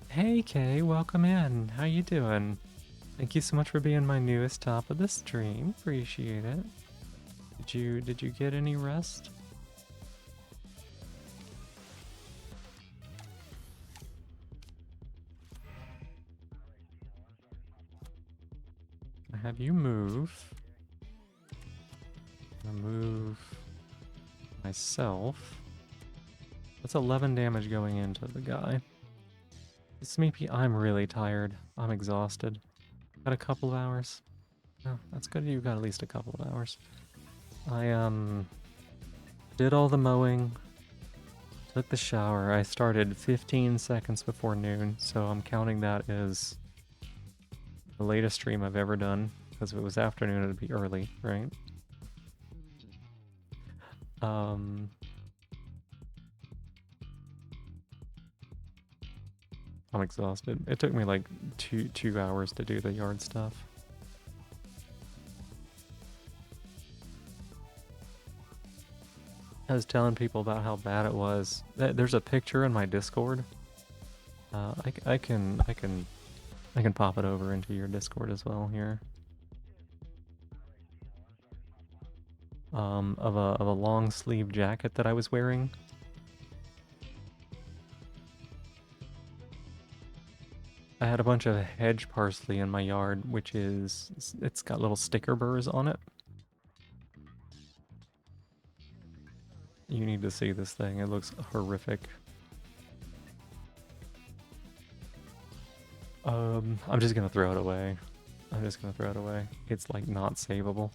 Hey Kay, welcome in. How you doing? Thank you so much for being my newest top of the stream. Appreciate it. Did you get any rest? I have you move. I'm gonna move myself. That's 11 damage going into the guy. It's maybe I'm really tired. I'm exhausted. Got a couple of hours. Oh, that's good. You got at least a couple of hours. I did all the mowing. Took the shower. I started 15 seconds before noon, so I'm counting that as the latest stream I've ever done. Because if it was afternoon, it'd be early, right? I'm exhausted. It took me like two hours to do the yard stuff. I was telling people about how bad it was. There's a picture in my Discord. I can pop it over into your Discord as well here. of a long sleeve jacket that I was wearing. I had a bunch of hedge parsley in my yard, which is, it's got little sticker burrs on it. You need to see this thing, it looks horrific. I'm just gonna throw it away. I'm just gonna throw it away. It's like not savable.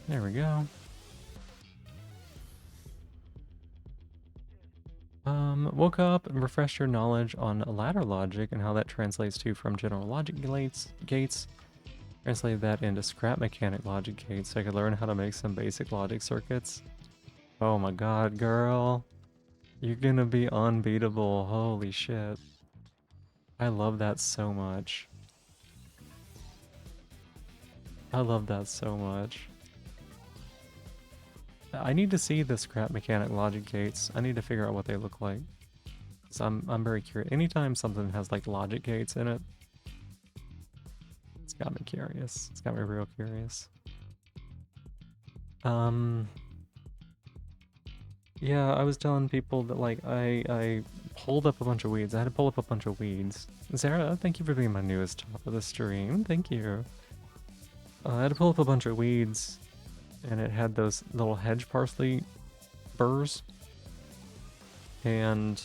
There we go. Woke up and refreshed your knowledge on ladder logic and how that translates to from general logic gates. Translate that into scrap mechanic logic gates so I could learn how to make some basic logic circuits. Oh my god, girl. You're gonna be unbeatable. Holy shit. I love that so much. I love that so much. I need to see the scrap mechanic logic gates. I need to figure out what they look like. So I'm very curious. Anytime something has like logic gates in it, it's got me curious. It's got me real curious. Yeah, I was telling people that like I pulled up a bunch of weeds. I had to pull up a bunch of weeds. Sarah, thank you for being my newest top of the stream. Thank you. I had to pull up a bunch of weeds, and it had those little hedge parsley burrs. And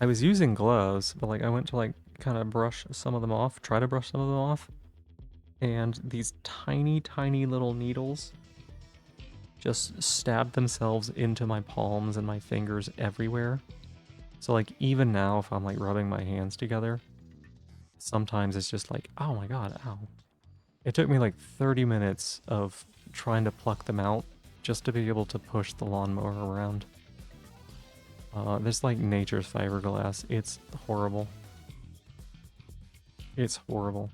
I was using gloves, but like I went to like kind of brush some of them off, try to brush some of them off, and these tiny, tiny little needles just stabbed themselves into my palms and my fingers everywhere. So like even now if I'm like rubbing my hands together, sometimes it's just like, oh my god, ow. It took me like 30 minutes of trying to pluck them out just to be able to push the lawnmower around. This like nature's fiberglass. It's horrible. It's horrible.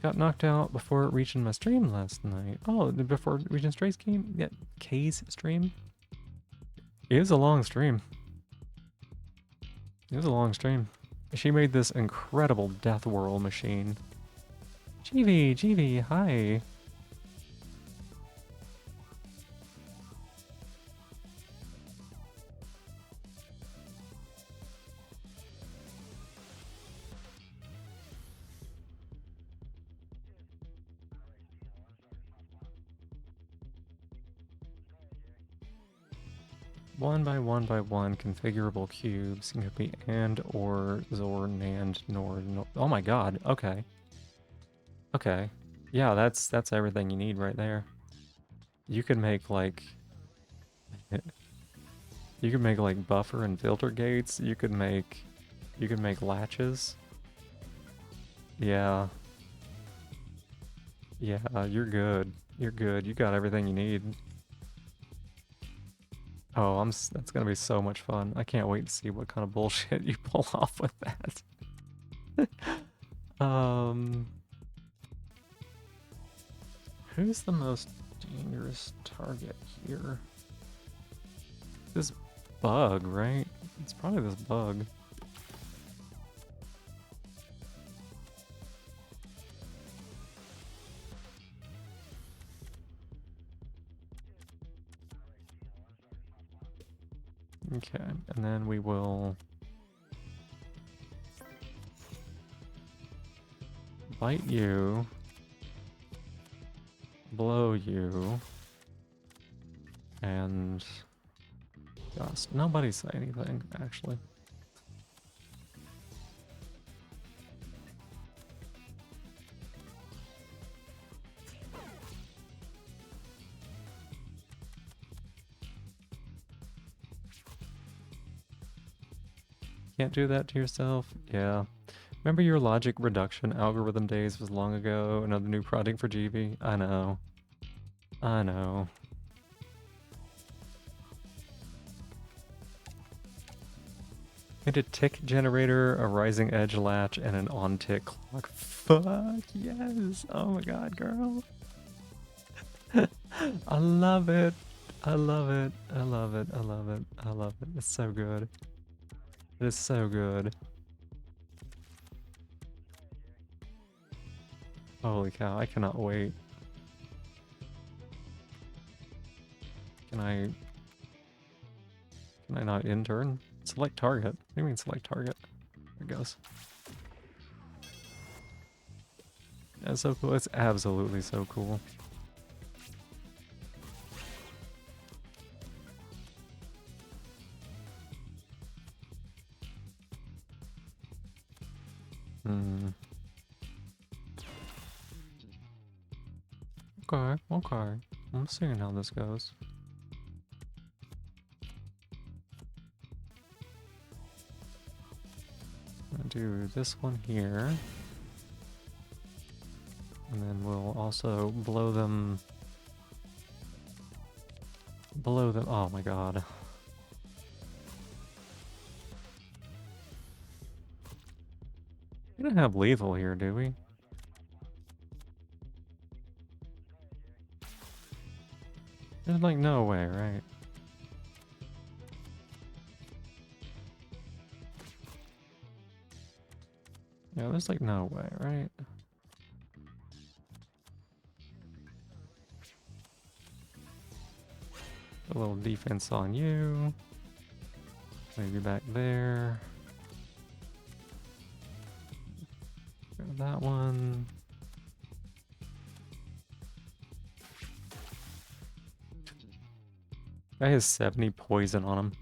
Got knocked out before reaching my stream last night. Oh, before reaching Stray's game? Yeah, Kay's stream? It was a long stream. It was a long stream. She made this incredible death whirl machine. GV, hi. One by one configurable cubes can be and or zor nand nor no. Oh my god. Okay. Okay. Yeah, that's everything you need right there. You can make like you can make like buffer and filter gates. You can make latches. Yeah. Yeah, you're good. You're good. You got everything you need. Oh, that's gonna be so much fun. I can't wait to see what kind of bullshit you pull off with that. Who's the most dangerous target here? This bug, right? It's probably this bug. Okay, and then we will bite you, blow you, and just nobody say anything, actually. Can't do that to yourself? Yeah. Remember your logic reduction algorithm days was long ago? Another new project for GB? I know. I know. Made a tick generator, a rising edge latch, and an on-tick clock. Fuck yes! Oh my god, girl. I love it. I love it. I love it. I love it. I love it. It's so good. It is so good. Holy cow, I cannot wait. Can I not intern? Select target. What do you mean select target? There it goes. That's so cool. It's absolutely so cool. Hmm. Okay, okay. I'm seeing how this goes. I'm gonna do this one here. And then we'll also blow them. Blow them. Oh my god. We don't have lethal here, do we? There's like no way, right? Yeah, there's like no way, right? A little defense on you. Maybe back there. Grab that one. Guy has 70 poison on him.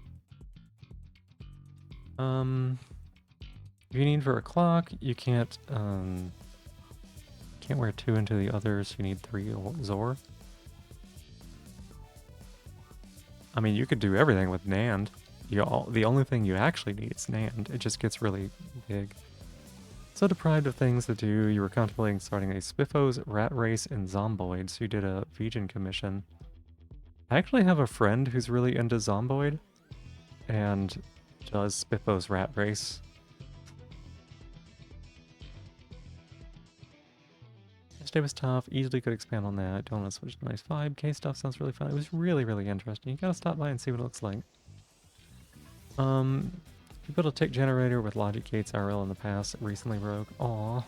If you need for a clock, you can't wear 2 into the others. You need 3 Zor. I mean, you could do everything with Nand. The only thing you actually need is Nand. It just gets really big. So deprived of things to do, you were contemplating starting a Spiffos, Rat Race, and Zomboid, so you did a Vegan commission. I actually have a friend who's really into Zomboid, and does Spiffos Rat Race. This day was tough, easily could expand on that. Don't want to switch to nice vibe. K stuff sounds really fun. It was really, really interesting. You gotta stop by and see what it looks like. You built a tick generator with logic gates IRL in the past. It recently broke. Aww.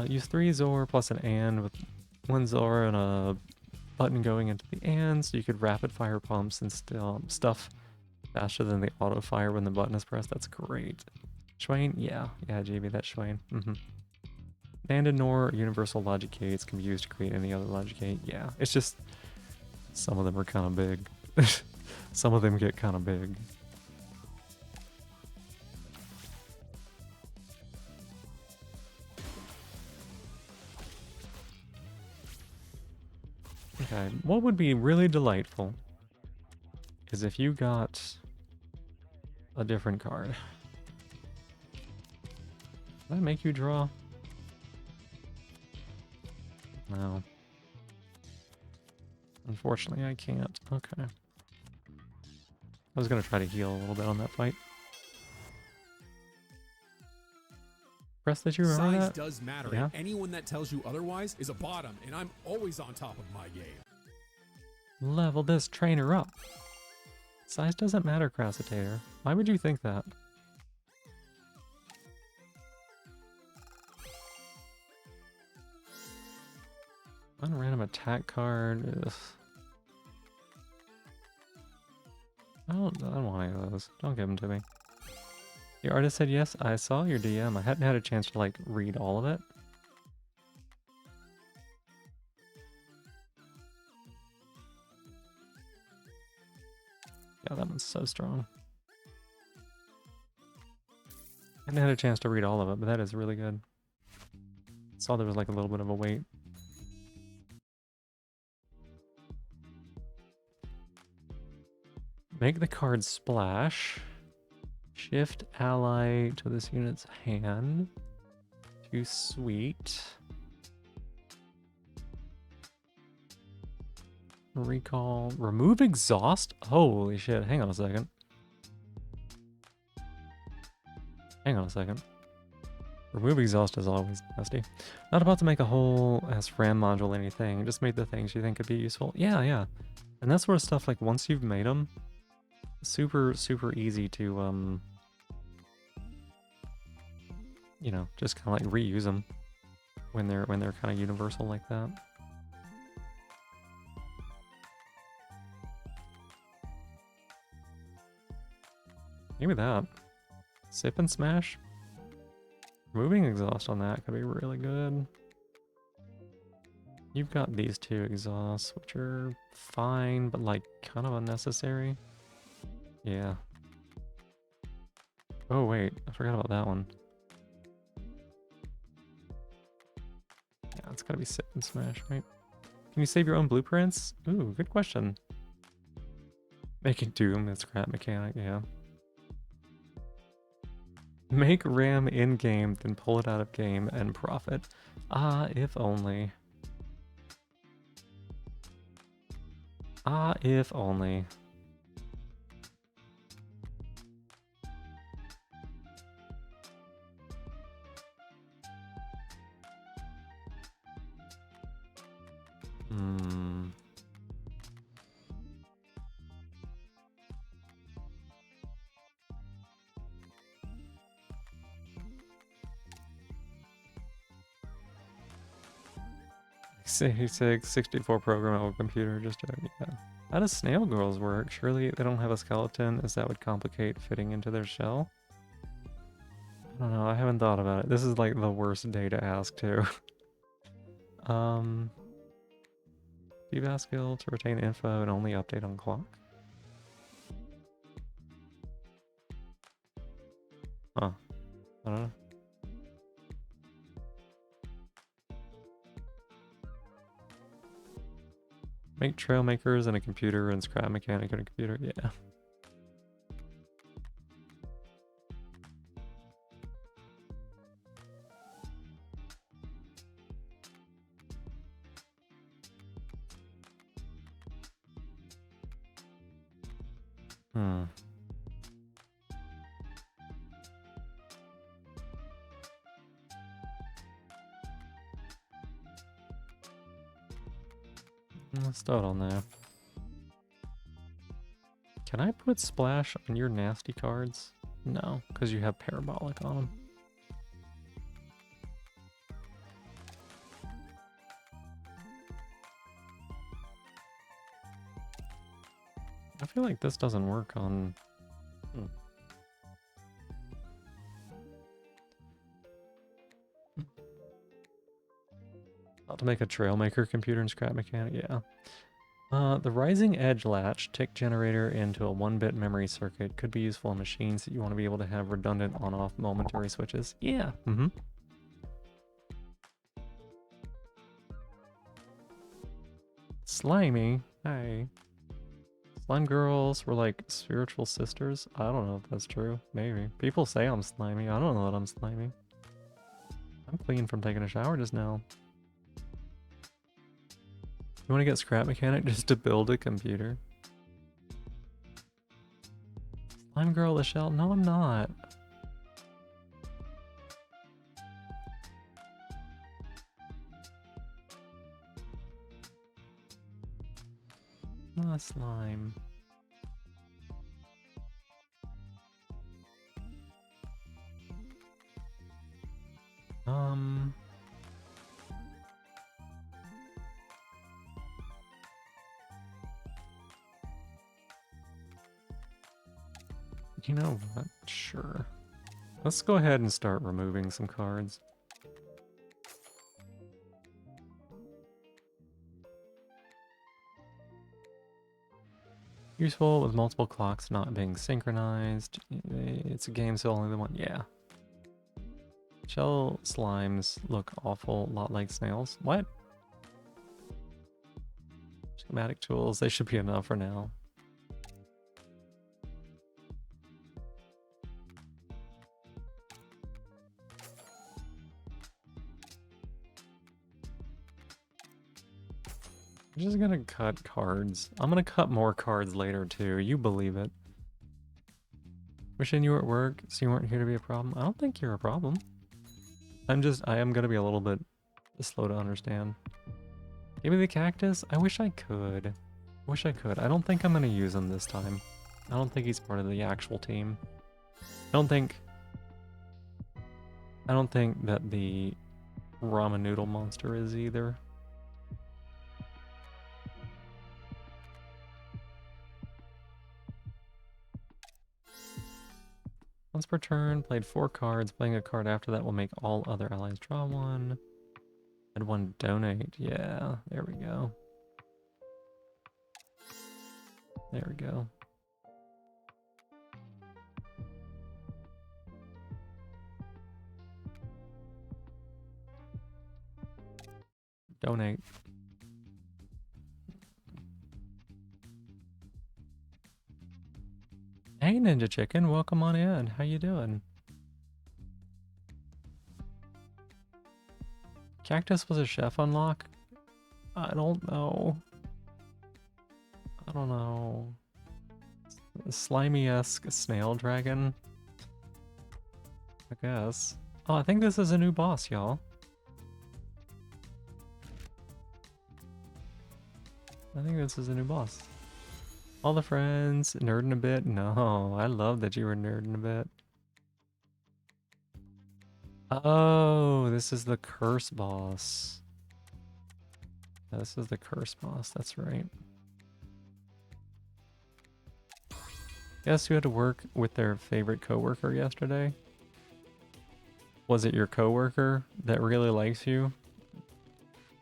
Use 3 Zor plus an AND with 1 Zor and a button going into the AND, so you could rapid fire pumps and still stuff faster than the auto fire when the button is pressed. That's great. Schwain? Yeah, JB, that's Schwain. And and NOR universal logic gates can be used to create any other logic gate. Yeah, it's just some of them are kind of big. Some of them get kind of big. Okay, what would be really delightful is if you got a different card. Did I make you draw? No. Unfortunately, I can't. Okay. I was gonna try to heal a little bit on that fight. Press that you remember Size that? does matter, Yeah. and anyone that tells you otherwise is a bottom, and I'm always on top of my game. Level this trainer up. Size doesn't matter, Crassitator. Why would you think that? One random attack card. Ugh. I don't want any of those. Don't give them to me. The artist said yes. I saw your DM. I hadn't had a chance to like read all of it. Yeah, that one's so strong. I hadn't had a chance to read all of it, but that is really good. Saw there was like a little bit of a wait. Make the card splash. Shift ally to this unit's hand. Too sweet. Recall. Remove exhaust? Holy shit. Hang on a second. Hang on a second. Remove exhaust is always nasty. Not about to make a whole ass RAM module anything. Just made the things you think could be useful. Yeah, yeah. And that sort of stuff, like once you've made them, super, super easy to, you know, just kind of like reuse them when they're kind of universal like that. Maybe that. Sip and smash. Removing exhaust on that could be really good. You've got these two exhausts, which are fine, but like kind of unnecessary. Yeah. Oh wait, I forgot about that one. Yeah, it's gotta be sip and smash, right? Can you save your own blueprints? Ooh, good question. Making Doom is scrap mechanic, yeah. Make RAM in-game, then pull it out of game and profit. Ah, if only. Ah, if only. Hmm. x86, 64 programmable computer, just yeah. How does snail girls work? Surely they don't have a skeleton, as that would complicate fitting into their shell? I don't know, I haven't thought about it. This is like the worst day to ask too. DBAS skill to retain info and only update on clock. Huh. I don't know. Make trail makers in a computer and scrap mechanic in a computer, yeah. Hmm. Let's start on there. Can I put splash on your nasty cards? No, because you have parabolic on them. I feel like this doesn't work on... About to make a trailmaker computer and scrap mechanic, yeah. The rising edge latch tick generator into a 1-bit memory circuit could be useful on machines that you want to be able to have redundant on-off momentary switches. Yeah. Mm-hmm. Slimy. Hi. Slime girls were like spiritual sisters. I don't know if that's true. Maybe. People say I'm slimy. I don't know that I'm slimy. I'm clean from taking a shower just now. You want to get scrap mechanic just to build a computer? Slime girl the shell? No, I'm not. Not slime. You know what? Sure. Let's go ahead and start removing some cards. Useful with multiple clocks not being synchronized. It's a game, so only the one. Yeah. Shell slimes look awful, lot like snails. What? Schematic tools, they should be enough for now. I'm just gonna cut cards. I'm gonna cut more cards later too, you believe it. Wishing you were at work so you weren't here to be a problem. I don't think you're a problem. I am gonna be a little bit slow to understand. Give me the cactus? I wish I could. Wish I could. I don't think I'm gonna use him this time. I don't think he's part of the actual team. I don't think that the ramen noodle monster is either. Once per turn, played 4 cards. Playing a card after that will make all other allies draw one. And 1 donate. Yeah, there we go. There we go. Donate. Hey Ninja Chicken, welcome on in. How you doing? Cactus was a chef unlock? I don't know. I don't know. Slimy-esque snail dragon? I guess. Oh, I think this is a new boss, y'all. I think this is a new boss. All the friends, nerding a bit? No, I love that you were nerding a bit. Oh, this is the curse boss. Yeah, this is the curse boss, that's right. Guess who had to work with their favorite coworker yesterday? Was it your coworker that really likes you?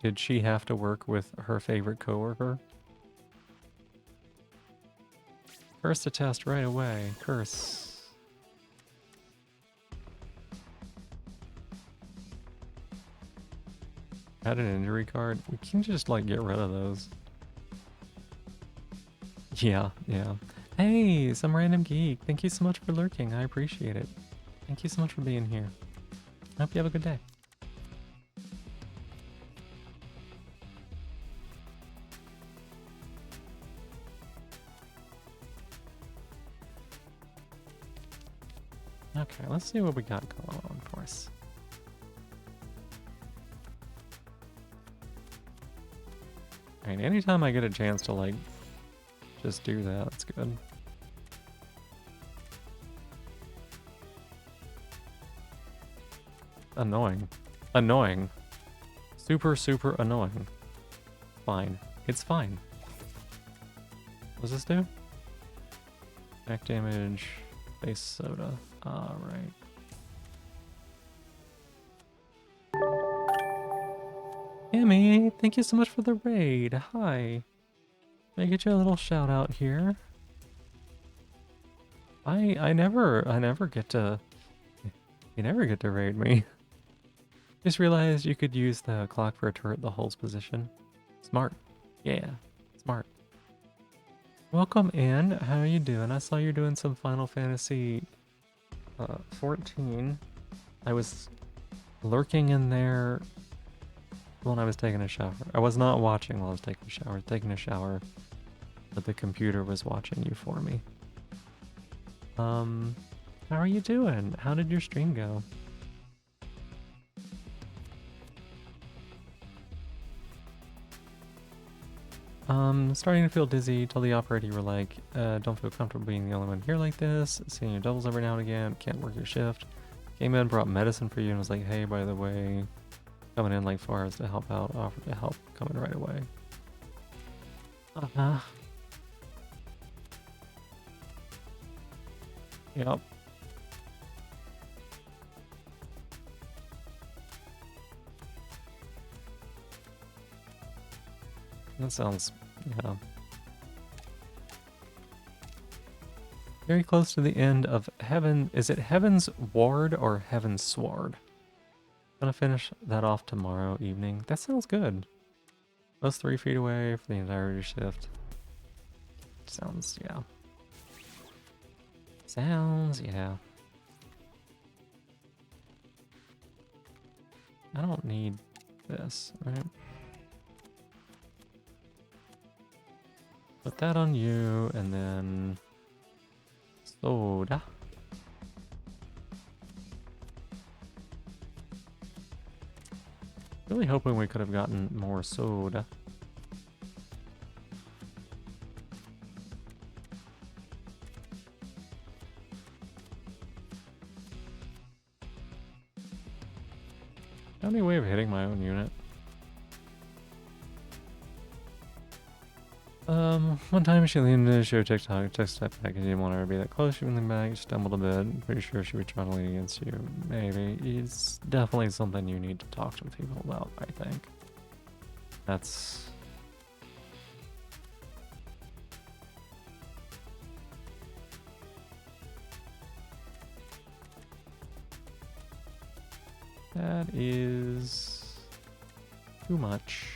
Did she have to work with her favorite coworker? Curse to test right away. Curse. Add an injury card. We can just like get rid of those. Yeah, yeah. Hey, some random geek. Thank you so much for lurking. I appreciate it. Thank you so much for being here. I hope you have a good day. Okay, let's see what we got going on for us. Alright, anytime I get a chance to like just do that, that's good. Annoying. Annoying. Super, super annoying. Fine. It's fine. What does this do? Back damage, base soda. Alright. Emmy, thank you so much for the raid. Hi. May I get you a little shout out here? I never get to you never get to raid me. Just realized you could use the clock for a turret that holds position. Smart. Yeah, smart. Welcome in. How are you doing? I saw you're doing some Final Fantasy 14. I was lurking in there when I was taking a shower. I was not watching while I was taking a shower. Taking a shower, but the computer was watching you for me. How are you doing? How did your stream go? Starting to feel dizzy. Told the operator you were like, don't feel comfortable being the only one here like this. Seeing your doubles every now and again. Can't work your shift. Came in, brought medicine for you, and was like, hey, by the way, coming in like far as to help out. Offered to help. Coming right away. Uh-huh. Yep. That sounds, yeah. Very close to the end of Heaven. Is it Heaven's Ward or Heaven's Sword? Gonna finish that off tomorrow evening. That sounds good. Those 3 feet away for the entire shift. Sounds, yeah. Sounds, yeah. I don't need this, right? Put that on you, and then soda. Really hoping we could have gotten more soda. Any way of hitting my own unit? One time she leaned into show TikTok, text type back, and didn't want her to be that close. She leaned back, stumbled a bit. Pretty sure she would try to lean against you. Maybe. It's definitely something you need to talk to people about, I think. That's... That is... too much.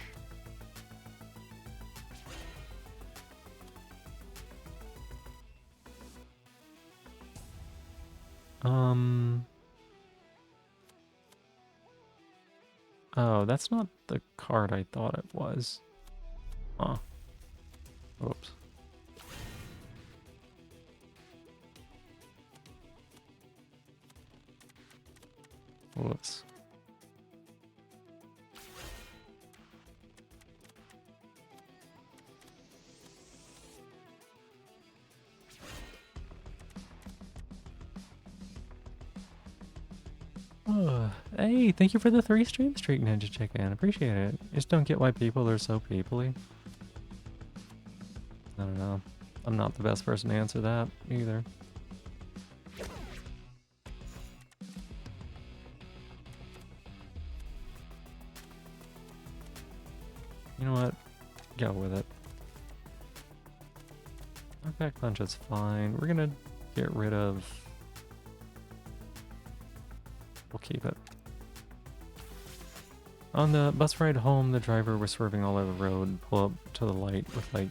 Oh, that's not the card I thought it was. Huh. Oops. Whoops. Hey, thank you for the 3 stream streak, Ninja Chicken. Appreciate it. Just don't get why people are so peoply. I don't know. I'm not the best person to answer that either. You know what? Go with it. Okay, punch is fine. We're gonna get rid of... We'll keep it. On the bus ride home, the driver was swerving all over the road, pull up to the light with like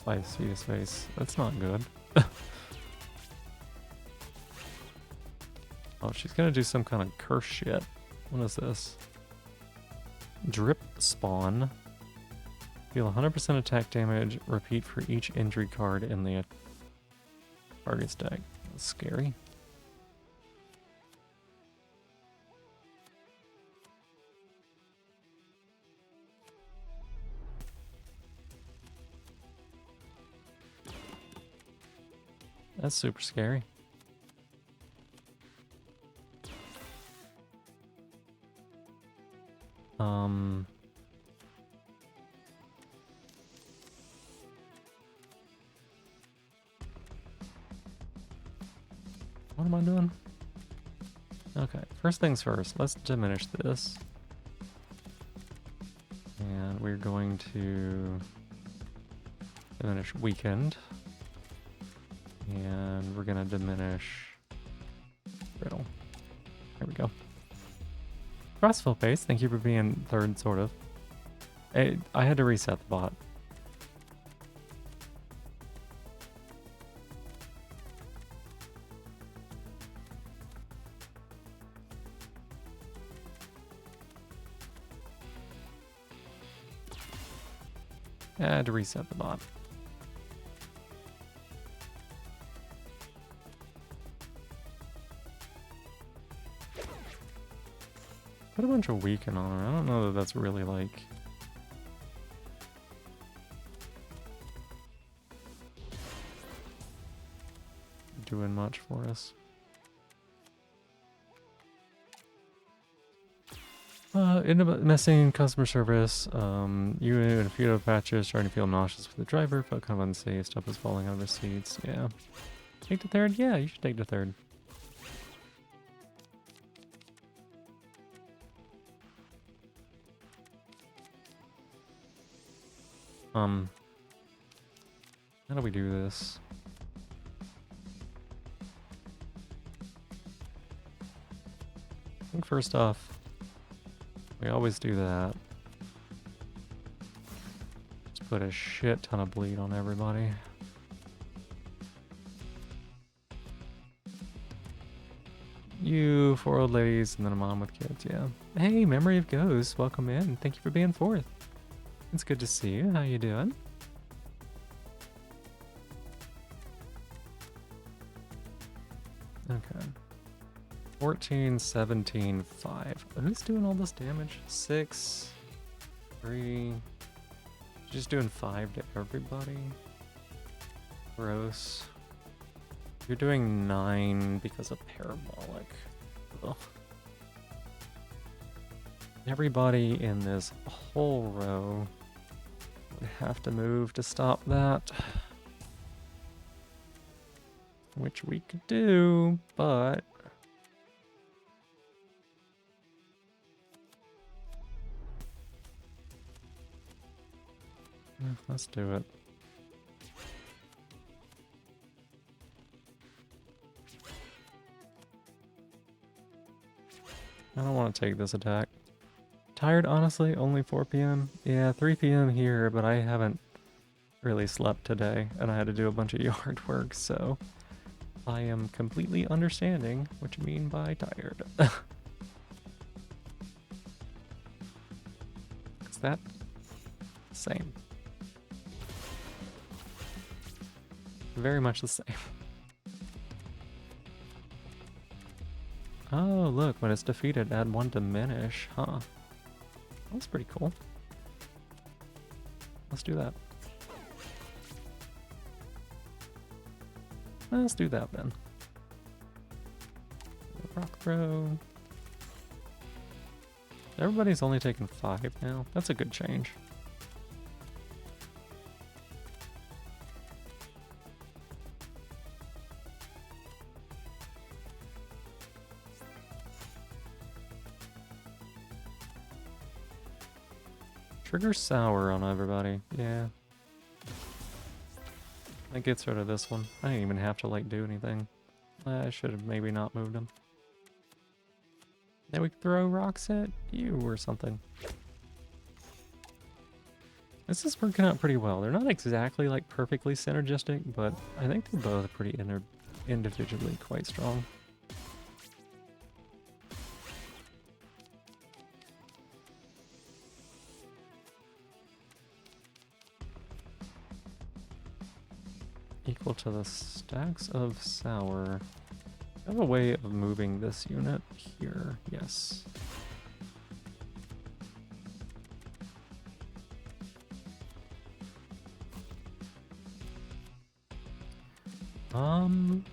5 feet of space. That's not good. Oh, she's gonna do some kind of curse shit. What is this? Drip spawn. Deal 100% attack damage. Repeat for each injury card in the target's deck. That's scary. That's super scary. What am I doing? Okay, first things first, let's diminish this. And we're going to diminish weekend. And we're gonna diminish brittle. There we go. Crossfill pace, thank you for being third, sort of. I had to reset the bot. I had to reset the bot. Put a bunch of weaken on her. I don't know that that's really like... doing much for us. Messing customer service. You and a few of patches starting to feel nauseous with the driver. Felt kind of unsafe. Stuff was falling out of the seats. Yeah. Take the third? Yeah, you should take the third. How do we do this? I think first off, we always do that. Just put a shit ton of bleed on everybody. You 4 old ladies and then a mom with kids, yeah. Hey, Memory of Ghosts, welcome in. Thank you for being fourth. It's good to see you. How you doing? Okay. 14, 17, 5. Who's doing all this damage? 6. 3. Just doing 5 to everybody. Gross. You're doing 9 because of parabolic. Ugh. Everybody in this whole row would have to move to stop that. Which we could do, but... let's do it. I don't want to take this attack. Tired, honestly, only 4 p.m. Yeah, 3 p.m. here, but I haven't really slept today, and I had to do a bunch of yard work, so I am completely understanding what you mean by tired. Is that same? Very much the same. Oh, look, when it's defeated, add 1 diminish, huh? That's pretty cool. Let's do that. Let's do that then. Rock throw. Everybody's only taking 5 now. That's a good change. Trigger sour on everybody. Yeah. That gets rid of this one. I didn't even have to like do anything. I should have maybe not moved him. Now we can throw rocks at you or something. This is working out pretty well. They're not exactly like perfectly synergistic, but I think they're both pretty individually quite strong. Equal to the stacks of sour. I have a way of moving this unit here. Yes. You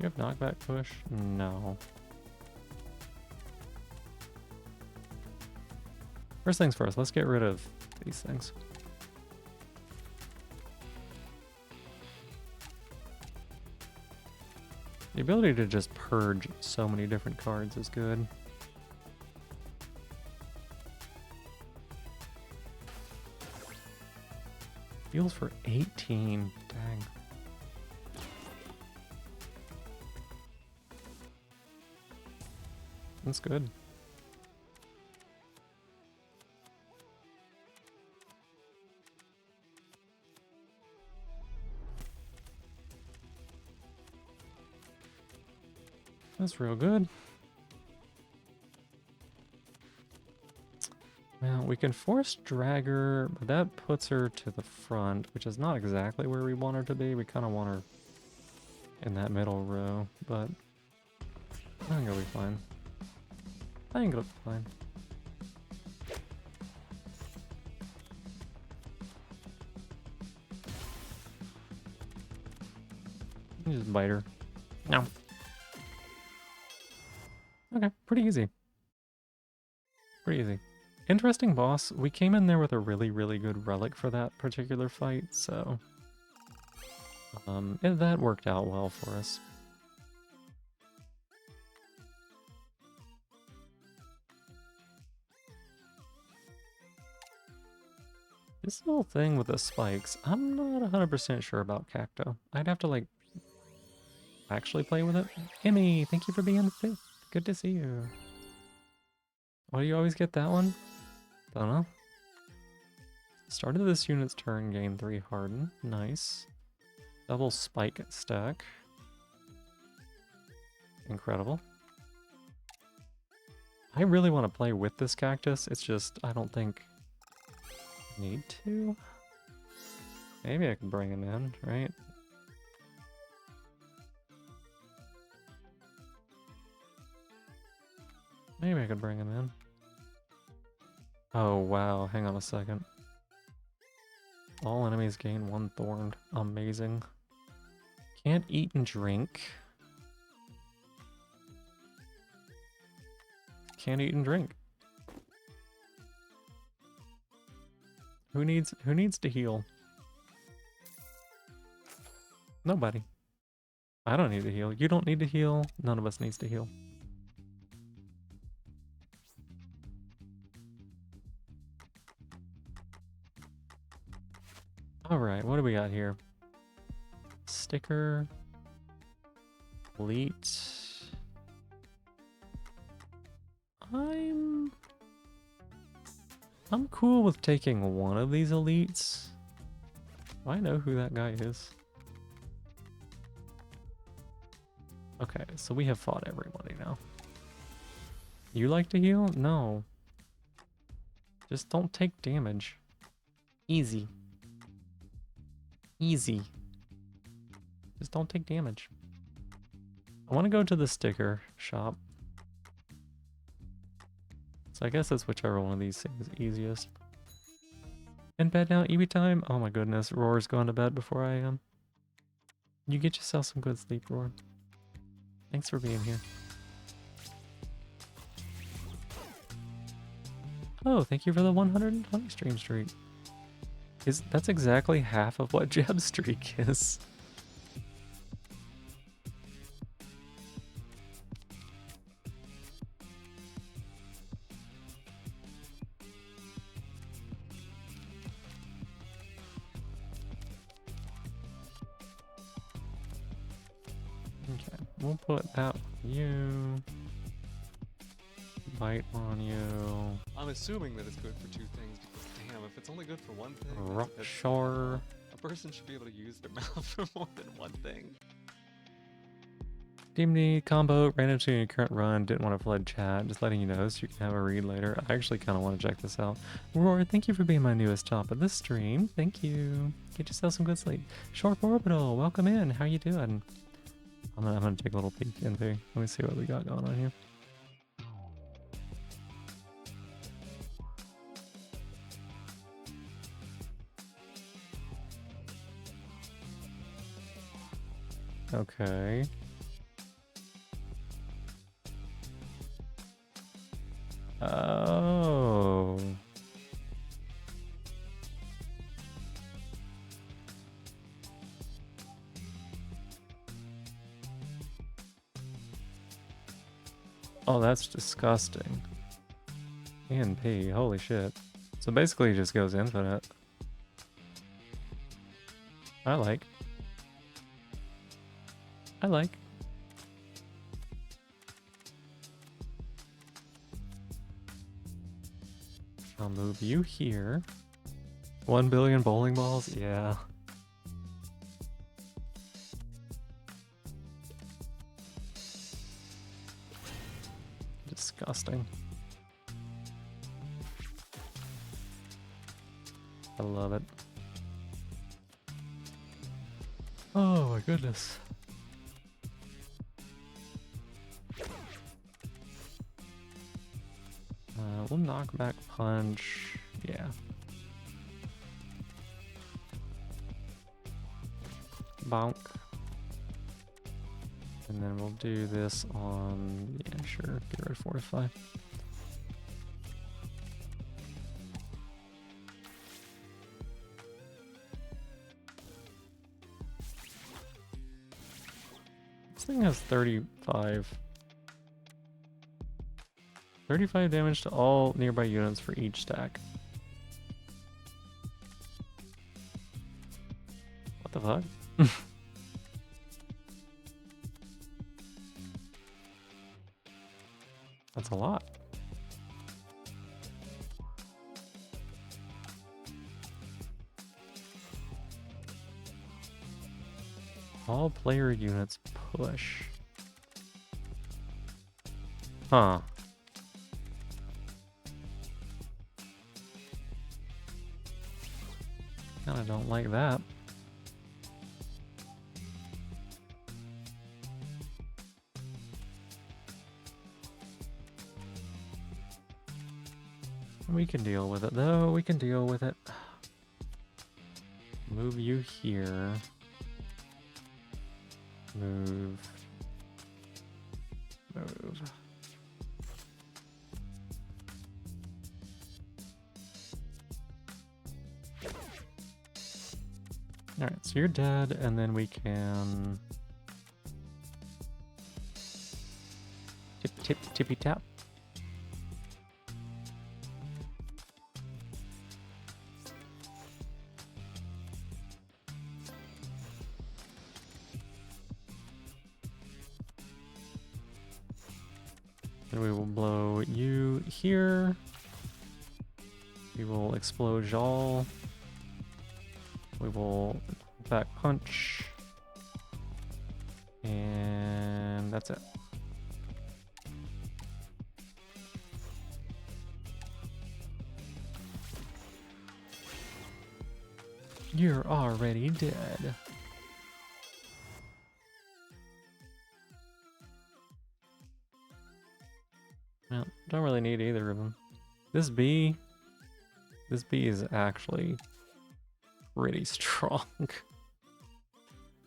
have knockback push? No. First things first, let's get rid of these things. The ability to just purge so many different cards is good. Heals for 18. Dang. That's good. That's real good. Well, we can force drag her, but that puts her to the front, which is not exactly where we want her to be. We kind of want her in that middle row, but I think it'll be fine. I think it'll be fine. You just bite her. No. Okay, pretty easy. Pretty easy. Interesting boss. We came in there with a really, really good relic for that particular fight, so that worked out well for us. This little thing with the spikes, I'm not 100% sure about Cacto. I'd have to like actually play with it. Emmy, thank you for being fit. Good to see you. Why do you always get that one? Don't know. Start of this unit's turn, gain 3 harden. Nice. Double spike stack. Incredible. I really want to play with this cactus. It's just, I don't think I need to. Maybe I can bring him in, right? Maybe I could bring him in. Oh wow, hang on a second. All enemies gain 1 thorn. Amazing. Can't eat and drink. Can't eat and drink. Who needs to heal? Nobody. I don't need to heal. You don't need to heal. None of us needs to heal. Alright, what do we got here? Sticker. Elite. I'm cool with taking one of these elites. Do I know who that guy is? Okay, so we have fought everybody now. You like to heal? No. Just don't take damage. Easy. Easy. Just don't take damage. I want to go to the sticker shop. So I guess it's whichever one of these things is easiest. In bed now, EB time? Oh my goodness, Roar's going to bed before I am. You get yourself some good sleep, Roar. Thanks for being here. Oh, thank you for the 120 stream streak. That's exactly half of what Jeb's streak is. Okay, we'll put that on you. Bite on you. I'm assuming that it's good for 2 things because damn, if it's only good for 1 thing, Rockshore. a person should be able to use their mouth for more than 1 thing. Dimney combo ran into your current run. Didn't want to flood chat. Just letting you know so you can have a read later. I actually kind of want to check this out. Roar, thank you for being my newest top of this stream. Thank you. Get yourself some good sleep. Sharp Orbital, welcome in. How you doing? I'm gonna take a little peek in there. Let me see what we got going on here. Okay. Oh. Oh, that's disgusting. P, holy shit. So basically it just goes infinite. I like. I'll move you here. 1 billion bowling balls? Yeah. Disgusting. I love it. Oh my goodness. We'll knock back punch. Yeah. Bonk. And then we'll do this on, yeah, sure. Get rid of Fortify. This thing has 35 damage to all nearby units for each stack. What the fuck? That's a lot. All player units push. Huh. Kinda don't like that. We can deal with it, though. We can deal with it. Move you here. Move. Move. Alright, so you're dead, and then we can... Tip, tippy tap. And we will blow you here. We will explode y'all. We will back punch. And that's it. You're already dead. Well, don't really need either of them. This bee is actually pretty strong.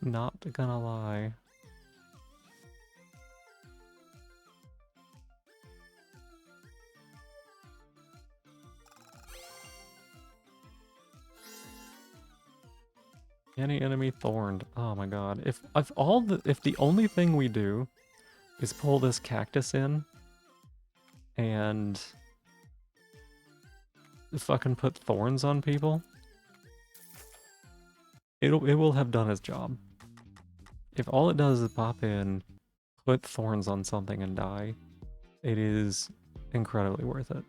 Not gonna lie. Any enemy thorned. Oh my god. If the only thing we do is pull this cactus in and fucking put thorns on people, it will have done its job. If all it does is pop in, put thorns on something and die, it is incredibly worth it.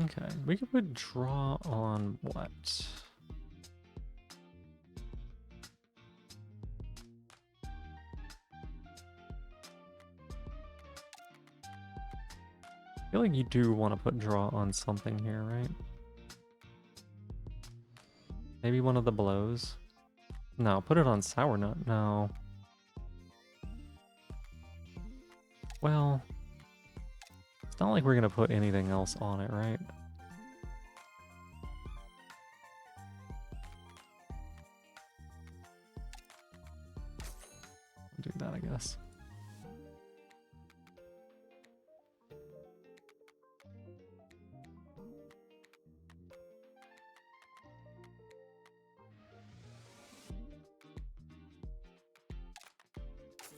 Okay, we could put draw on what? I feel like you do want to put draw on something here, right? Maybe one of the blows? No, put it on sour nut. No. Well, it's not like we're gonna put anything else on it, right? I'll do that, I guess.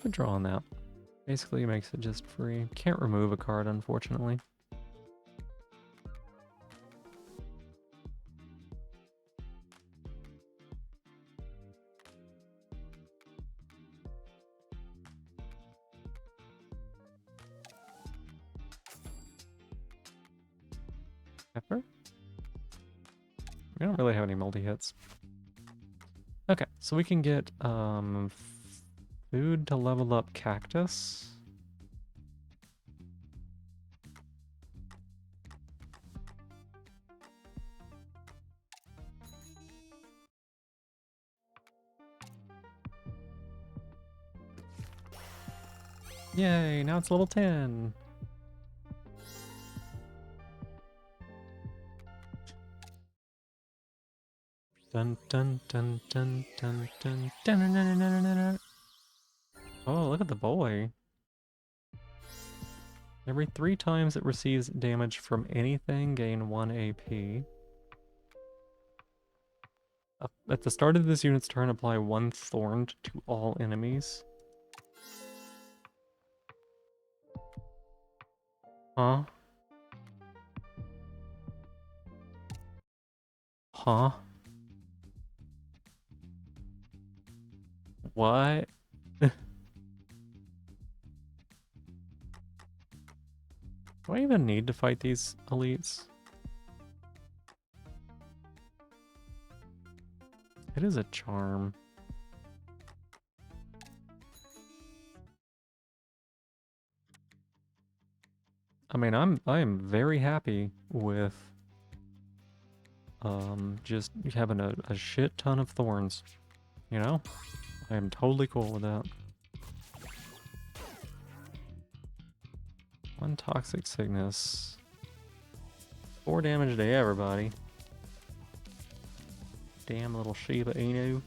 Put draw on that. Basically makes it just free. Can't remove a card, unfortunately. Pepper? We don't really have any multi-hits. Okay, so we can get food to level up cactus. Yay, now it's level 10. Dun dun dun dun dun dun dun dun dun dun dun dun. Oh, look at the boy. Every 3 times it receives damage from anything, gain 1 AP. At the start of this unit's turn, apply 1 thorn to all enemies. Huh? Huh? What? Do I even need to fight these elites? It is a charm. I mean, I am very happy with just having a shit ton of thorns. You know? I am totally cool with that. 1 toxic sickness. 4 damage to everybody. Damn little Shiba Inu.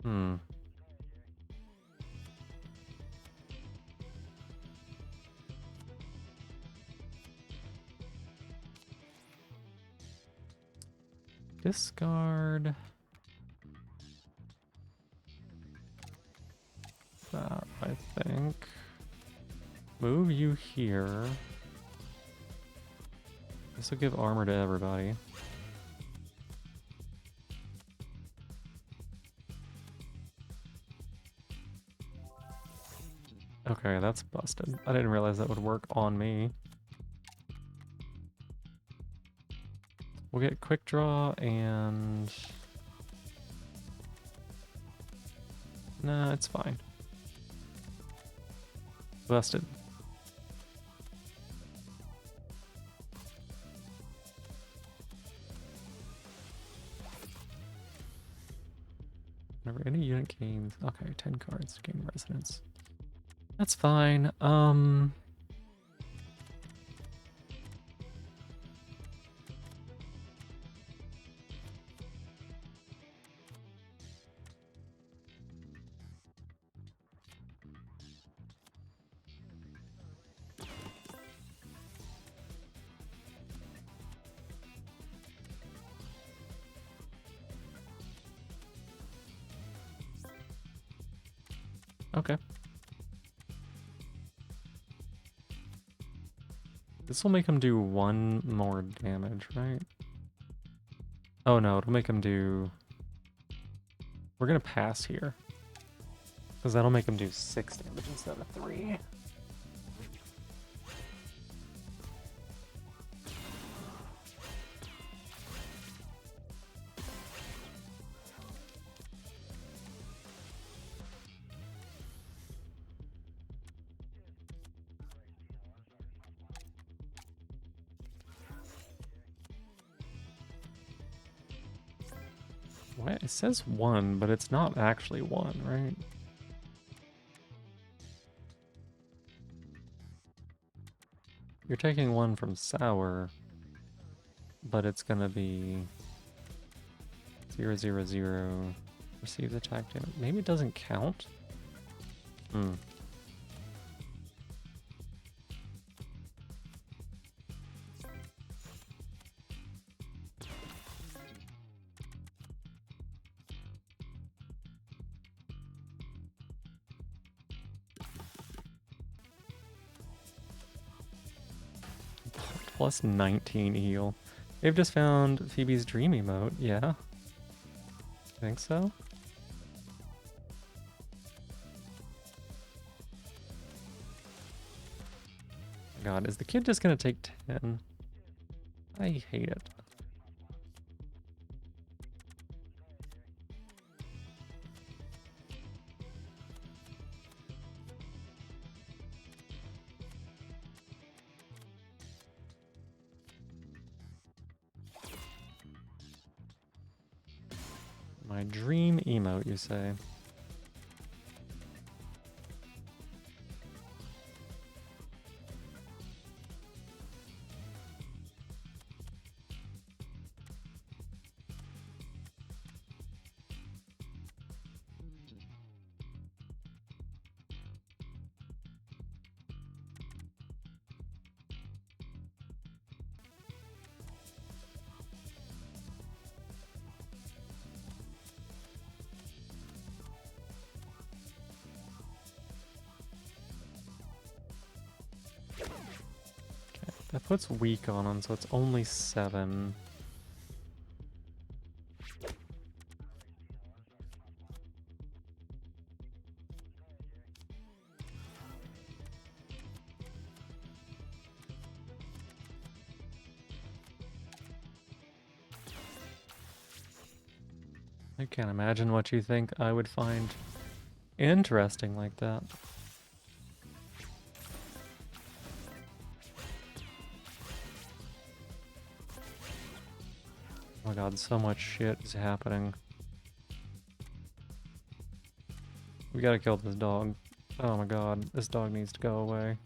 Hmm. Discard that, I think. Move you here. This will give armor to everybody. Okay, that's busted. I didn't realize that would work on me. We'll get quick draw and... Nah, it's fine. Busted. Whenever any unit gains... Okay, 10 cards to gain resonance. That's fine. Okay. This will make him do 1 more damage, right? Oh no, it'll make him do... We're gonna pass here. Because that'll make him do 6 damage instead of 3. What? It says 1, but it's not actually 1, right? You're taking 1 from Sour, but it's gonna be 0, 0, 0. Receive attack damage. Maybe it doesn't count? Hmm. Plus 19 heal. They've just found Phoebe's dream emote, yeah. Think so? God, is the kid just gonna take 10? I hate it. My dream emote, you say? That puts weak on him, so it's only 7. I can't imagine what you think I would find interesting like that. Oh my god, so much shit is happening. We gotta kill this dog. Oh my god, this dog needs to go away.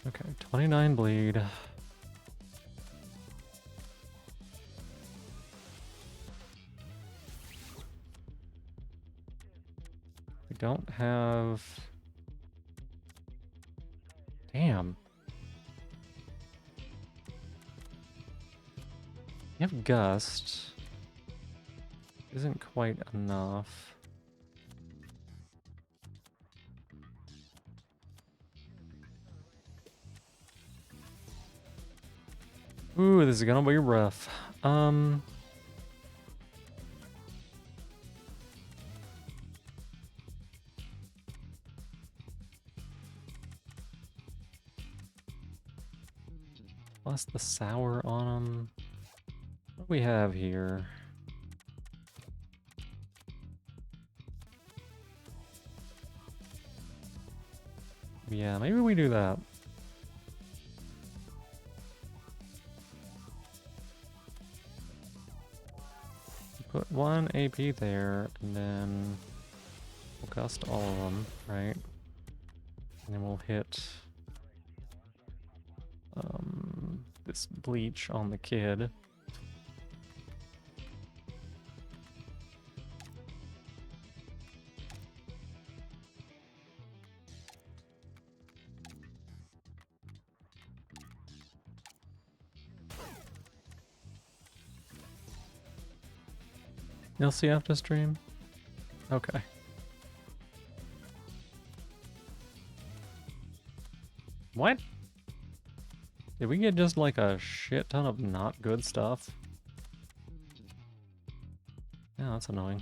Okay, 29 bleed. We don't have... Damn. You have Gust. Isn't quite enough. Ooh, this is gonna be rough. Plus the sour on them. What do we have here? Yeah, maybe we do that. Put 1 AP there, and then we'll gust all of them, right? And then we'll hit this bleach on the kid. You'll see after stream? Okay. What? Did we get just like a shit ton of not good stuff? Yeah, that's annoying.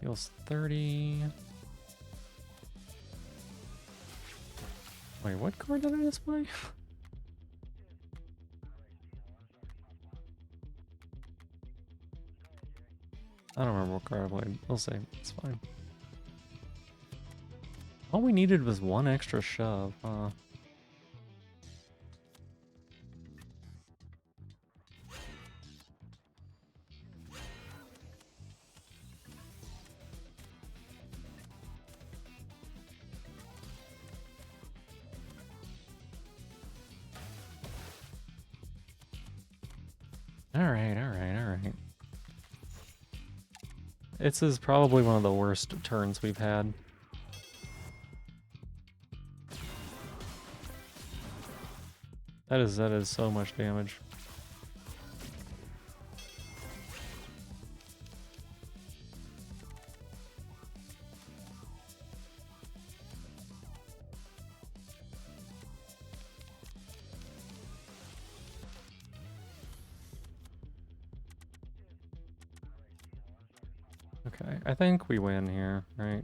Feels 30. Wait, what card did I display? I don't remember what card I played. We'll see. It's fine. All we needed was 1 extra shove, huh? Alright, alright, alright. This is probably one of the worst turns we've had. That is so much damage. Okay, I think we win here, right?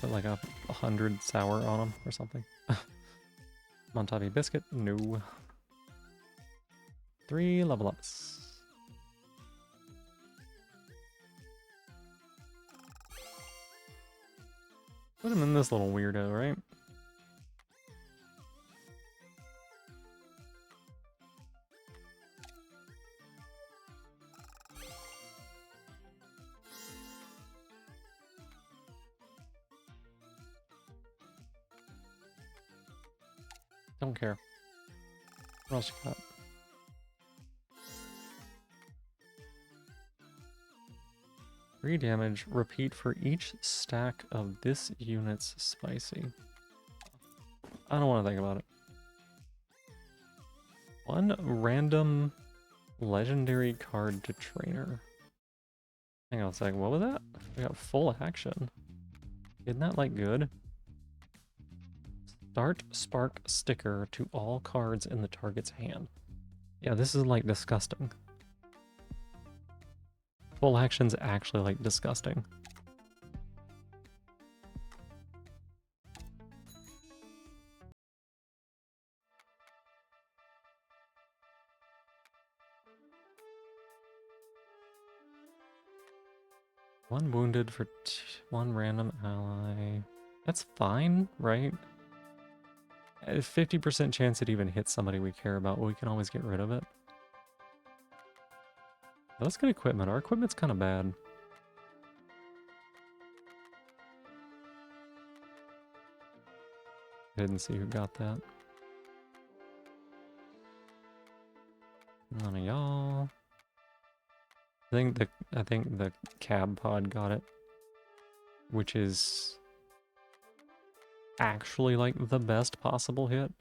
Put like 100 sour on them or something. Montabi biscuit? No. 3 level ups. Put him in this little weirdo, right? Don't care. What else you got? 3 damage. Repeat for each stack of this unit's spicy. I don't want to think about it. 1 random legendary card to trainer. Hang on a second, what was that? We got full action. Isn't that like good? Start spark sticker to all cards in the target's hand. Yeah, this is like disgusting. Full action's actually like disgusting. One wounded for 1 random ally. That's fine, right? A 50% chance it even hits somebody we care about, but we can always get rid of it. Let's get equipment. Our equipment's kind of bad. Didn't see who got that. None of y'all. I think the cab pod got it, which is actually like the best possible hit.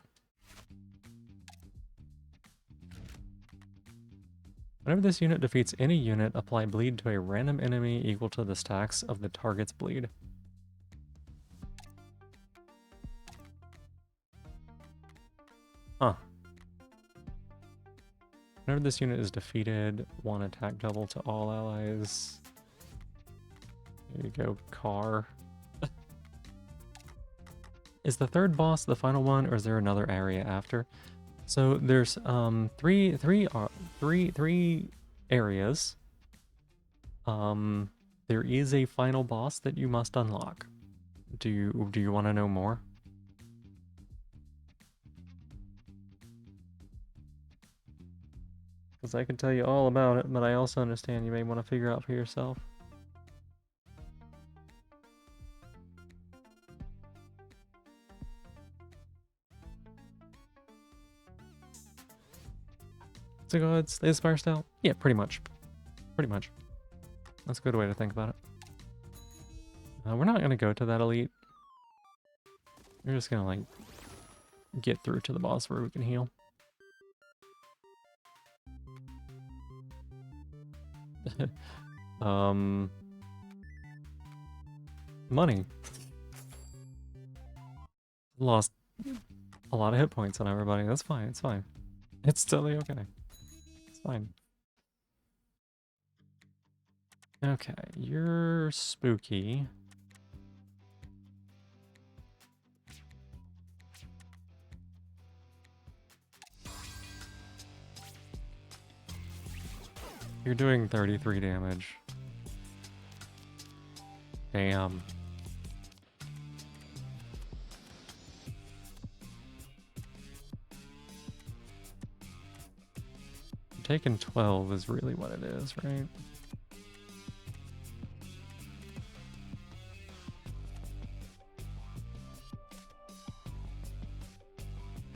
Whenever this unit defeats any unit, apply bleed to a random enemy equal to the stacks of the target's bleed. Huh. Whenever this unit is defeated, 1 attack double to all allies. There you go, car. Is the 3rd boss the final one, or is there another area after? So there's three areas. There is a final boss that you must unlock. Do you want to know more? Because I can tell you all about it, but I also understand you may want to figure out for yourself. So go ahead, stay Spire style? Yeah, pretty much. Pretty much. That's a good way to think about it. We're not going to go to that elite. We're just going to, like, get through to the boss where we can heal. Money. Lost a lot of hit points on everybody. That's fine, it's fine. It's totally okay. It's fine. Okay, you're spooky. You're doing 33 damage. Damn. Taking 12 is really what it is, right?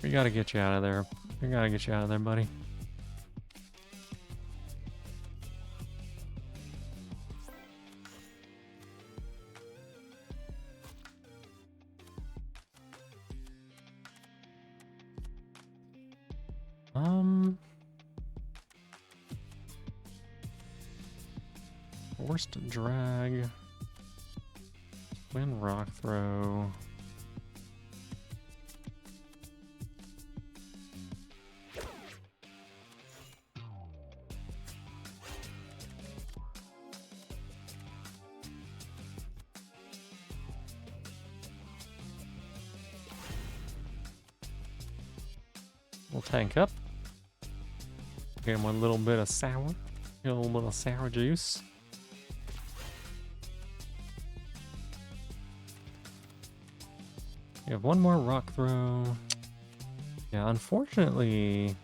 We gotta get you out of there. We gotta get you out of there, buddy. Forced drag. Twin rock throw. We'll tank up. Get him a little bit of sour. Get a little bit of sour juice. We have one more rock throw. Yeah, unfortunately...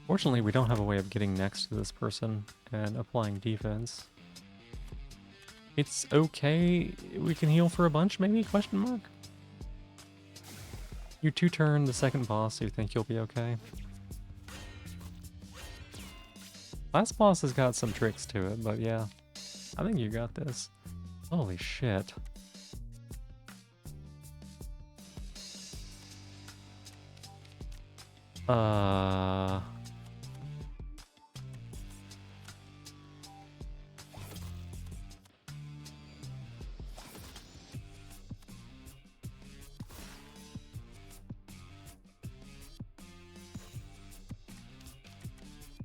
Fortunately, we don't have a way of getting next to this person and applying defense. It's okay. We can heal for a bunch, maybe? Question mark? You 2-turn the second boss, so you think you'll be okay? Last boss has got some tricks to it, but yeah. I think you got this. Holy shit.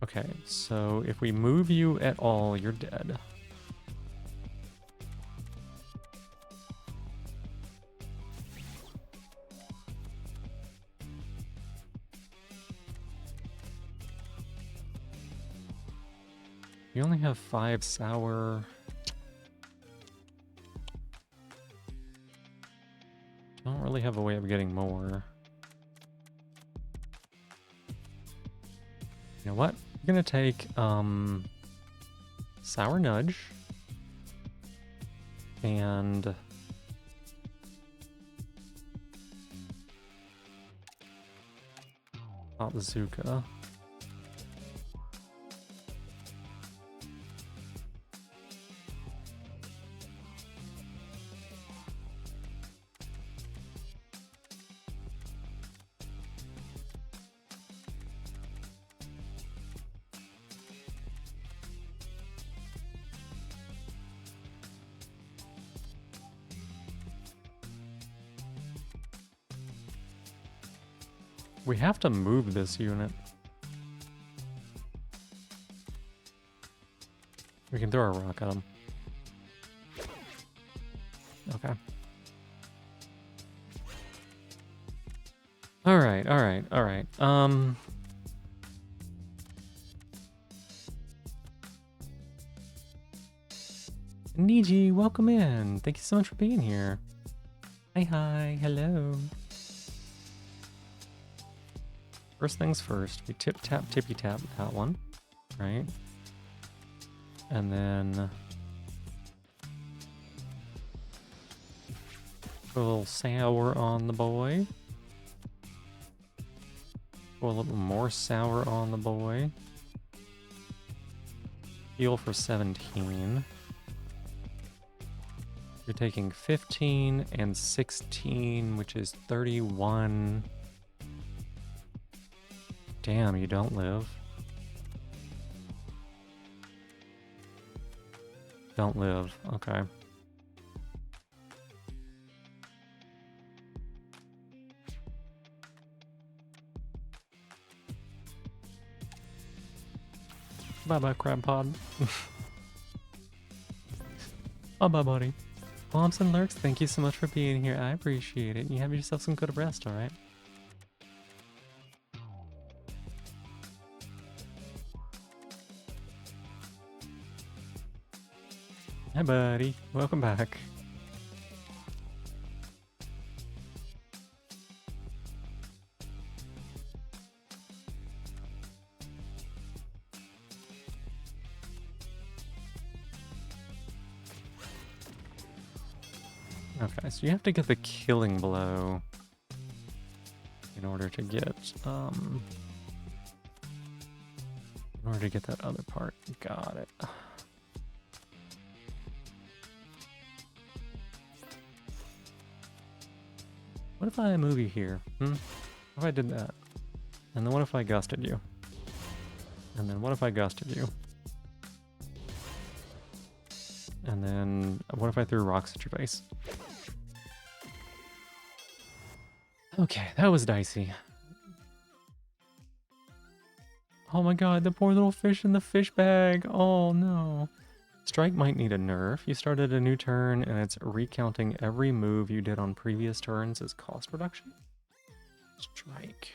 Okay, so if we move you at all, you're dead. You only have 5 sour. Don't really have a way of getting more. You know what? We're gonna take Sour Nudge and Bazooka. We have to move this unit. We can throw a rock at him. Okay. Alright, alright, alright. Niji, welcome in. Thank you so much for being here. Hi, hello. First things first, we tip tap tippy tap that one, right? And then put a little sour on the boy. Put a little more sour on the boy. Heal for 17. You're taking 15 and 16, which is 31. Damn, you don't live. Don't live, okay. Bye-bye, crab pod. Bye-bye, buddy. Thompson Lurks, thank you so much for being here. I appreciate it. You have yourself some good rest, alright? Hi, buddy. Welcome back. Okay, so you have to get the killing blow in order to get that other part. Got it. What if I move you here? What if I did that? And then what if I gusted you? And then what if I gusted you? And then what if I threw rocks at your face? Okay, that was dicey. Oh my god, the poor little fish in the fish bag. Oh no. Strike might need a nerf. You started a new turn and it's recounting every move you did on previous turns as cost reduction. Strike.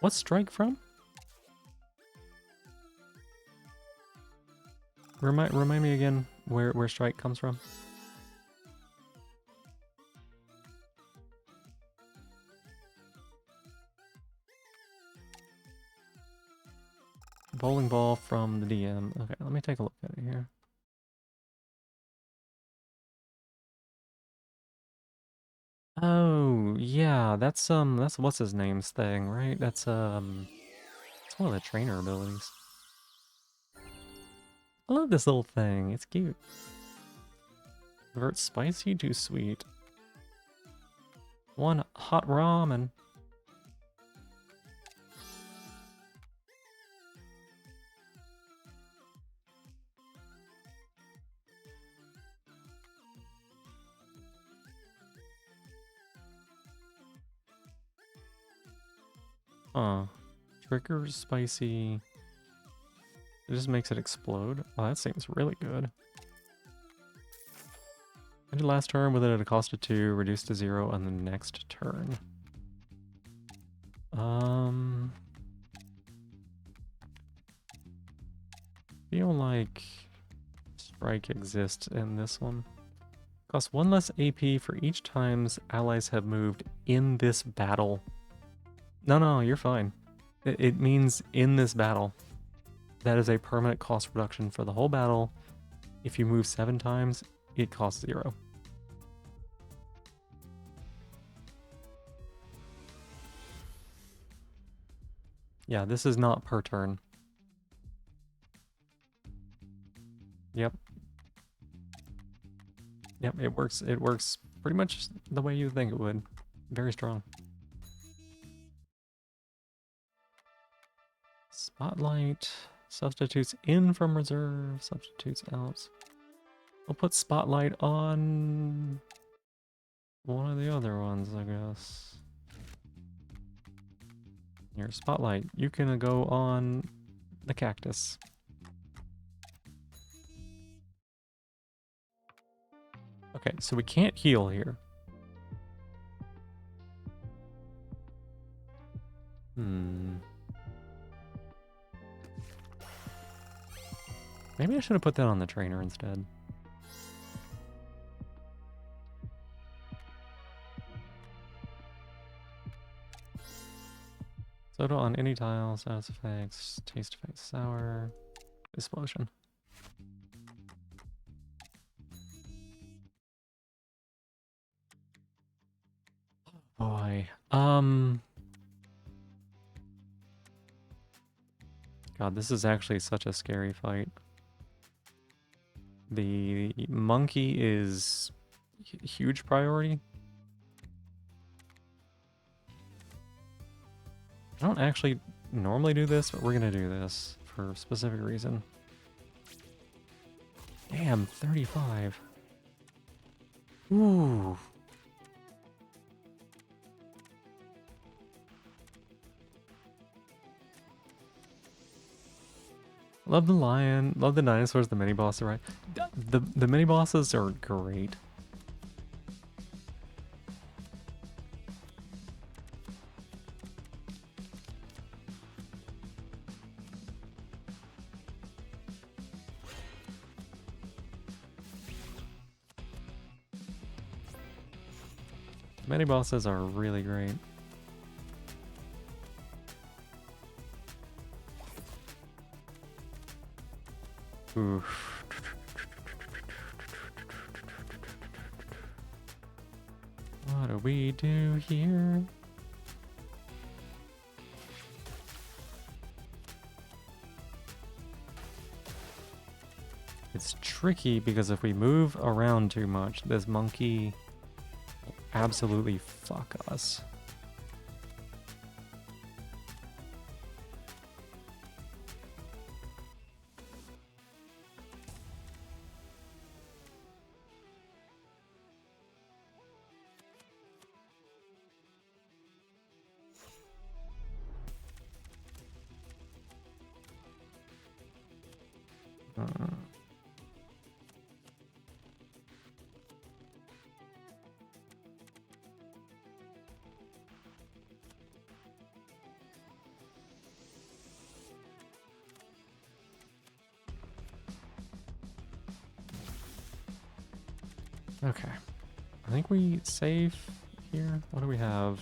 What's strike from? Remind me again where strike comes from. Bowling ball from the DM. Okay, let me take a look at it here. Oh, yeah, that's what's his name's thing, right? That's one of the trainer abilities. I love this little thing. It's cute. Convert spicy to sweet. One hot ramen. Trigger spicy. It just makes it explode. Oh, that seems really good. Ended last turn with it at a cost of 2, reduced to 0 on the next turn. Feel like strike exists in this one. Costs 1 less AP for each times allies have moved in this battle. No, you're fine. It means in this battle. That is a permanent cost reduction for the whole battle. If you move 7 times, it costs 0. Yeah, this is not per turn. Yep. Yep, it works pretty much the way you think it would. Very strong. Spotlight. Substitutes in from reserve. Substitutes out. We'll put Spotlight on one of the other ones, I guess. Here, Spotlight. You can go on the cactus. Okay, so we can't heal here. Maybe I should have put that on the trainer instead. Soda on any tile, status effects, taste effects, sour, explosion. Boy, God, this is actually such a scary fight. The monkey is huge priority. I don't actually normally do this, but we're gonna do this for a specific reason. Damn, 35. Ooh. Love the lion, love the dinosaurs, the mini boss, right? The mini bosses are great. Mini bosses are really great. Oof. What do we do here? It's tricky because if we move around too much, this monkey will absolutely fuck us. Okay. I think we save here. What do we have?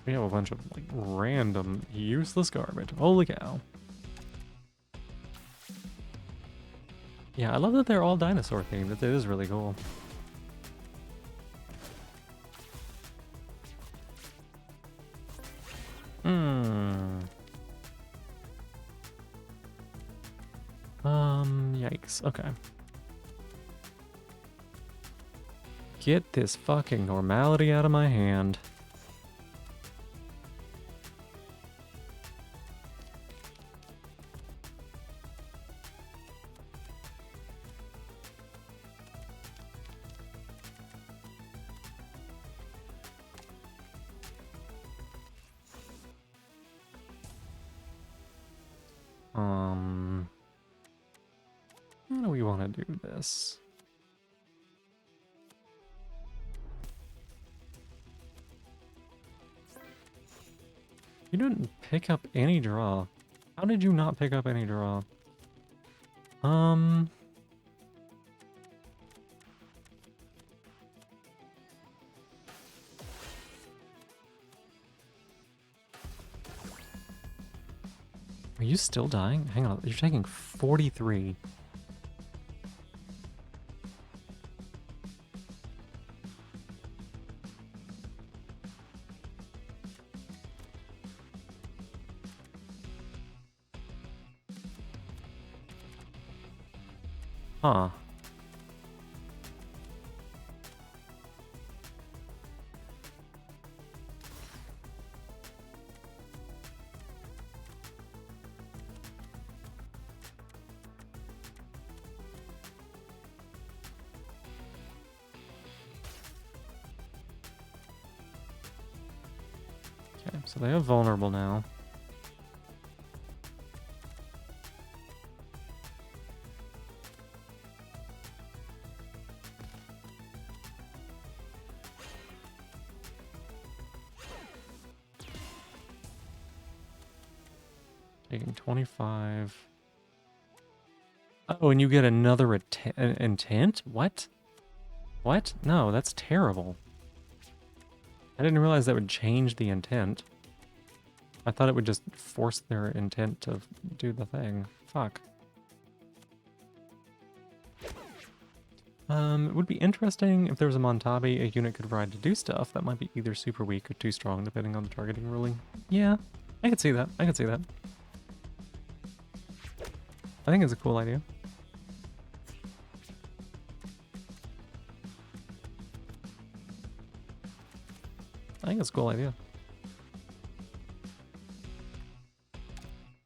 We have a bunch of like random useless garbage. Holy cow. Yeah, I love that they're all dinosaur themed. It is really cool. Yikes. Okay. Get this fucking normality out of my hand. How do we want to do this? You didn't pick up any draw. How did you not pick up any draw? Are you still dying? Hang on, you're taking 43. Huh. Okay, so they have vulnerable now. Taking 25. Oh, and you get another intent? What? What? No, that's terrible. I didn't realize that would change the intent. I thought it would just force their intent to do the thing. Fuck. It would be interesting if there was a Montabi a unit could ride to do stuff. That might be either super weak or too strong, depending on the targeting ruling. Yeah, I could see that. I could see that. I think it's a cool idea. I think it's a cool idea.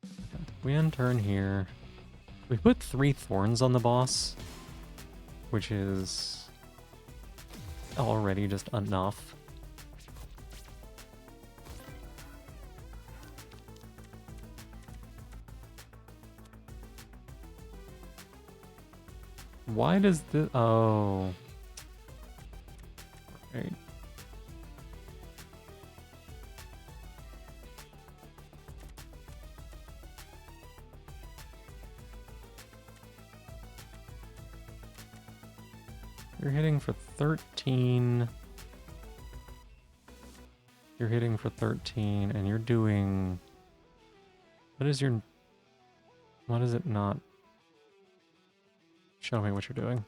Okay. We end turn here. We put 3 thorns on the boss, which is already just enough. Why does the... Oh. Right. You're hitting for 13. You're hitting for 13, and you're doing... What is your... What is it not? Show me what you're doing.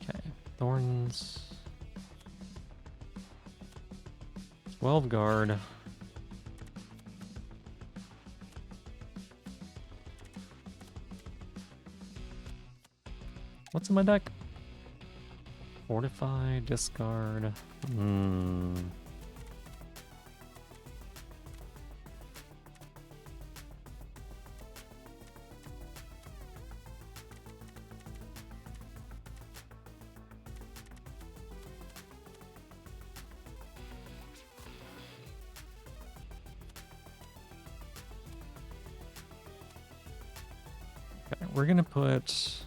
Okay, thorns. 12 guard. What's in my deck? Fortify, discard. Okay, we're gonna put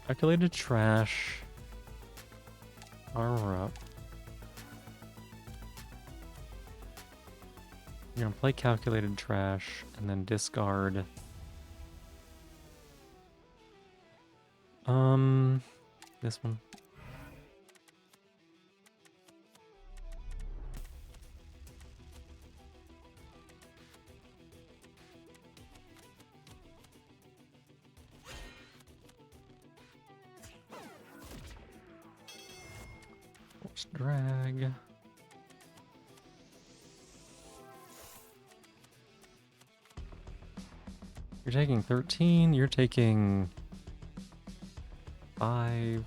calculated trash. Armor up. You're gonna play calculated trash and then discard. This one. Just drag. You're taking 13, you're taking 5.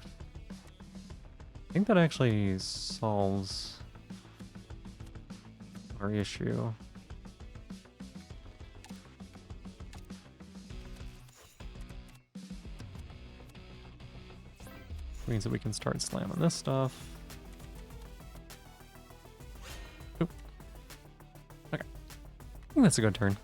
I think that actually solves our issue. Means that we can start slamming this stuff. Oop. Okay. I think that's a good turn.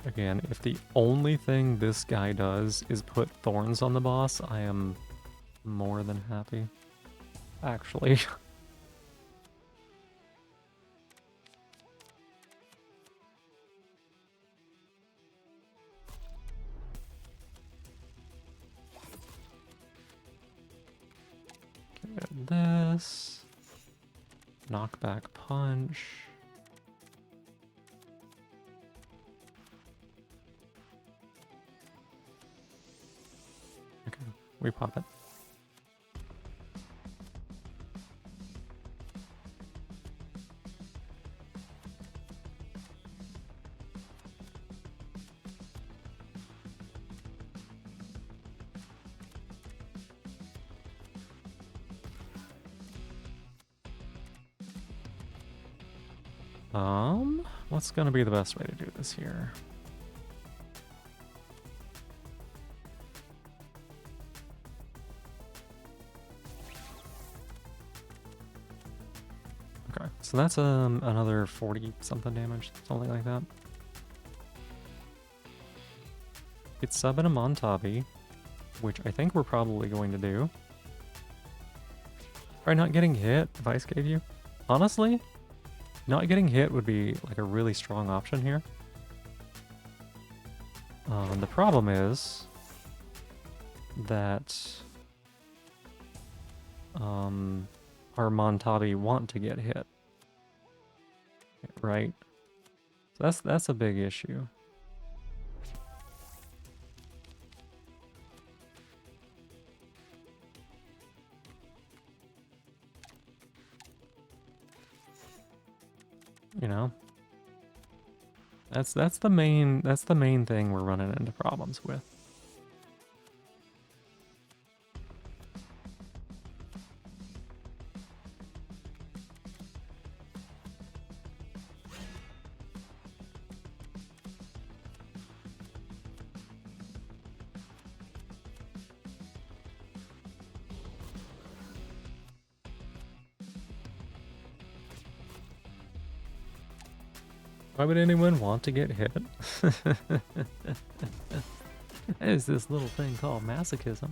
Again, if the only thing this guy does is put thorns on the boss, I am more than happy. Actually. Get this. Knockback punch. Okay, we pop it. What's gonna be the best way to do this here? Okay, so that's another 40 something damage, something like that. It's sub in a Montabi, which I think we're probably going to do. Try not getting hit, advice gave you. Honestly, not getting hit would be like a really strong option here. The problem is that our Montabi want to get hit, right? So that's a big issue. You know, that's the main thing we're running into problems with. Why would anyone want to get hit? There's this little thing called masochism.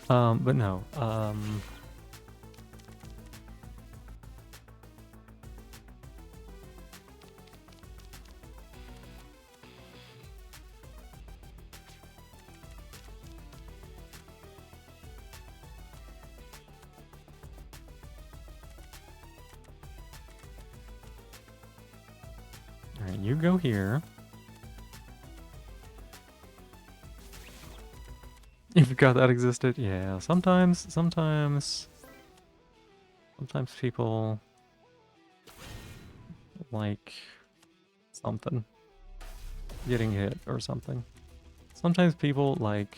But no. Alright, you go here. You forgot that existed? Yeah, sometimes people like something. Getting hit or something. Sometimes people like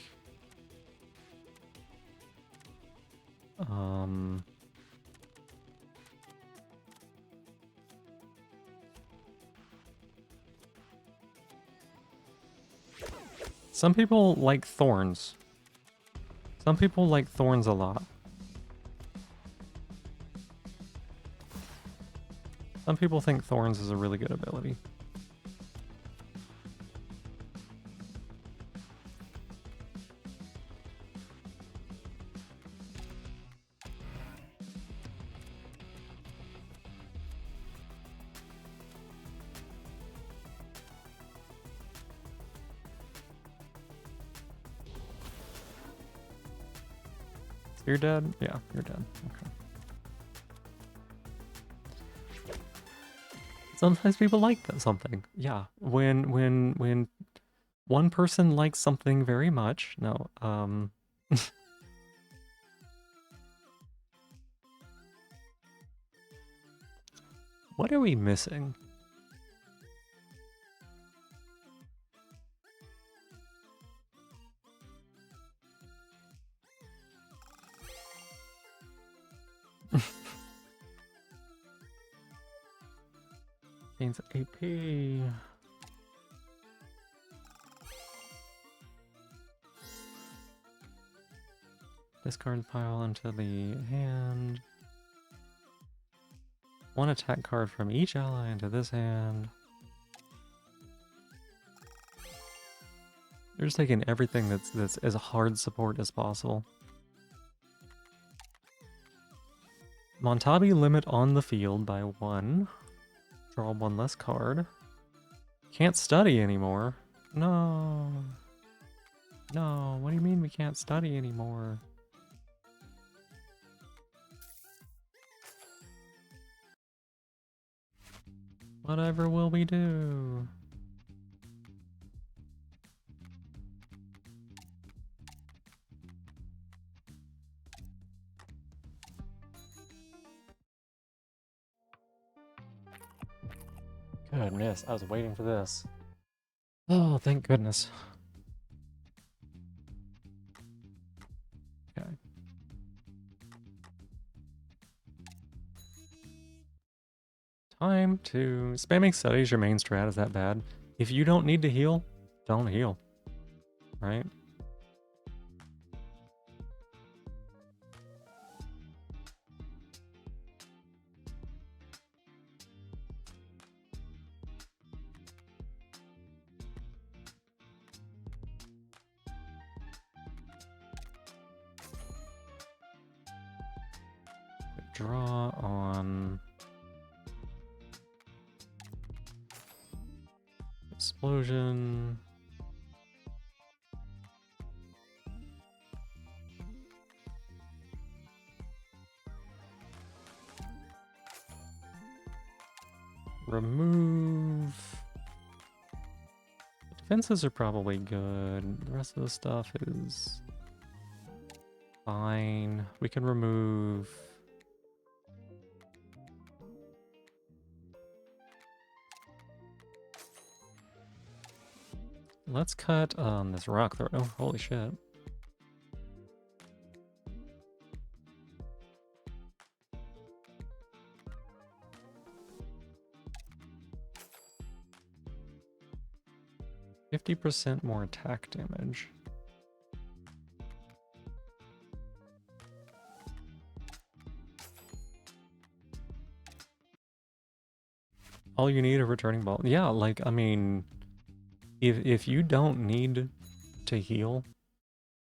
some people like thorns. Some people like thorns a lot. Some people think thorns is a really good ability. You're dead? Yeah, you're dead. Okay. Sometimes people like that something. Yeah. When one person likes something very much. No, what are we missing? Gains AP. Discard pile into the hand. One attack card from each ally into this hand. You're just taking everything that's as hard support as possible. Montabi limit on the field by 1. Draw 1 less card. Can't study anymore. No. No, what do you mean we can't study anymore? Whatever will we do? Goodness, I was waiting for this. Oh, thank goodness. Okay. Time to... Spamming study is your main strat, is that bad? If you don't need to heal, don't heal. Right? Draw on... Explosion... Remove... Defenses are probably good. The rest of the stuff is... fine. We can remove... Let's cut this rock throw. Oh, holy shit. %50 more attack damage. All you need a returning ball. Yeah, like, I mean, if you don't need to heal,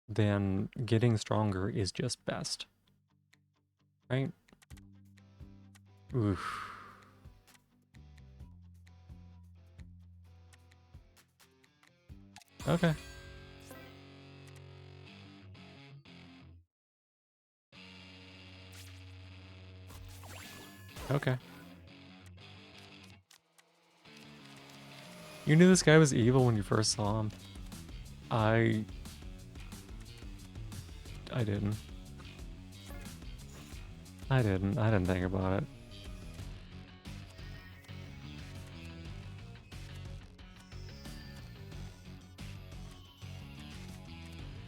then getting stronger is just best. Right? Oof. Okay. Okay. You knew this guy was evil when you first saw him. I didn't. I didn't think about it.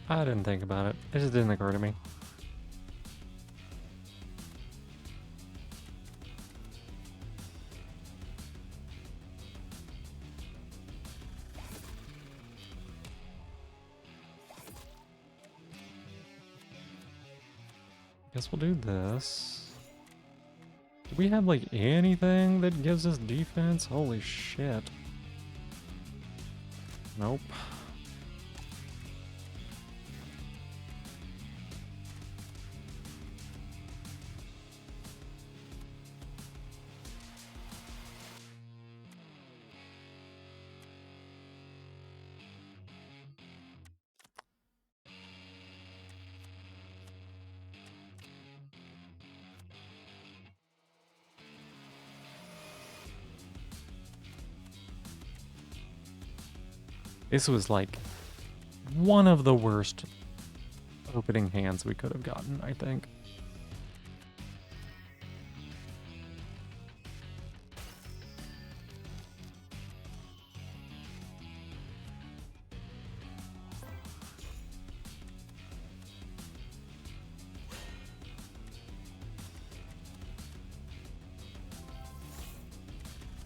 I didn't think about it. It just didn't occur to me. Guess we'll do this. Do we have like anything that gives us defense? Holy shit. Nope. This was like one of the worst opening hands we could have gotten, I think.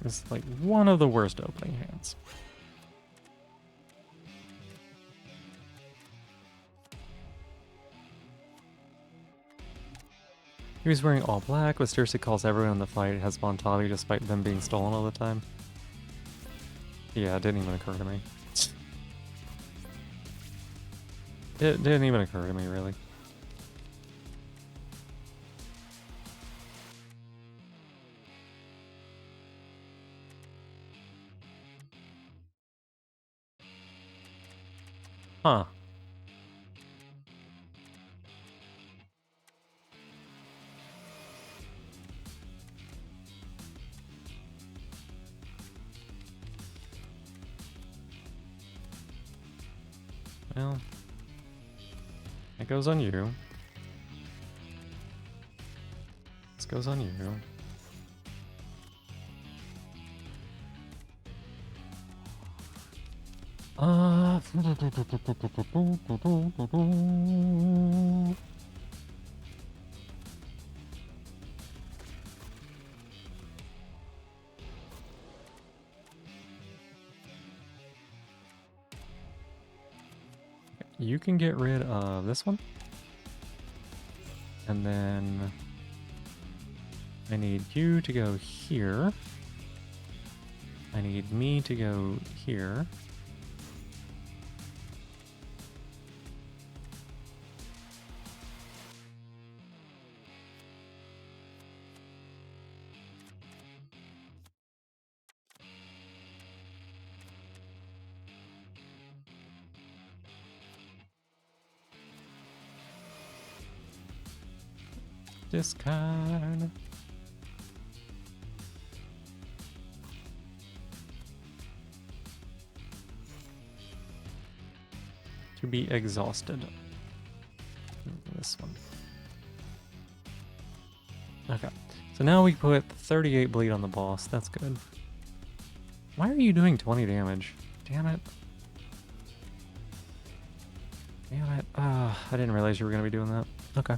It's like one of the worst opening hands. He was wearing all black, mysteriously calls everyone in the fight has Montabi despite them being stolen all the time. Yeah, it didn't even occur to me. It didn't even occur to me, really. Huh. Well, it goes on you. This goes on you. You can get rid of this one. And then I need you to go here. I need me to go here. Discard. To be exhausted. This one. Okay. So now we put 38 bleed on the boss. That's good. Why are you doing 20 damage? Damn it. Damn it. I didn't realize you were going to be doing that. Okay.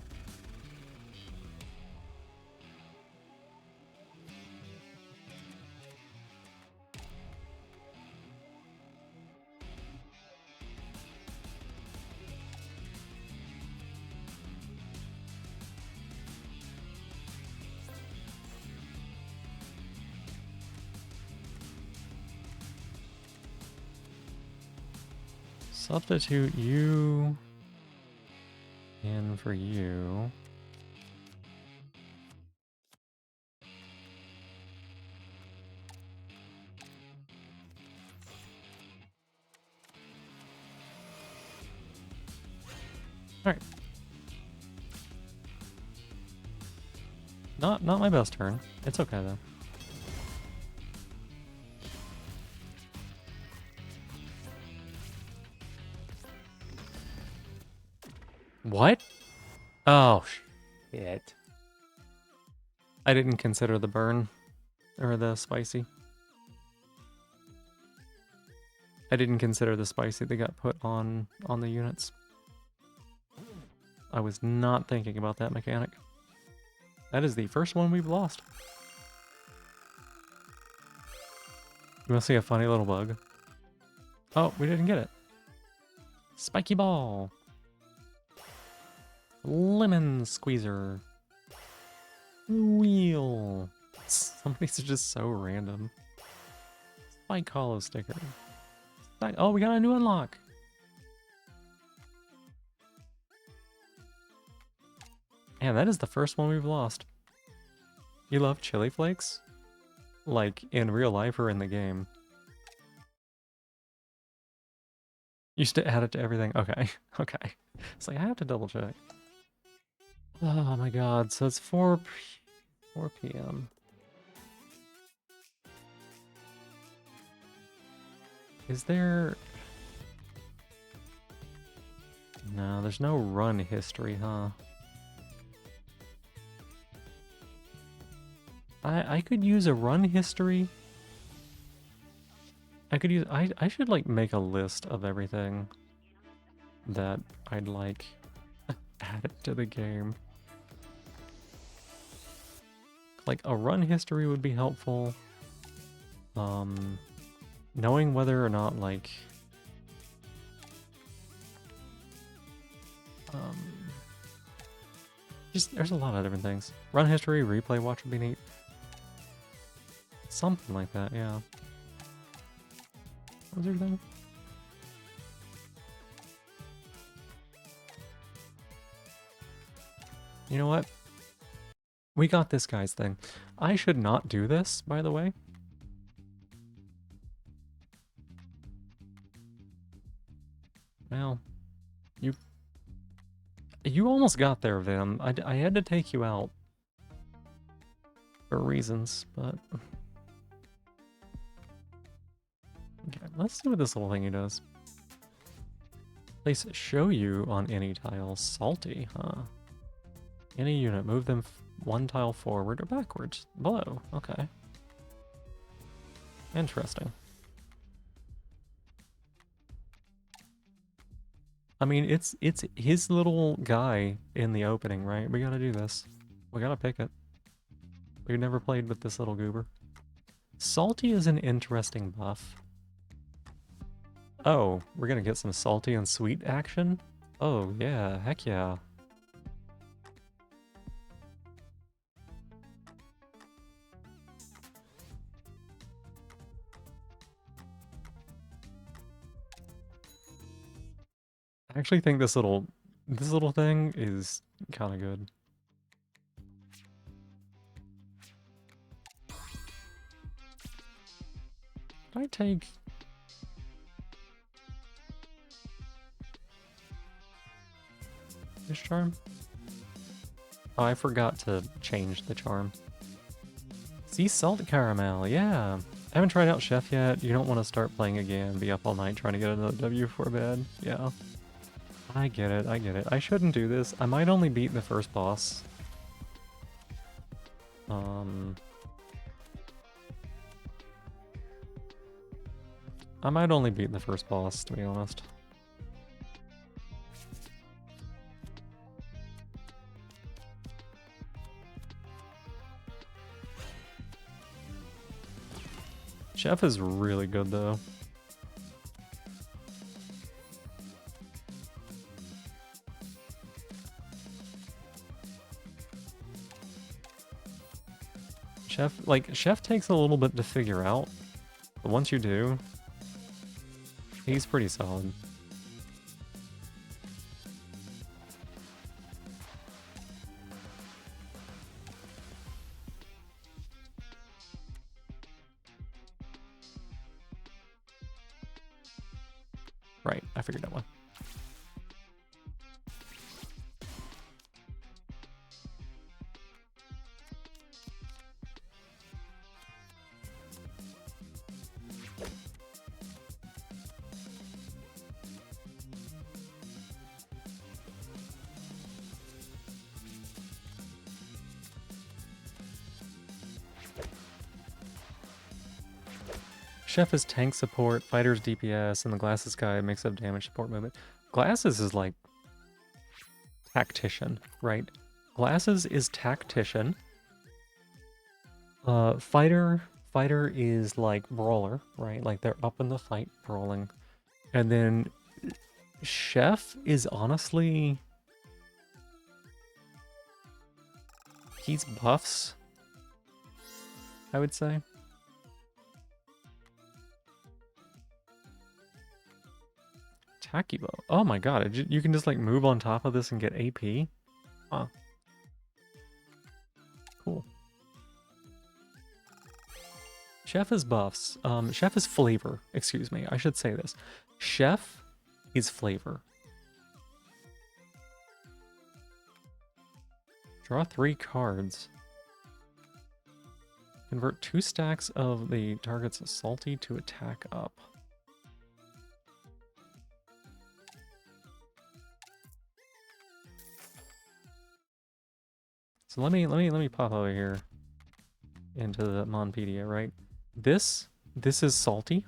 Substitute you in for you. Alright. Not my best turn. It's okay though. What? Oh, shit. I didn't consider the burn. Or the spicy. I didn't consider the spicy that got put on the units. I was not thinking about that mechanic. That is the first one we've lost. You want to see a funny little bug? Oh, we didn't get it. Spiky ball. Lemon squeezer. Wheel. Some of these are just so random. Spike hollow sticker. Oh, we got a new unlock. Yeah, that is the first one we've lost. You love chili flakes? Like in real life or in the game? Used to add it to everything. Okay, okay. It's like I have to double check. Oh my god, so it's 4 p.m. Is there... No, there's no run history, huh? I could use a run history. I should like make a list of everything that I'd like added to the game. Like a run history would be helpful. Knowing whether or not like just there's a lot of different things. Run history, replay watch would be neat. Something like that, yeah. What was your thing? You know what? We got this guy's thing. I should not do this, by the way. Well, you almost got there, Vim. I had to take you out for reasons, but okay, let's see what this little thingy does. Place show you on any tile. Salty, huh? Any unit, move them one tile forward or backwards. Below, okay. Interesting. I mean, it's his little guy in the opening, right? We gotta do this. We gotta pick it. We've never played with this little goober. Salty is an interesting buff. Oh, we're gonna get some salty and sweet action? Oh, yeah, heck yeah. I actually think this little thing is kind of good. Can I take... this charm? Oh, I forgot to change the charm. Sea salt caramel, yeah. I haven't tried out Chef yet. You don't want to start playing again, be up all night trying to get another W for bed. Yeah. I get it, I get it. I shouldn't do this. I might only beat the first boss. I might only beat the first boss, to be honest. Chef is really good, though. Chef takes a little bit to figure out, but once you do, he's pretty solid. Right, I figured that one. Chef is tank support, fighter's DPS, and the glasses guy makes up damage support movement. Glasses is like tactician, right? Glasses is tactician. Fighter is like brawler, right? Like they're up in the fight brawling. And then Chef is honestly, he's buffs, I would say. Tacky bow. Oh my god, you can just like move on top of this and get AP? Huh. Cool. Chef is buffs. Chef is flavor. Excuse me, I should say this. Chef is flavor. Draw 3 cards. Convert 2 stacks of the target's salty to attack up. So let me pop over here into the Monpedia, right? This is salty,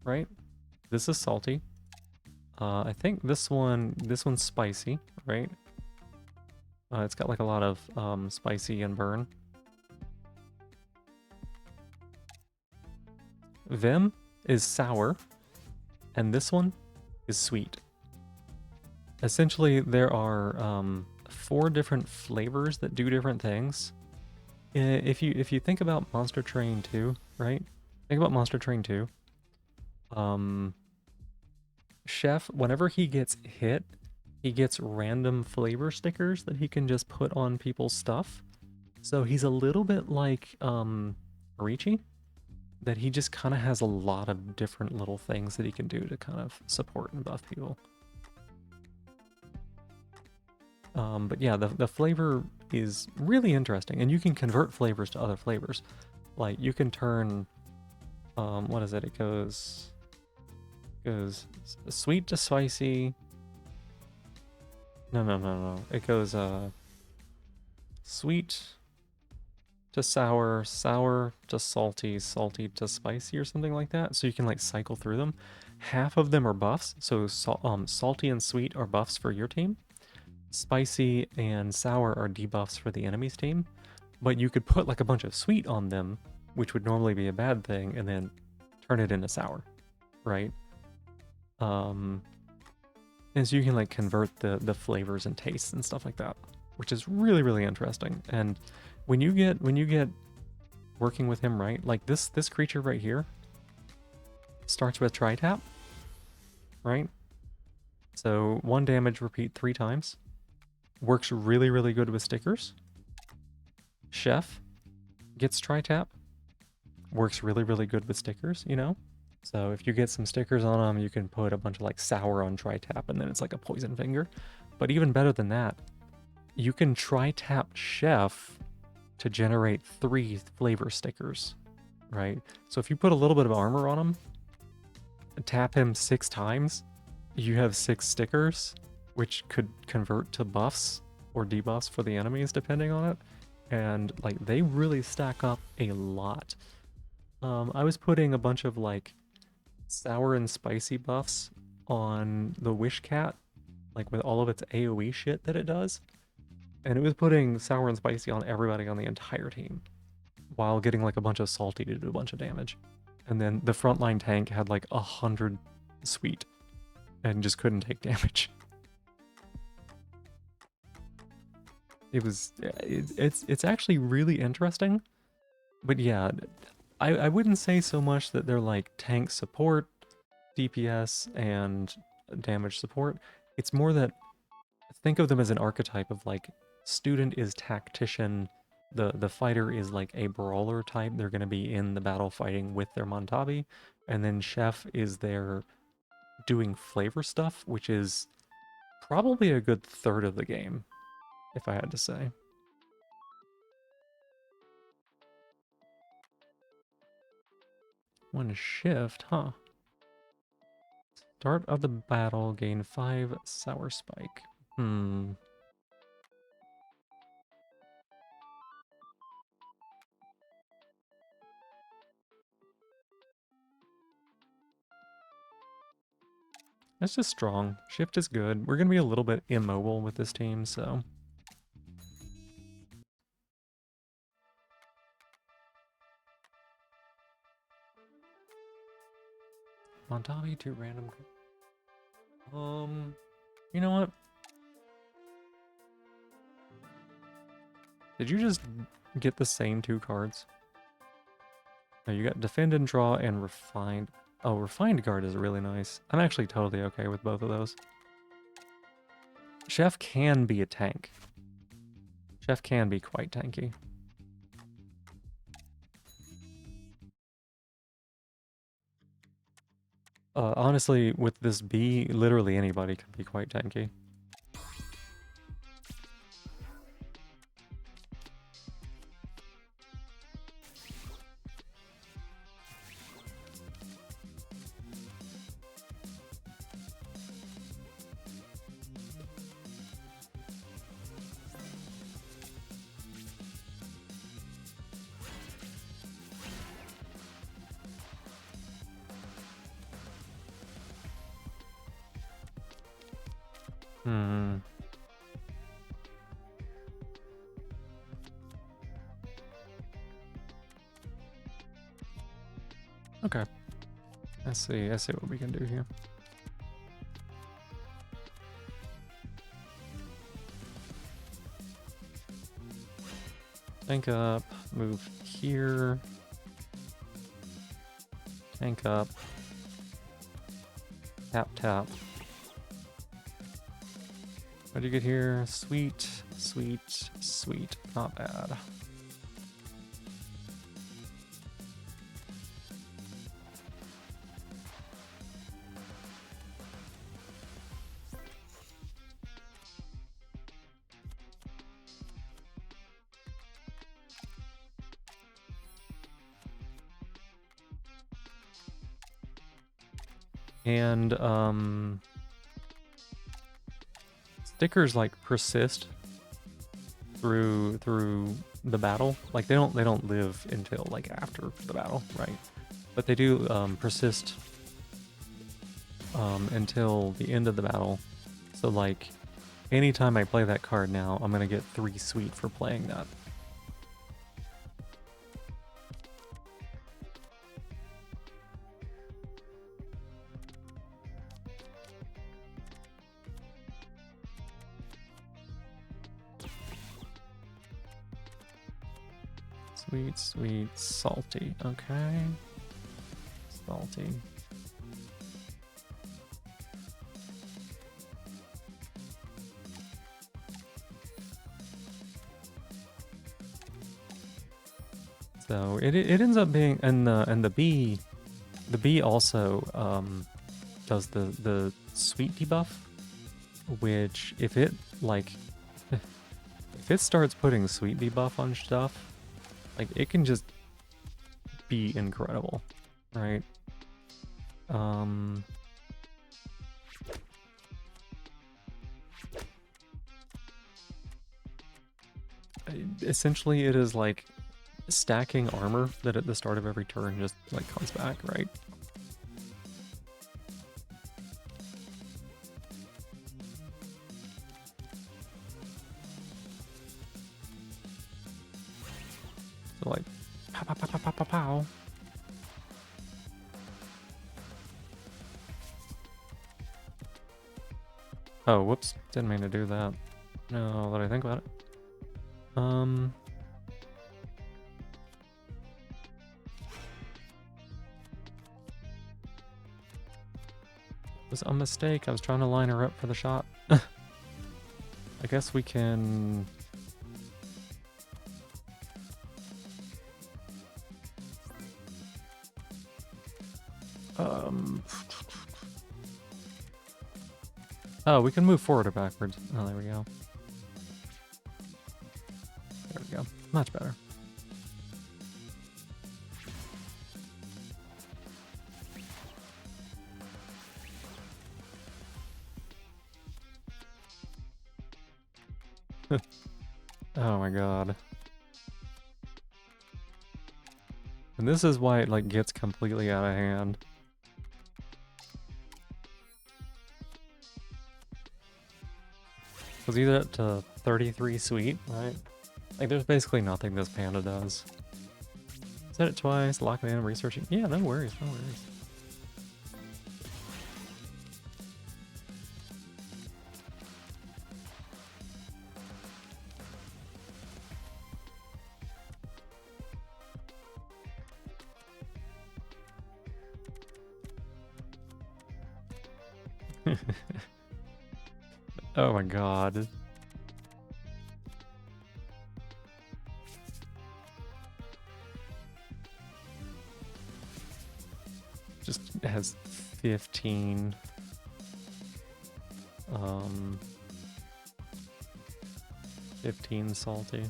right? This is salty. I think this one's spicy, right? It's got like a lot of spicy and burn. Vim is sour, and this one is sweet. Essentially, there are 4 different flavors that do different things. If you think about Monster Train 2, right? Think about Monster Train 2. Chef, whenever he gets hit, he gets random flavor stickers that he can just put on people's stuff. So he's a little bit like Richie, that he just kind of has a lot of different little things that he can do to kind of support and buff people. But yeah, the flavor is really interesting, and you can convert flavors to other flavors. Like you can turn, what is it? It goes sweet to spicy. No. It goes sweet to sour, sour to salty, salty to spicy, or something like that. So you can like cycle through them. Half of them are buffs, so salty and sweet are buffs for your team. Spicy and sour are debuffs for the enemy's team. But you could put like a bunch of sweet on them, which would normally be a bad thing, and then turn it into sour, right? And so you can like convert the flavors and tastes and stuff like that, which is really, really interesting. And when you get working with him right, like this creature right here starts with tri-tap, right? So 1 damage, repeat 3 times. Works really, really good with stickers. Chef gets tri-tap. Works really, really good with stickers, you know? So if you get some stickers on them, you can put a bunch of like sour on tri-tap, and then it's like a poison finger. But even better than that, you can tri-tap Chef to generate 3 flavor stickers, right? So if you put a little bit of armor on him, tap him 6 times, you have 6 stickers, which could convert to buffs or debuffs for the enemies depending on it. And like they really stack up a lot. I was putting a bunch of like sour and spicy buffs on the Wish Cat, like with all of its AoE shit that it does. And it was putting sour and spicy on everybody on the entire team, while getting like a bunch of salty to do a bunch of damage. And then the frontline tank had like 100 sweet and just couldn't take damage. It's actually really interesting. But yeah, I wouldn't say so much that they're like tank support, DPS, and damage support. It's more that think of them as an archetype of like student is tactician, the fighter is like a brawler type. They're going to be in the battle fighting with their Montabi, and then chef is there doing flavor stuff, which is probably a good third of the game, if I had to say. One shift, huh? Start of the battle, gain 5 sour spike. That's just strong. Shift is good. We're going to be a little bit immobile with this team, so... Montabi to random... You know what? Did you just get the same 2 cards? No, you got Defend and Draw and Refined. Oh, Refined Guard is really nice. I'm actually totally okay with both of those. Chef can be a tank. Chef can be quite tanky. Honestly, with this B, literally anybody can be quite tanky. Hmm. Okay. I see what we can do here. Tank up, move here. Tank up. Tap, tap. What do you get here? Sweet, sweet, sweet. Not bad. And stickers like persist through the battle. Like they don't live until like after the battle, right? But they do persist until the end of the battle. So like anytime I play that card now, I'm gonna get 3 sweet for playing that. Sweet, sweet, salty. Okay. Salty. So it ends up being, and the bee also does the sweet debuff, which if it like if it starts putting sweet debuff on stuff, like it can just be incredible, right? Essentially it is like stacking armor that at the start of every turn just like comes back, right? So like pow pow pow pow pow pow pow. Oh, whoops, didn't mean to do that. No, let me think about it. It was a mistake. I was trying to line her up for the shot. I guess we can... Oh, we can move forward or backwards. Oh, there we go. There we go. Much better. Oh my god. And this is why it like gets completely out of hand. Because you get up to 33 sweet, right? Like there's basically nothing this panda does. Said it twice, lock it in, researching. Yeah, no worries, no worries. Oh my god. Just has 15. 15 salty.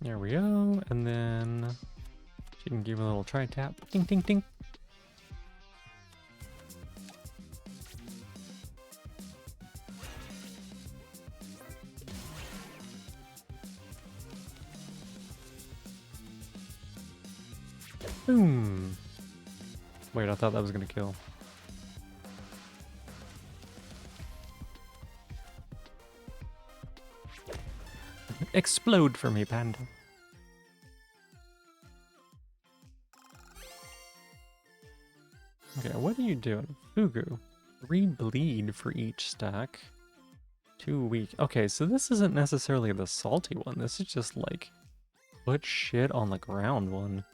There we go, and then she can give a little try tap. Ding, ding, ding. Boom. Wait, I thought that was gonna kill. Explode for me, panda. Okay, what are you doing? Fugu. 3 bleed for each stack. 2 weak. Okay, so this isn't necessarily the salty one. This is just like put shit on the ground one.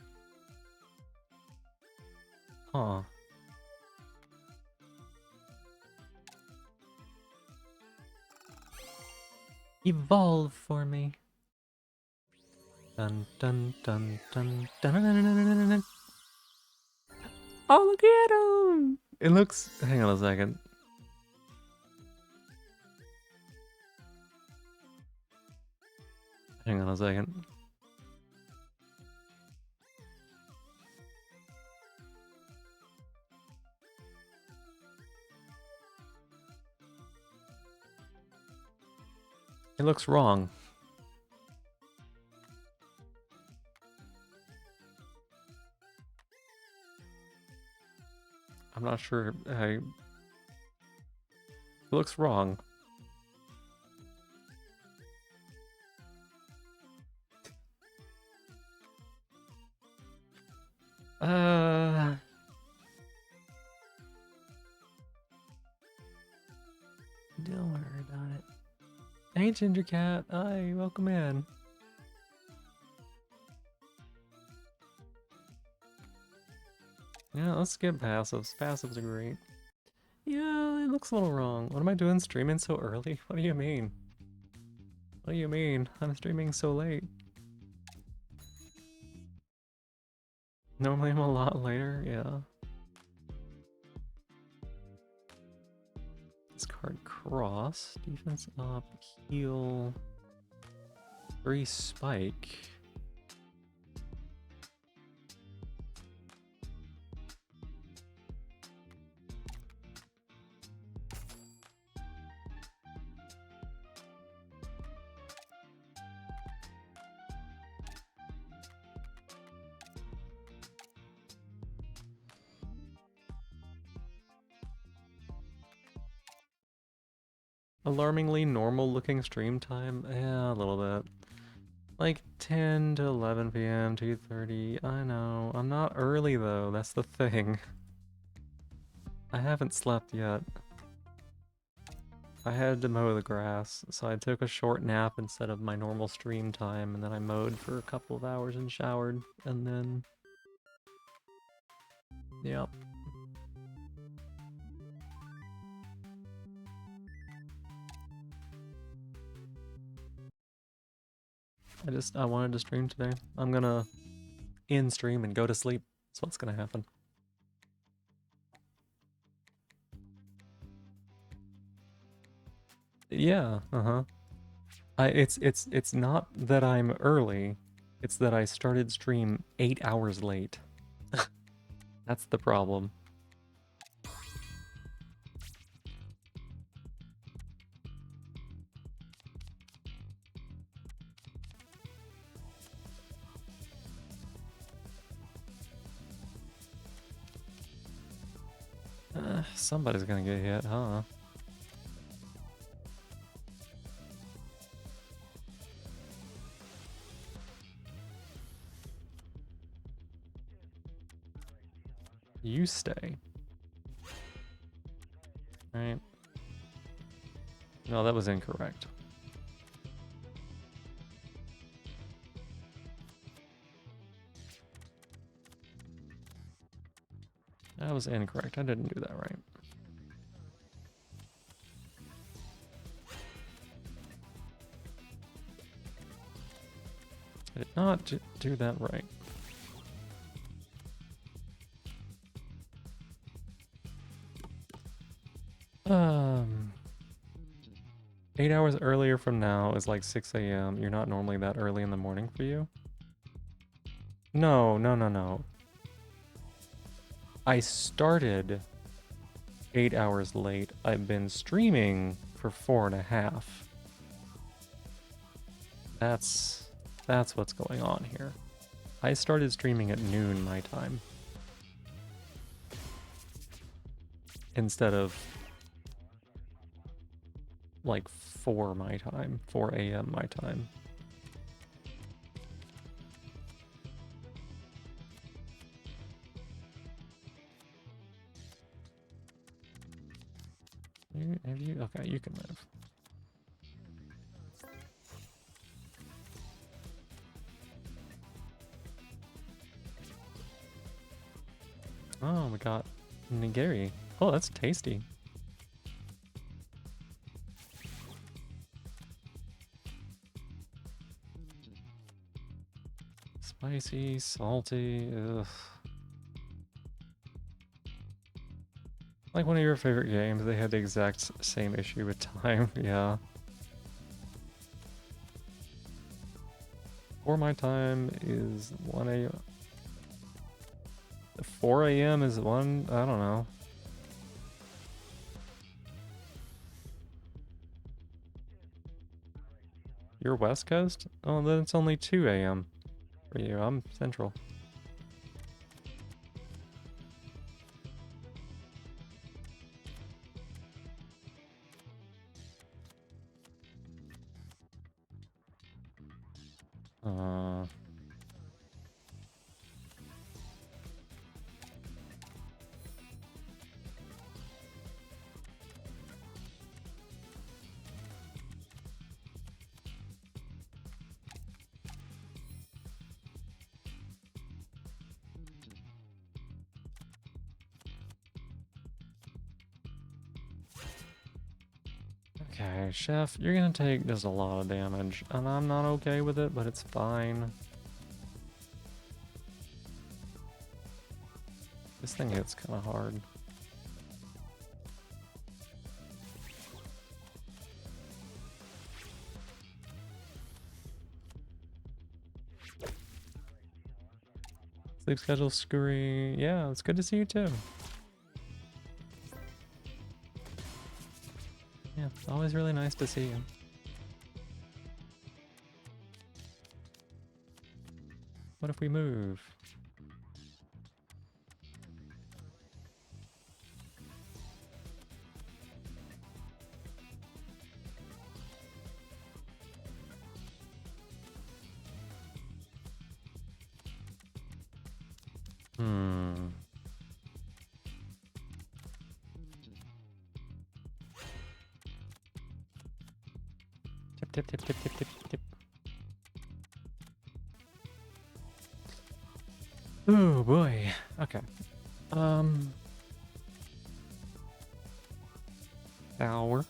Huh. Evolve for me. Dun dun dun dun dun dun dun dun dun dun dun. Oh, look at him! It looks. Hang on a second. Hang on a second. It looks wrong. I'm not sure. It looks wrong. Don't worry about it. Hey, Ginger Cat. Hi, welcome in. Yeah, let's skip passives. Passives are great. Yeah, it looks a little wrong. What am I doing streaming so early? What do you mean? What do you mean? I'm streaming so late. Normally I'm a lot later, yeah. Discard cross. Defense up. Heal. 3 spike. Alarmingly normal looking stream time? Yeah, a little bit. Like 10 to 11 p.m., 2:30. I know. I'm not early though, that's the thing. I haven't slept yet. I had to mow the grass, so I took a short nap instead of my normal stream time, and then I mowed for a couple of hours and showered, and then... Yep. I wanted to stream today. I'm gonna end stream and go to sleep. That's what's gonna happen. Yeah, uh-huh. It's not that I'm early, it's that I started stream 8 hours late. That's the problem. Somebody's gonna get hit, huh? You stay. Right. No, that was incorrect. That was incorrect. I didn't do that right. I did not do that right. Um... 8 hours earlier from now is like 6 a.m. You're not normally that early in the morning for you? No, no, no, no. I started 8 hours late. I've been streaming for 4.5. That's what's going on here. I started streaming at noon my time. Instead of like 4 my time, 4 a.m. my time. Have you? Okay, you can move. Oh, we got nigiri. Oh, that's tasty. Spicy, salty, ugh. Like one of your favorite games, they had the exact same issue with time, yeah. For my time is 1 a.m. 4 a.m. is 1, I don't know. You're West Coast? Oh, then it's only 2 a.m. for you. I'm Central. Okay, Chef, you're gonna take just a lot of damage, and I'm not okay with it, but it's fine. This thing hits kind of hard. Sleep schedule screwy. Yeah, it's good to see you too. Yeah, it's always really nice to see you. What if we move? Tip, tip, tip, tip, tip, tip. Oh boy. Okay. Hour.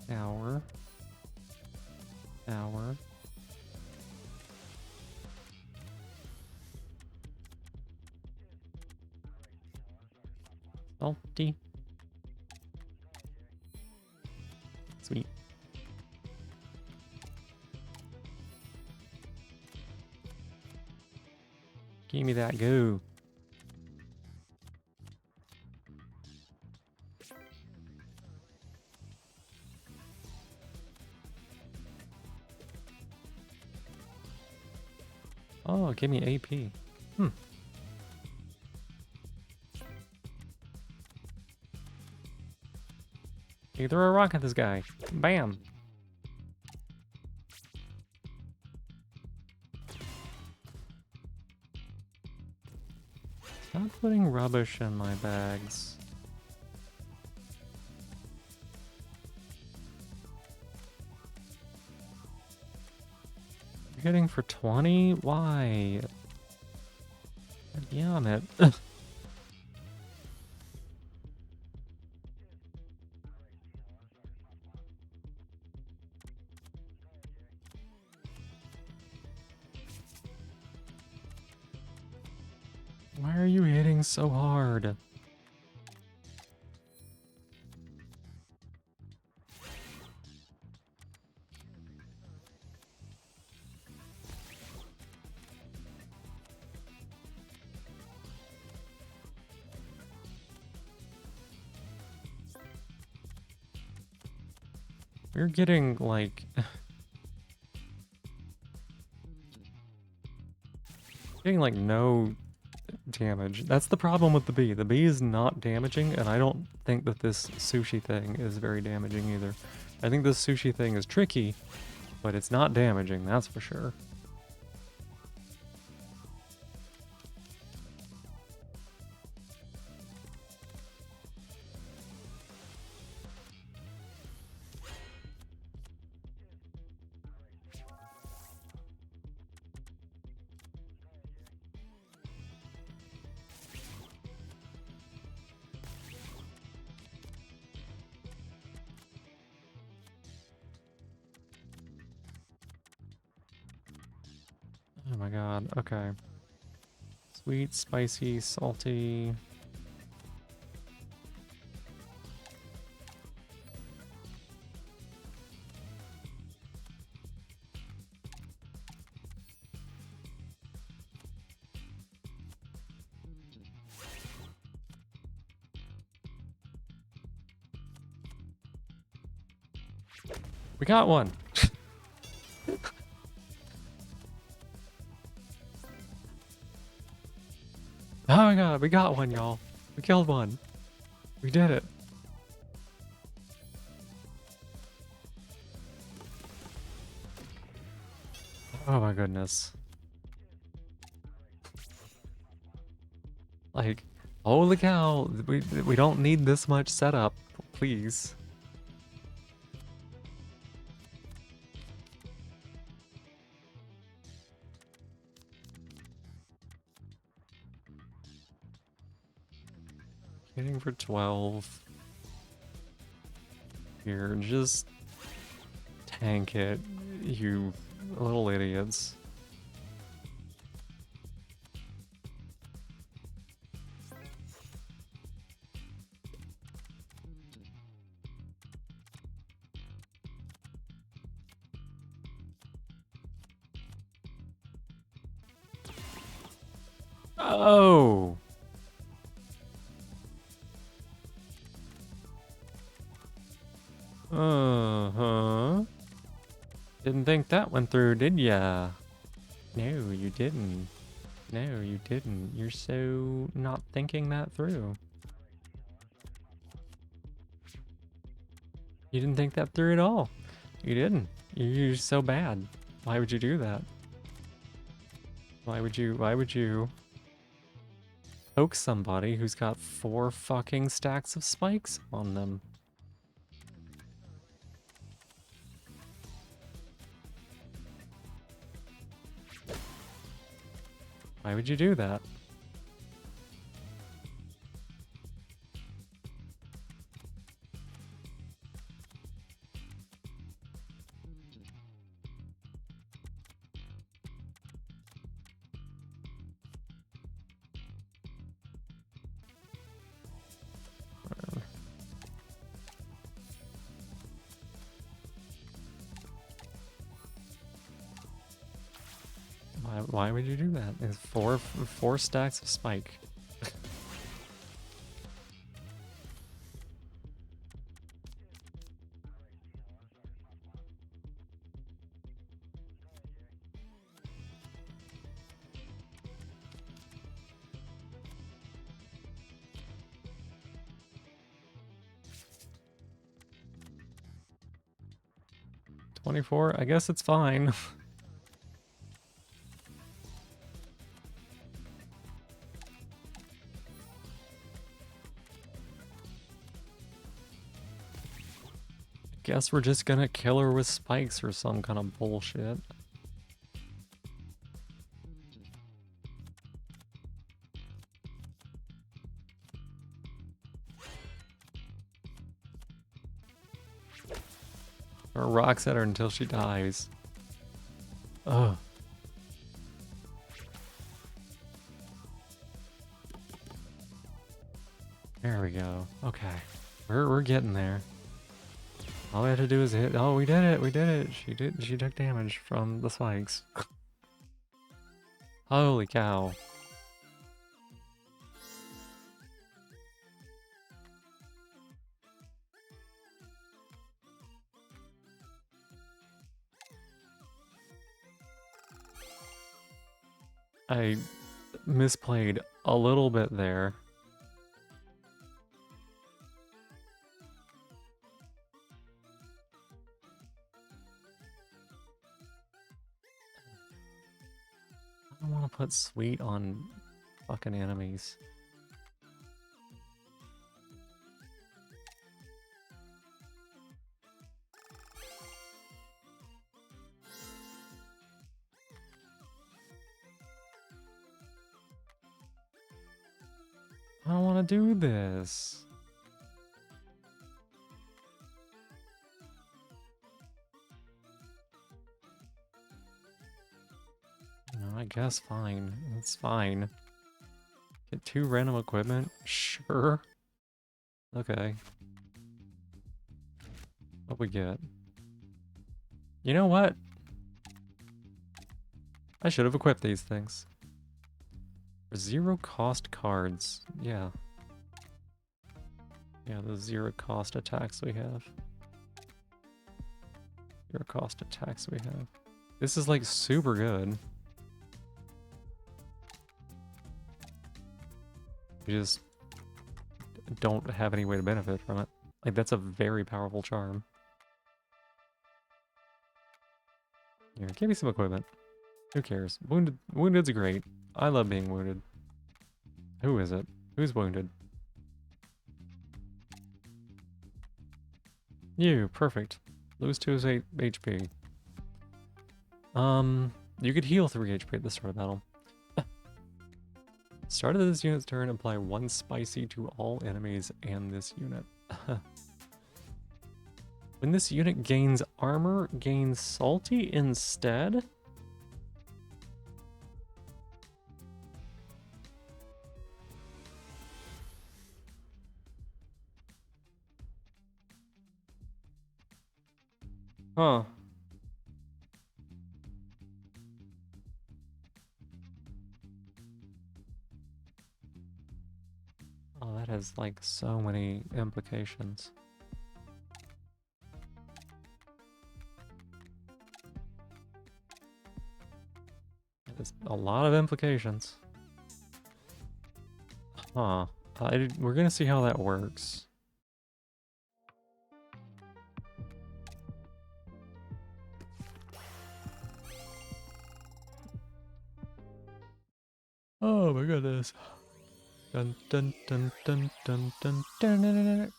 Hour. Hour. Salty. Sweet. Give me that goo. Oh, give me AP. You throw a rock at this guy. Bam. Stop putting rubbish in my bags. You're hitting for 20? Why? God damn it. Why are you hitting so hard? We're getting, like... getting, like, no damage. That's the problem with the bee. The bee is not damaging, and I don't think that this sushi thing is very damaging either. I think this sushi thing is tricky, but it's not damaging, that's for sure. Oh my god, okay. Sweet, spicy, salty. We got one! Oh my god, we got one, y'all. We killed one. We did it. Oh my goodness. Like, holy cow, we don't need this much setup, please. Hitting for 12. Here, just tank it, you little idiots. Oh! Uh-huh. Didn't think that went through, did ya? No, you didn't. No, you didn't. You're so not thinking that through. You didn't think that through at all. You didn't. You're so bad. Why would you do that? Why would you poke somebody who's got 4 fucking stacks of spikes on them? Why would you do that? Why would you do that? It's four stacks of spike. $24? I guess it's fine. Guess we're just gonna kill her with spikes or some kind of bullshit. Or rocks at her until she dies. Ugh. There we go. Okay. We're getting there. All we have to do is hit. Oh, we did it. We did it. She took damage from the spikes. Holy cow. I misplayed a little bit there. I don't want to put sweet on fucking enemies. I don't want to do this. No, I guess fine. It's fine. Get 2 random equipment? Sure. Okay. What we get? You know what? I should have equipped these things. For 0 cost cards. Yeah. Yeah, the 0 cost attacks we have. 0 cost attacks we have. This is like super good. You just don't have any way to benefit from it. Like, that's a very powerful charm. Here, give me some equipment. Who cares? Wounded's great. I love being wounded. Who is it? Who's wounded? You, perfect. Lose 2 HP. You could heal 3 HP at the start of battle. Start of this unit's turn, apply 1 spicy to all enemies and this unit. When this unit gains armor, gains salty instead? Huh. Oh, that has like so many implications. There's a lot of implications. Huh. We're gonna see how that works. Oh my goodness. Dun dun dun dun dun dun dun dun dun dun.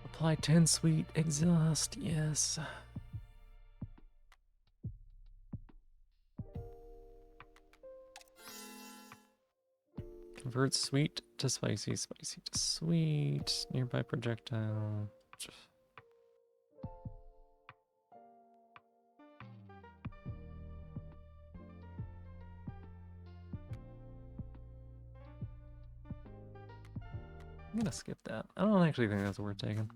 Apply 10 sweet exhaust, yes. Convert sweet to spicy, spicy to sweet. Nearby projectile. I'm gonna skip that. I don't actually think that's worth taking.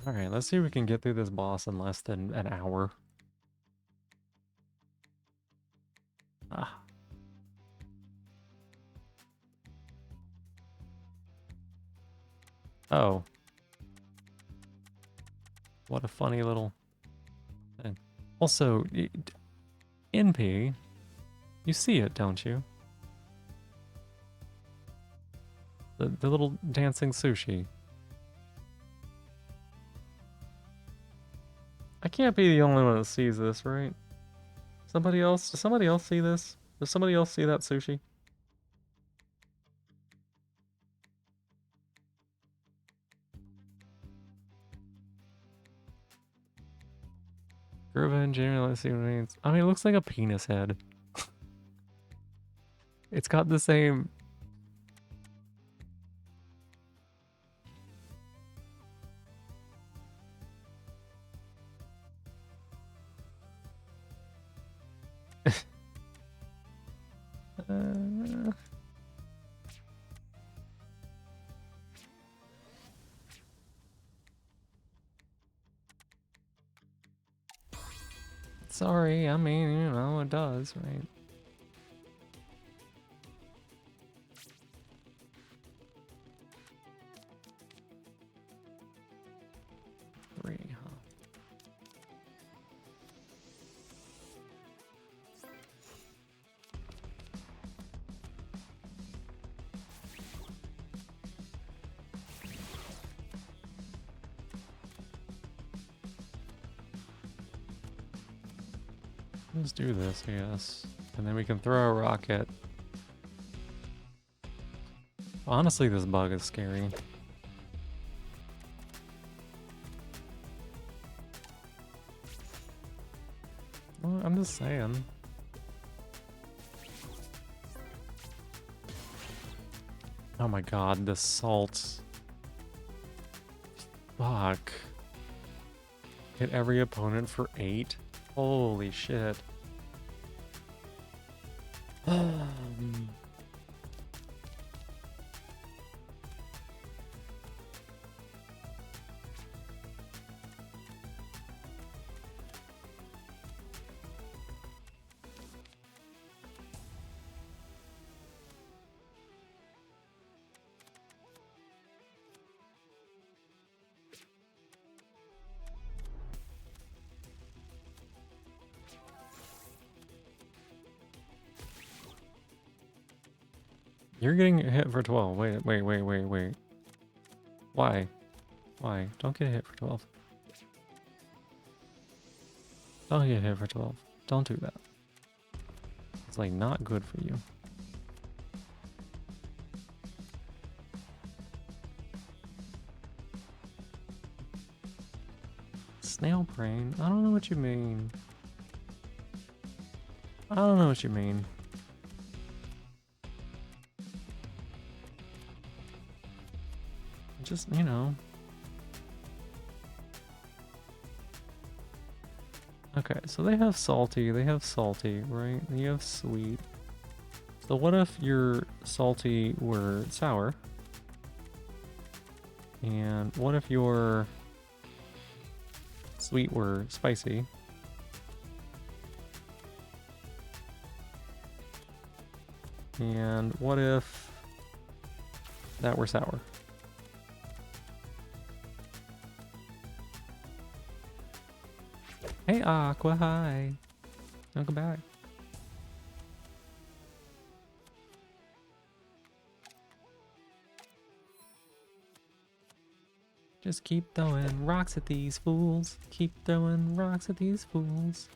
Alright, let's see if we can get through this boss in less than an hour. Ah. Oh. What a funny little thing. Also, NP, you see it, don't you? The little dancing sushi. I can't be the only one that sees this, right? Somebody else? Does somebody else see this? Does somebody else see that sushi? Groove engineering, let's see what it means. I mean, it looks like a penis head. It's got the same... Sorry, I mean, you know, it does, right? Let's do this, I guess. And then we can throw a rocket. Honestly, this bug is scary. Well, I'm just saying. Oh my god, the salt. Fuck. Hit every opponent for 8? Holy shit. You're getting hit for 12. Wait. Why? Why? Don't get hit for 12. Don't get hit for 12. Don't do that. It's like not good for you. Snail brain? I don't know what you mean. I don't know what you mean. Just, you know. Okay, so they have salty, right? And you have sweet. So what if your salty were sour? And what if your sweet were spicy? And what if that were sour? Hey Aqua, hi. Welcome back. Just keep throwing rocks at these fools. Keep throwing rocks at these fools.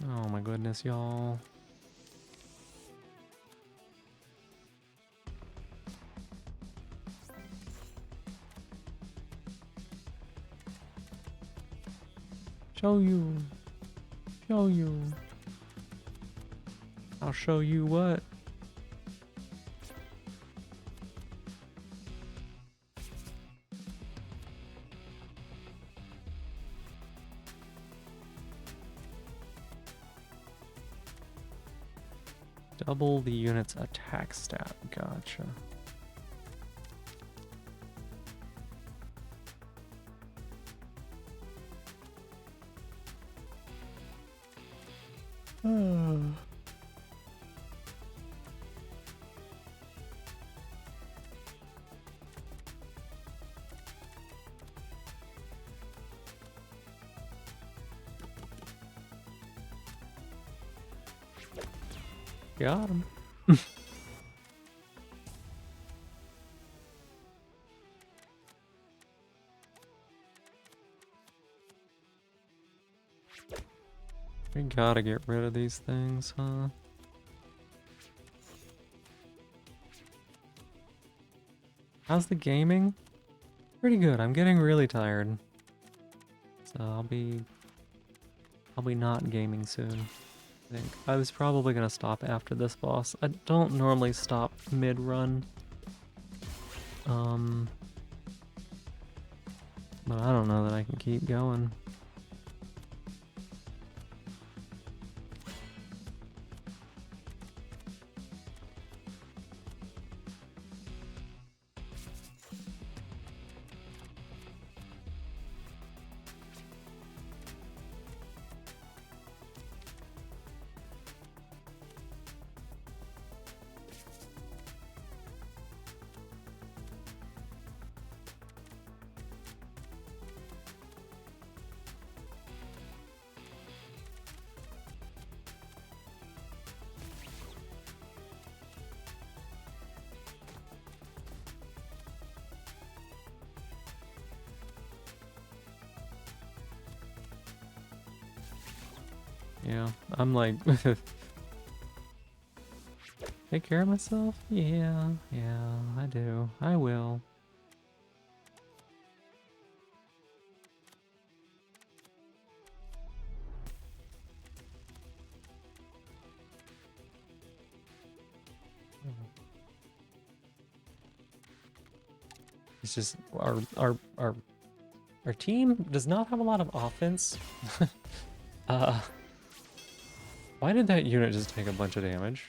Oh my goodness, y'all. Show you. Show you. I'll show you what. Double the unit's attack stat. Gotcha. Got him. We gotta get rid of these things, huh? How's the gaming? Pretty good. I'm getting really tired. So I'll be not gaming soon. I think I was probably gonna stop after this boss. I don't normally stop mid-run. But I don't know that I can keep going. Yeah, I'm like, take care of myself? Yeah, I do. I will. It's just our team does not have a lot of offense. uh, why did that unit just take a bunch of damage?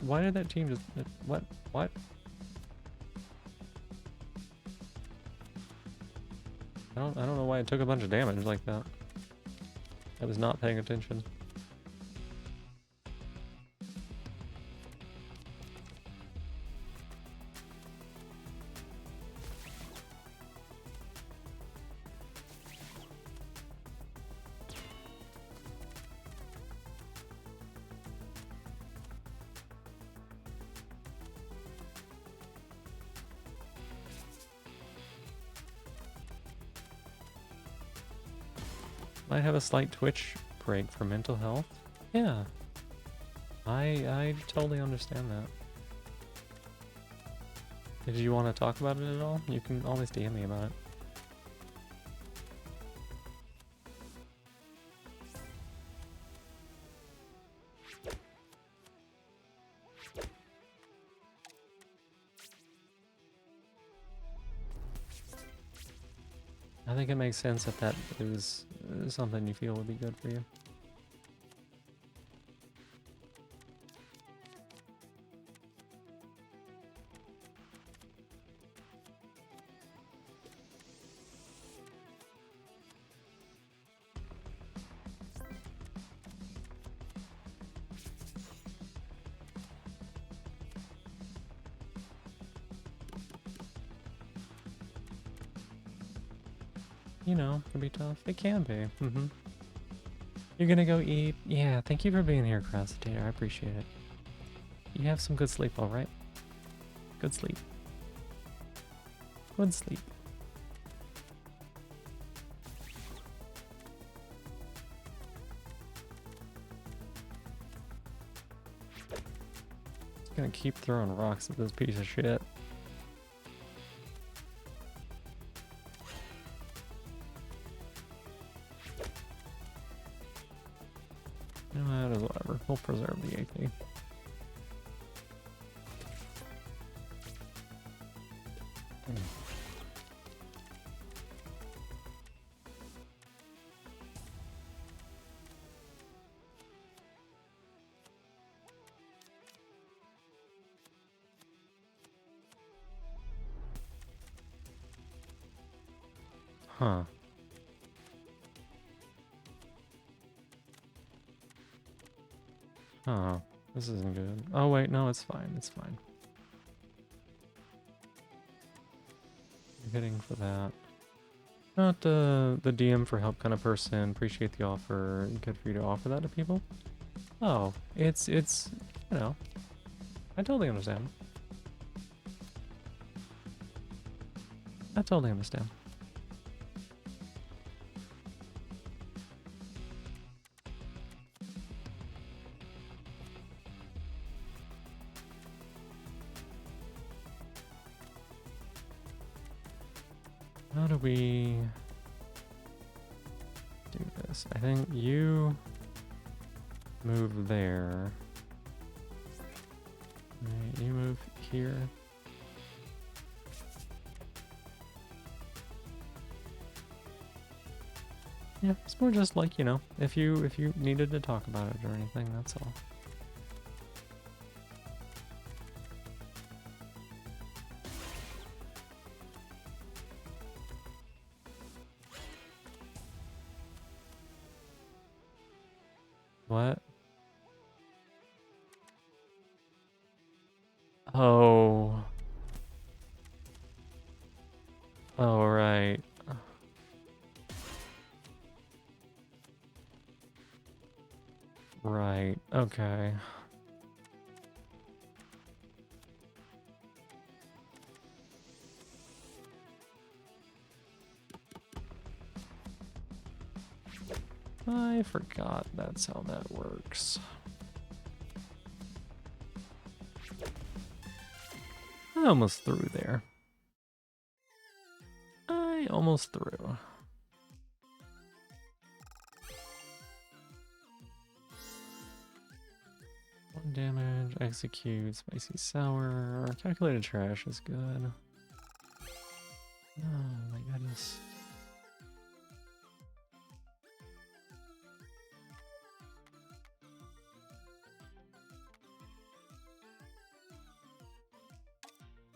Why did that team just what? I don't know why it took a bunch of damage like that. I was not paying attention. Might have a slight twitch break for mental health. Yeah. I totally understand that. Did you want to talk about it at all? You can always DM me about it. I think it makes sense if that is something you feel would be good for you. You know, it can be tough. It can be. You're gonna go eat? Yeah, thank you for being here, Crosstator. I appreciate it. You have some good sleep, alright? Good sleep. Good sleep. Just gonna keep throwing rocks at this piece of shit. That is whatever. We'll preserve the AP. Huh. Oh, this isn't good. Oh wait, no, it's fine. It's fine. You're hitting for that. Not the DM for help kind of person. Appreciate the offer. Good for you to offer that to people. Oh, it's you know, I totally understand. I totally understand. How do we do this? I think you move there. Right, you move here. Yeah, it's more just like, you know, if you needed to talk about it or anything, that's all. What? Oh. Oh, right. Right. Okay. I forgot that's how that works. I almost threw there. I almost threw. One damage, execute, spicy sour, calculated trash is good. Oh my goodness.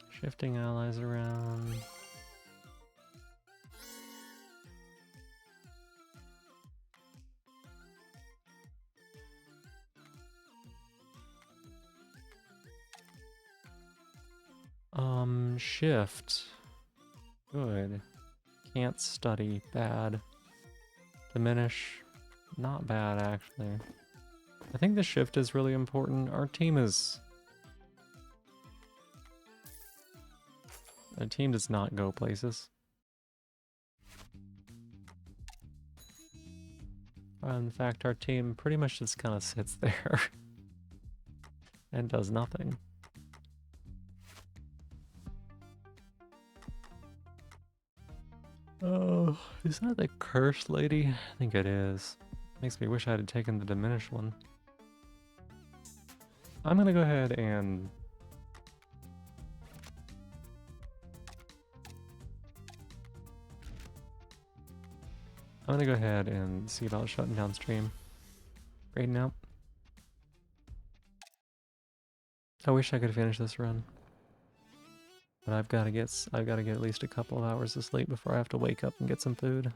Shifting allies around. Shift. Good. Can't study. Bad. Diminish. Not bad, actually. I think the shift is really important. Our team is... Our team does not go places. In fact, our team pretty much just kind of sits there and does nothing. Oh, is that the cursed lady? I think it is. Makes me wish I had taken the diminished one. I'm gonna go ahead and... I'm gonna go ahead and see about shutting down stream. Right now. I wish I could finish this run. But I've gotta get at least a couple of hours of sleep before I have to wake up and get some food.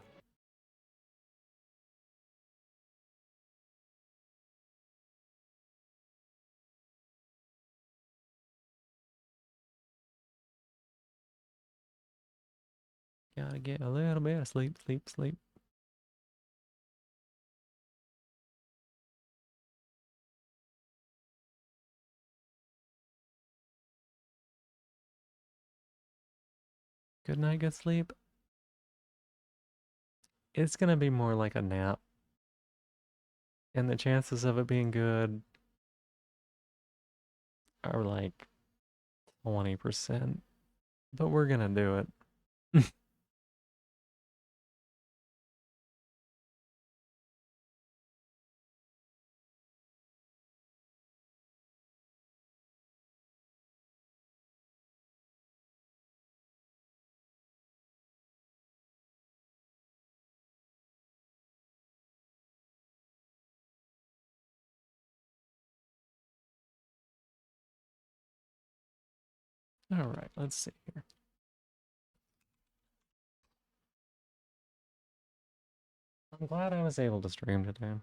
Gotta get a little bit of sleep, sleep, sleep. Good night, good sleep. It's gonna be more like a nap. And the chances of it being good are like 20%. But we're gonna do it. Alright, let's see here. I'm glad I was able to stream today.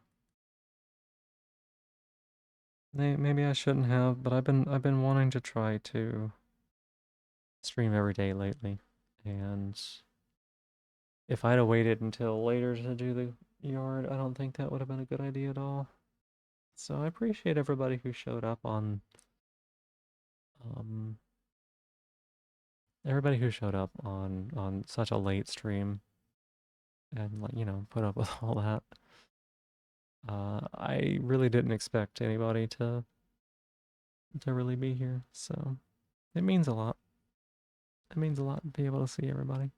Maybe I shouldn't have, but I've been wanting to try to stream every day lately. And if I'd have waited until later to do the yard, I don't think that would have been a good idea at all. So I appreciate everybody who showed up on everybody who showed up on such a late stream and, like, you know, put up with all that. I really didn't expect anybody to really be here, so it means a lot. It means a lot to be able to see everybody.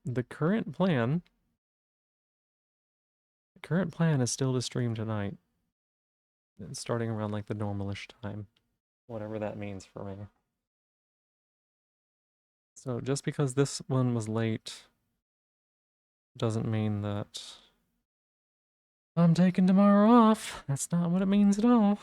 The current plan is still to stream tonight, starting around like the normalish time, whatever that means for me. So just because this one was late doesn't mean that I'm taking tomorrow off. That's not what it means at all.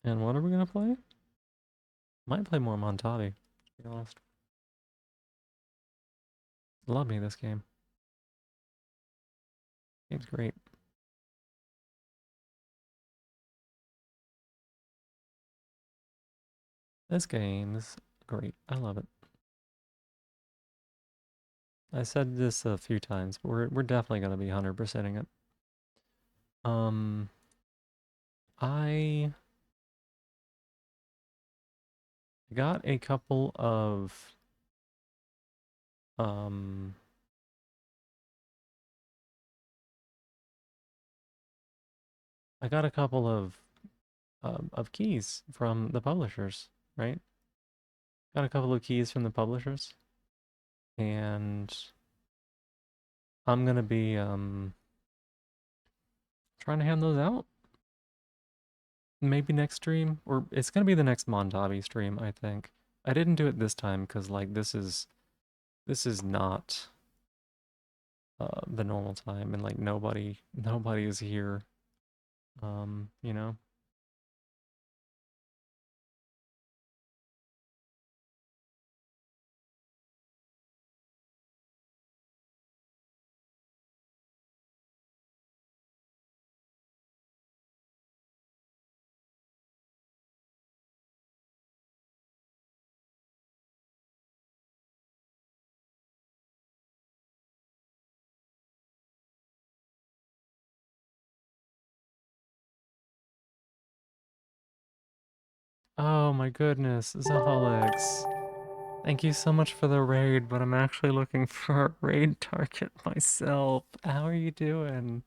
And what are we gonna play? Might play more Montabi, to be honest. Love me this game. Game's great. This game's great. I love it. I said this a few times, but we're definitely gonna be 100%ing it. Um, I got a couple of um I got a couple of keys from the publishers, right? Got a couple of keys from the publishers, and I'm gonna be trying to hand those out. Maybe next stream, or it's gonna be the next Montabi stream, I think. I didn't do it this time because like this is not the normal time, and like nobody is here. You know. Oh my goodness, Zahalix. Thank you so much for the raid, but I'm actually looking for a raid target myself. How are you doing?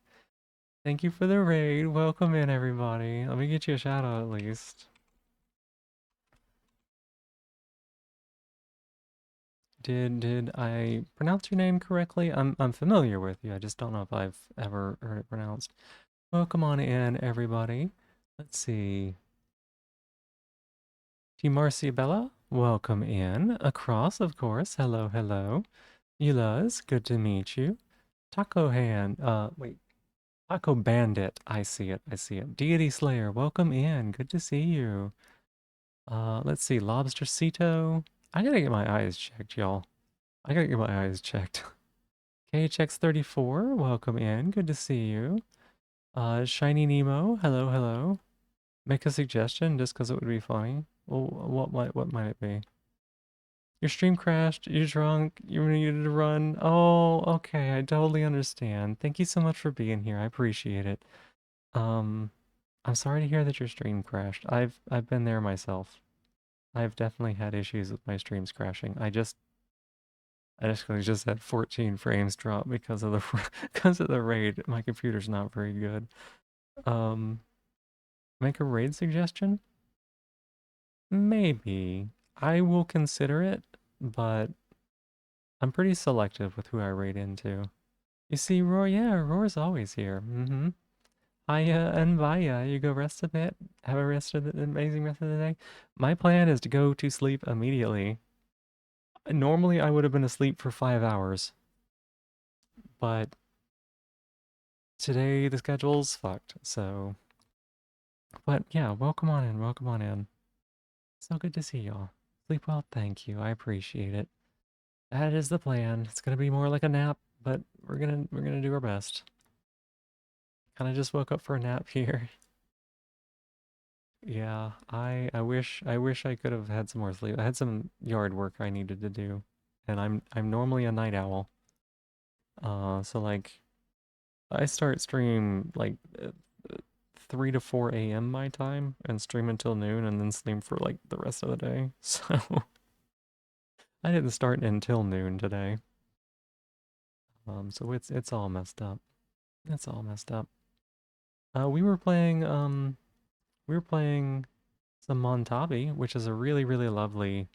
Thank you for the raid. Welcome in, everybody. Let me get you a shout out at least. Did I pronounce your name correctly? I'm familiar with you. I just don't know if I've ever heard it pronounced. Welcome on in, everybody. Let's see. Team Marciabella, welcome in. Across, of course. Hello, hello. Yulaz, good to meet you. Taco Hand, wait. Taco Bandit, I see it, I see it. Deity Slayer, welcome in. Good to see you. Let's see. Lobster Cito. I gotta get my eyes checked, y'all. I gotta get my eyes checked. KHX34, welcome in. Good to see you. Shiny Nemo, hello, hello. Make a suggestion just because it would be funny. Well, what might it be? Your stream crashed, you're drunk, you needed to run. Oh, okay, I totally understand. Thank you so much for being here. I appreciate it. Um, I'm sorry to hear that your stream crashed. I've been there myself. I've definitely had issues with my streams crashing. I just had 14 frames drop because of the because of the raid. My computer's not very good. Um, make a raid suggestion? Maybe. I will consider it, but I'm pretty selective with who I raid into. You see, Roar, yeah, Roar's always here. Mm-hmm. Hiya and Vaya, you go rest a bit. Have a amazing rest of the day. My plan is to go to sleep immediately. Normally, I would have been asleep for 5 hours, but today the schedule's fucked. So, but yeah, welcome on in. Welcome on in. So good to see y'all. Sleep well, thank you. I appreciate it. That is the plan. It's gonna be more like a nap, but we're gonna do our best. Kind of just woke up for a nap here. Yeah, I wish I could have had some more sleep. I had some yard work I needed to do, and I'm normally a night owl. So like I start stream like 3 to 4 a.m. my time and stream until noon and then sleep for like the rest of the day. So I didn't start until noon today. So it's all messed up. It's all messed up. We were playing some Montabi, which is a really, really lovely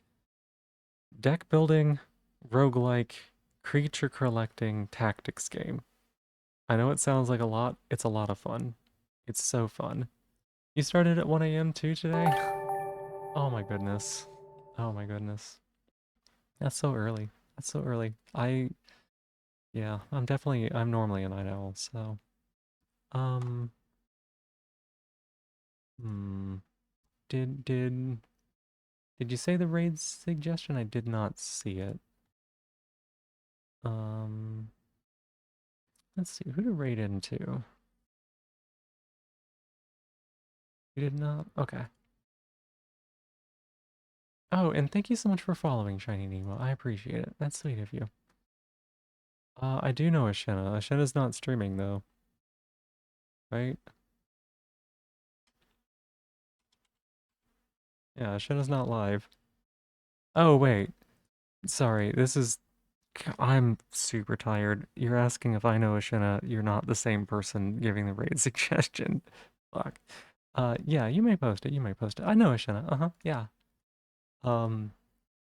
deck building, roguelike, creature collecting tactics game. I know it sounds like a lot. It's a lot of fun. It's so fun. You started at 1 a.m. too today? Oh my goodness. Oh my goodness. That's so early. That's so early. Yeah, I'm normally a night owl, so. Um, hmm. Did, did, did you say the raid suggestion? I did not see it. Um, let's see, who to raid into? You did not? Okay. Oh, and thank you so much for following Shiny Nemo. I appreciate it. That's sweet of you. I do know Ashena. Ashena's not streaming though, right? Yeah, Ashena's not live. Oh wait, sorry. I'm super tired. You're asking if I know Ashena. You're not the same person giving the raid suggestion. Fuck. Yeah, you may post it. You may post it. I know Ashena. Uh-huh. Yeah. Um,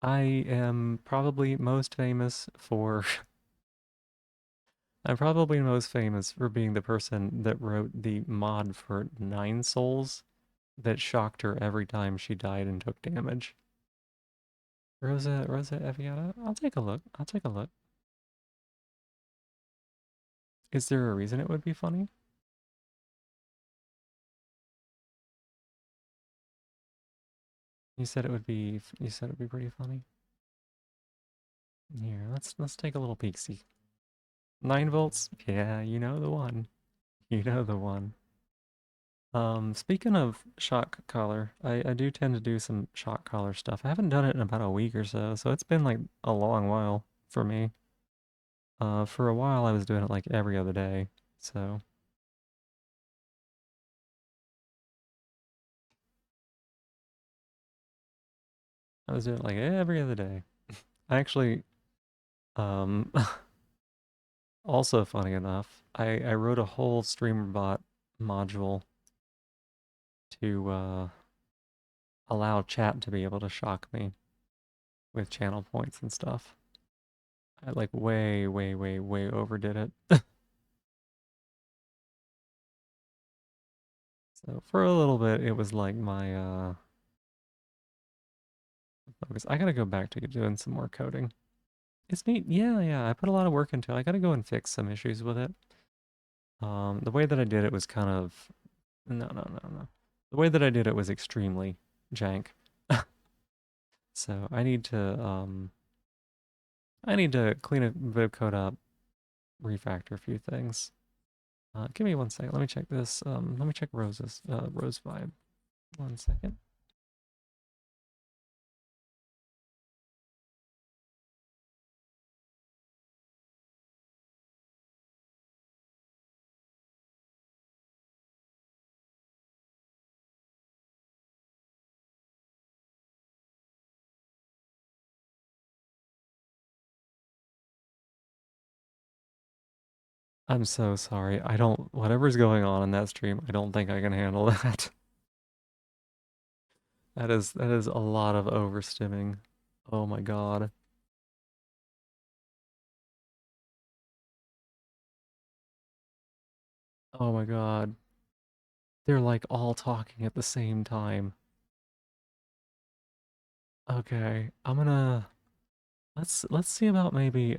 I am probably most famous for I'm probably most famous for being the person that wrote the mod for Nine Souls that shocked her every time she died and took damage. Rosa Eviata? I'll take a look. I'll take a look. Is there a reason it would be funny? You said it would be pretty funny. Here, let's take a little peek see. 9 volts? Yeah, you know the one. You know the one. Speaking of shock collar, I do tend to do some shock collar stuff. I haven't done it in about a week or so, so it's been like a long while for me. For a while I was doing it like every other day, so I was doing it like every other day. I actually, um, also funny enough, I wrote a whole streamer bot module to allow chat to be able to shock me with channel points and stuff. I like way overdid it. So for a little bit, it was like my focus. I gotta go back to doing some more coding. It's neat. Yeah, yeah. I put a lot of work into it. I gotta go and fix some issues with it. The way that I did it was kind of no. The way that I did it was extremely jank. So I need to clean a bit of code up, refactor a few things. Give me 1 second. Let me check this. Let me check Rose vibe. 1 second. I'm so sorry. Whatever's going on in that stream, I don't think I can handle that. That is a lot of overstimming. Oh my god. Oh my god. They're like all talking at the same time. Okay, let's see about maybe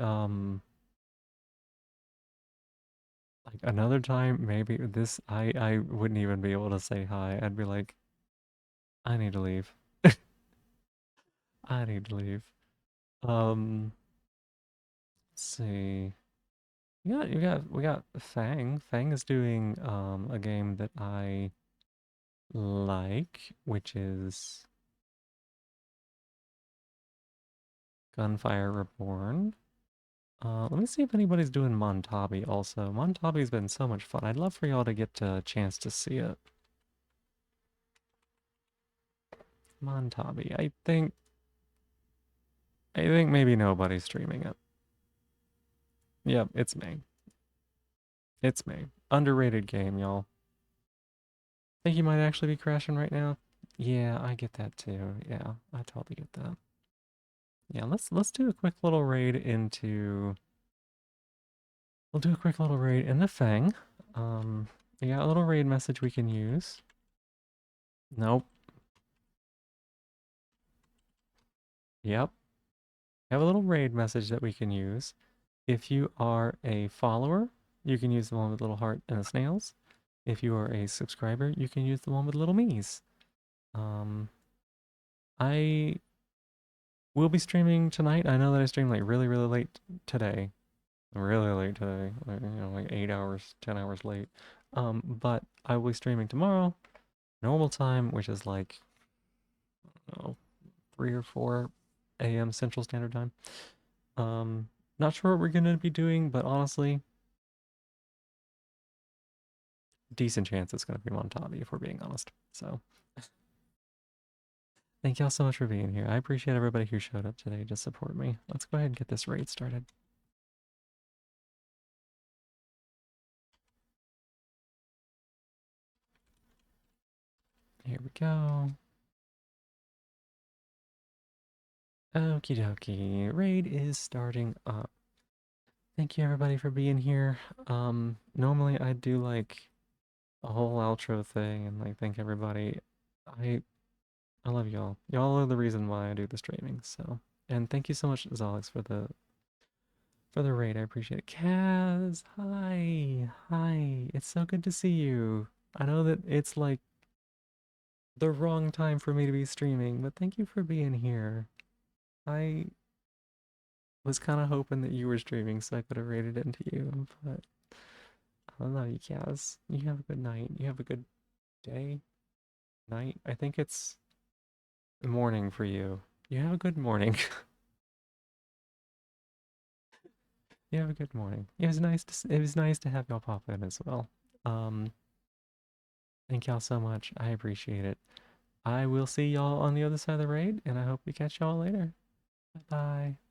like another time maybe this I wouldn't even be able to say hi. I'd be like I need to leave. I need to leave. Let's see. We got Fang. Fang is doing a game that I like, which is Gunfire Reborn. Let me see if anybody's doing Montabi also. Montabi's been so much fun. I'd love for y'all to get a chance to see it. Montabi. I think maybe nobody's streaming it. Yep, it's me. It's me. Underrated game, y'all. Think you might actually be crashing right now? Yeah, I get that too. Yeah, I totally get that. Yeah, let's do a quick little raid into we'll do a quick little raid in the Fang. We got a little raid message we can use. Nope. Yep. We have a little raid message that we can use. If you are a follower, you can use the one with the little heart and the snails. If you are a subscriber, you can use the one with little me's. I will be streaming tonight. I know that I streamed like really late today. Really late today. Like, like 8 hours, 10 hours late. But I will be streaming tomorrow, normal time, which is like, I don't know, 3 or 4 a.m. Central Standard Time. Not sure what we're gonna be doing, but honestly, decent chance it's gonna be Montabi if we're being honest. So thank y'all so much for being here. I appreciate everybody who showed up today to support me. Let's go ahead and get this raid started. Here we go. Okie dokie. Raid is starting up. Thank you everybody for being here. Normally I do like a whole outro thing and like thank everybody. I love y'all. Y'all are the reason why I do the streaming. So, and thank you so much, Zalex, for the raid. I appreciate it. Kaz, hi. It's so good to see you. I know that it's like the wrong time for me to be streaming, but thank you for being here. I was kind of hoping that you were streaming so I could have raided into you, but I love you, Kaz. You have a good night. You have a good day, night. I think it's morning for you. You have a good morning. You have a good morning. It was nice to have y'all pop in as well. Um, thank y'all so much. I appreciate it. I will see y'all on the other side of the raid, and I hope we catch y'all later. Bye bye.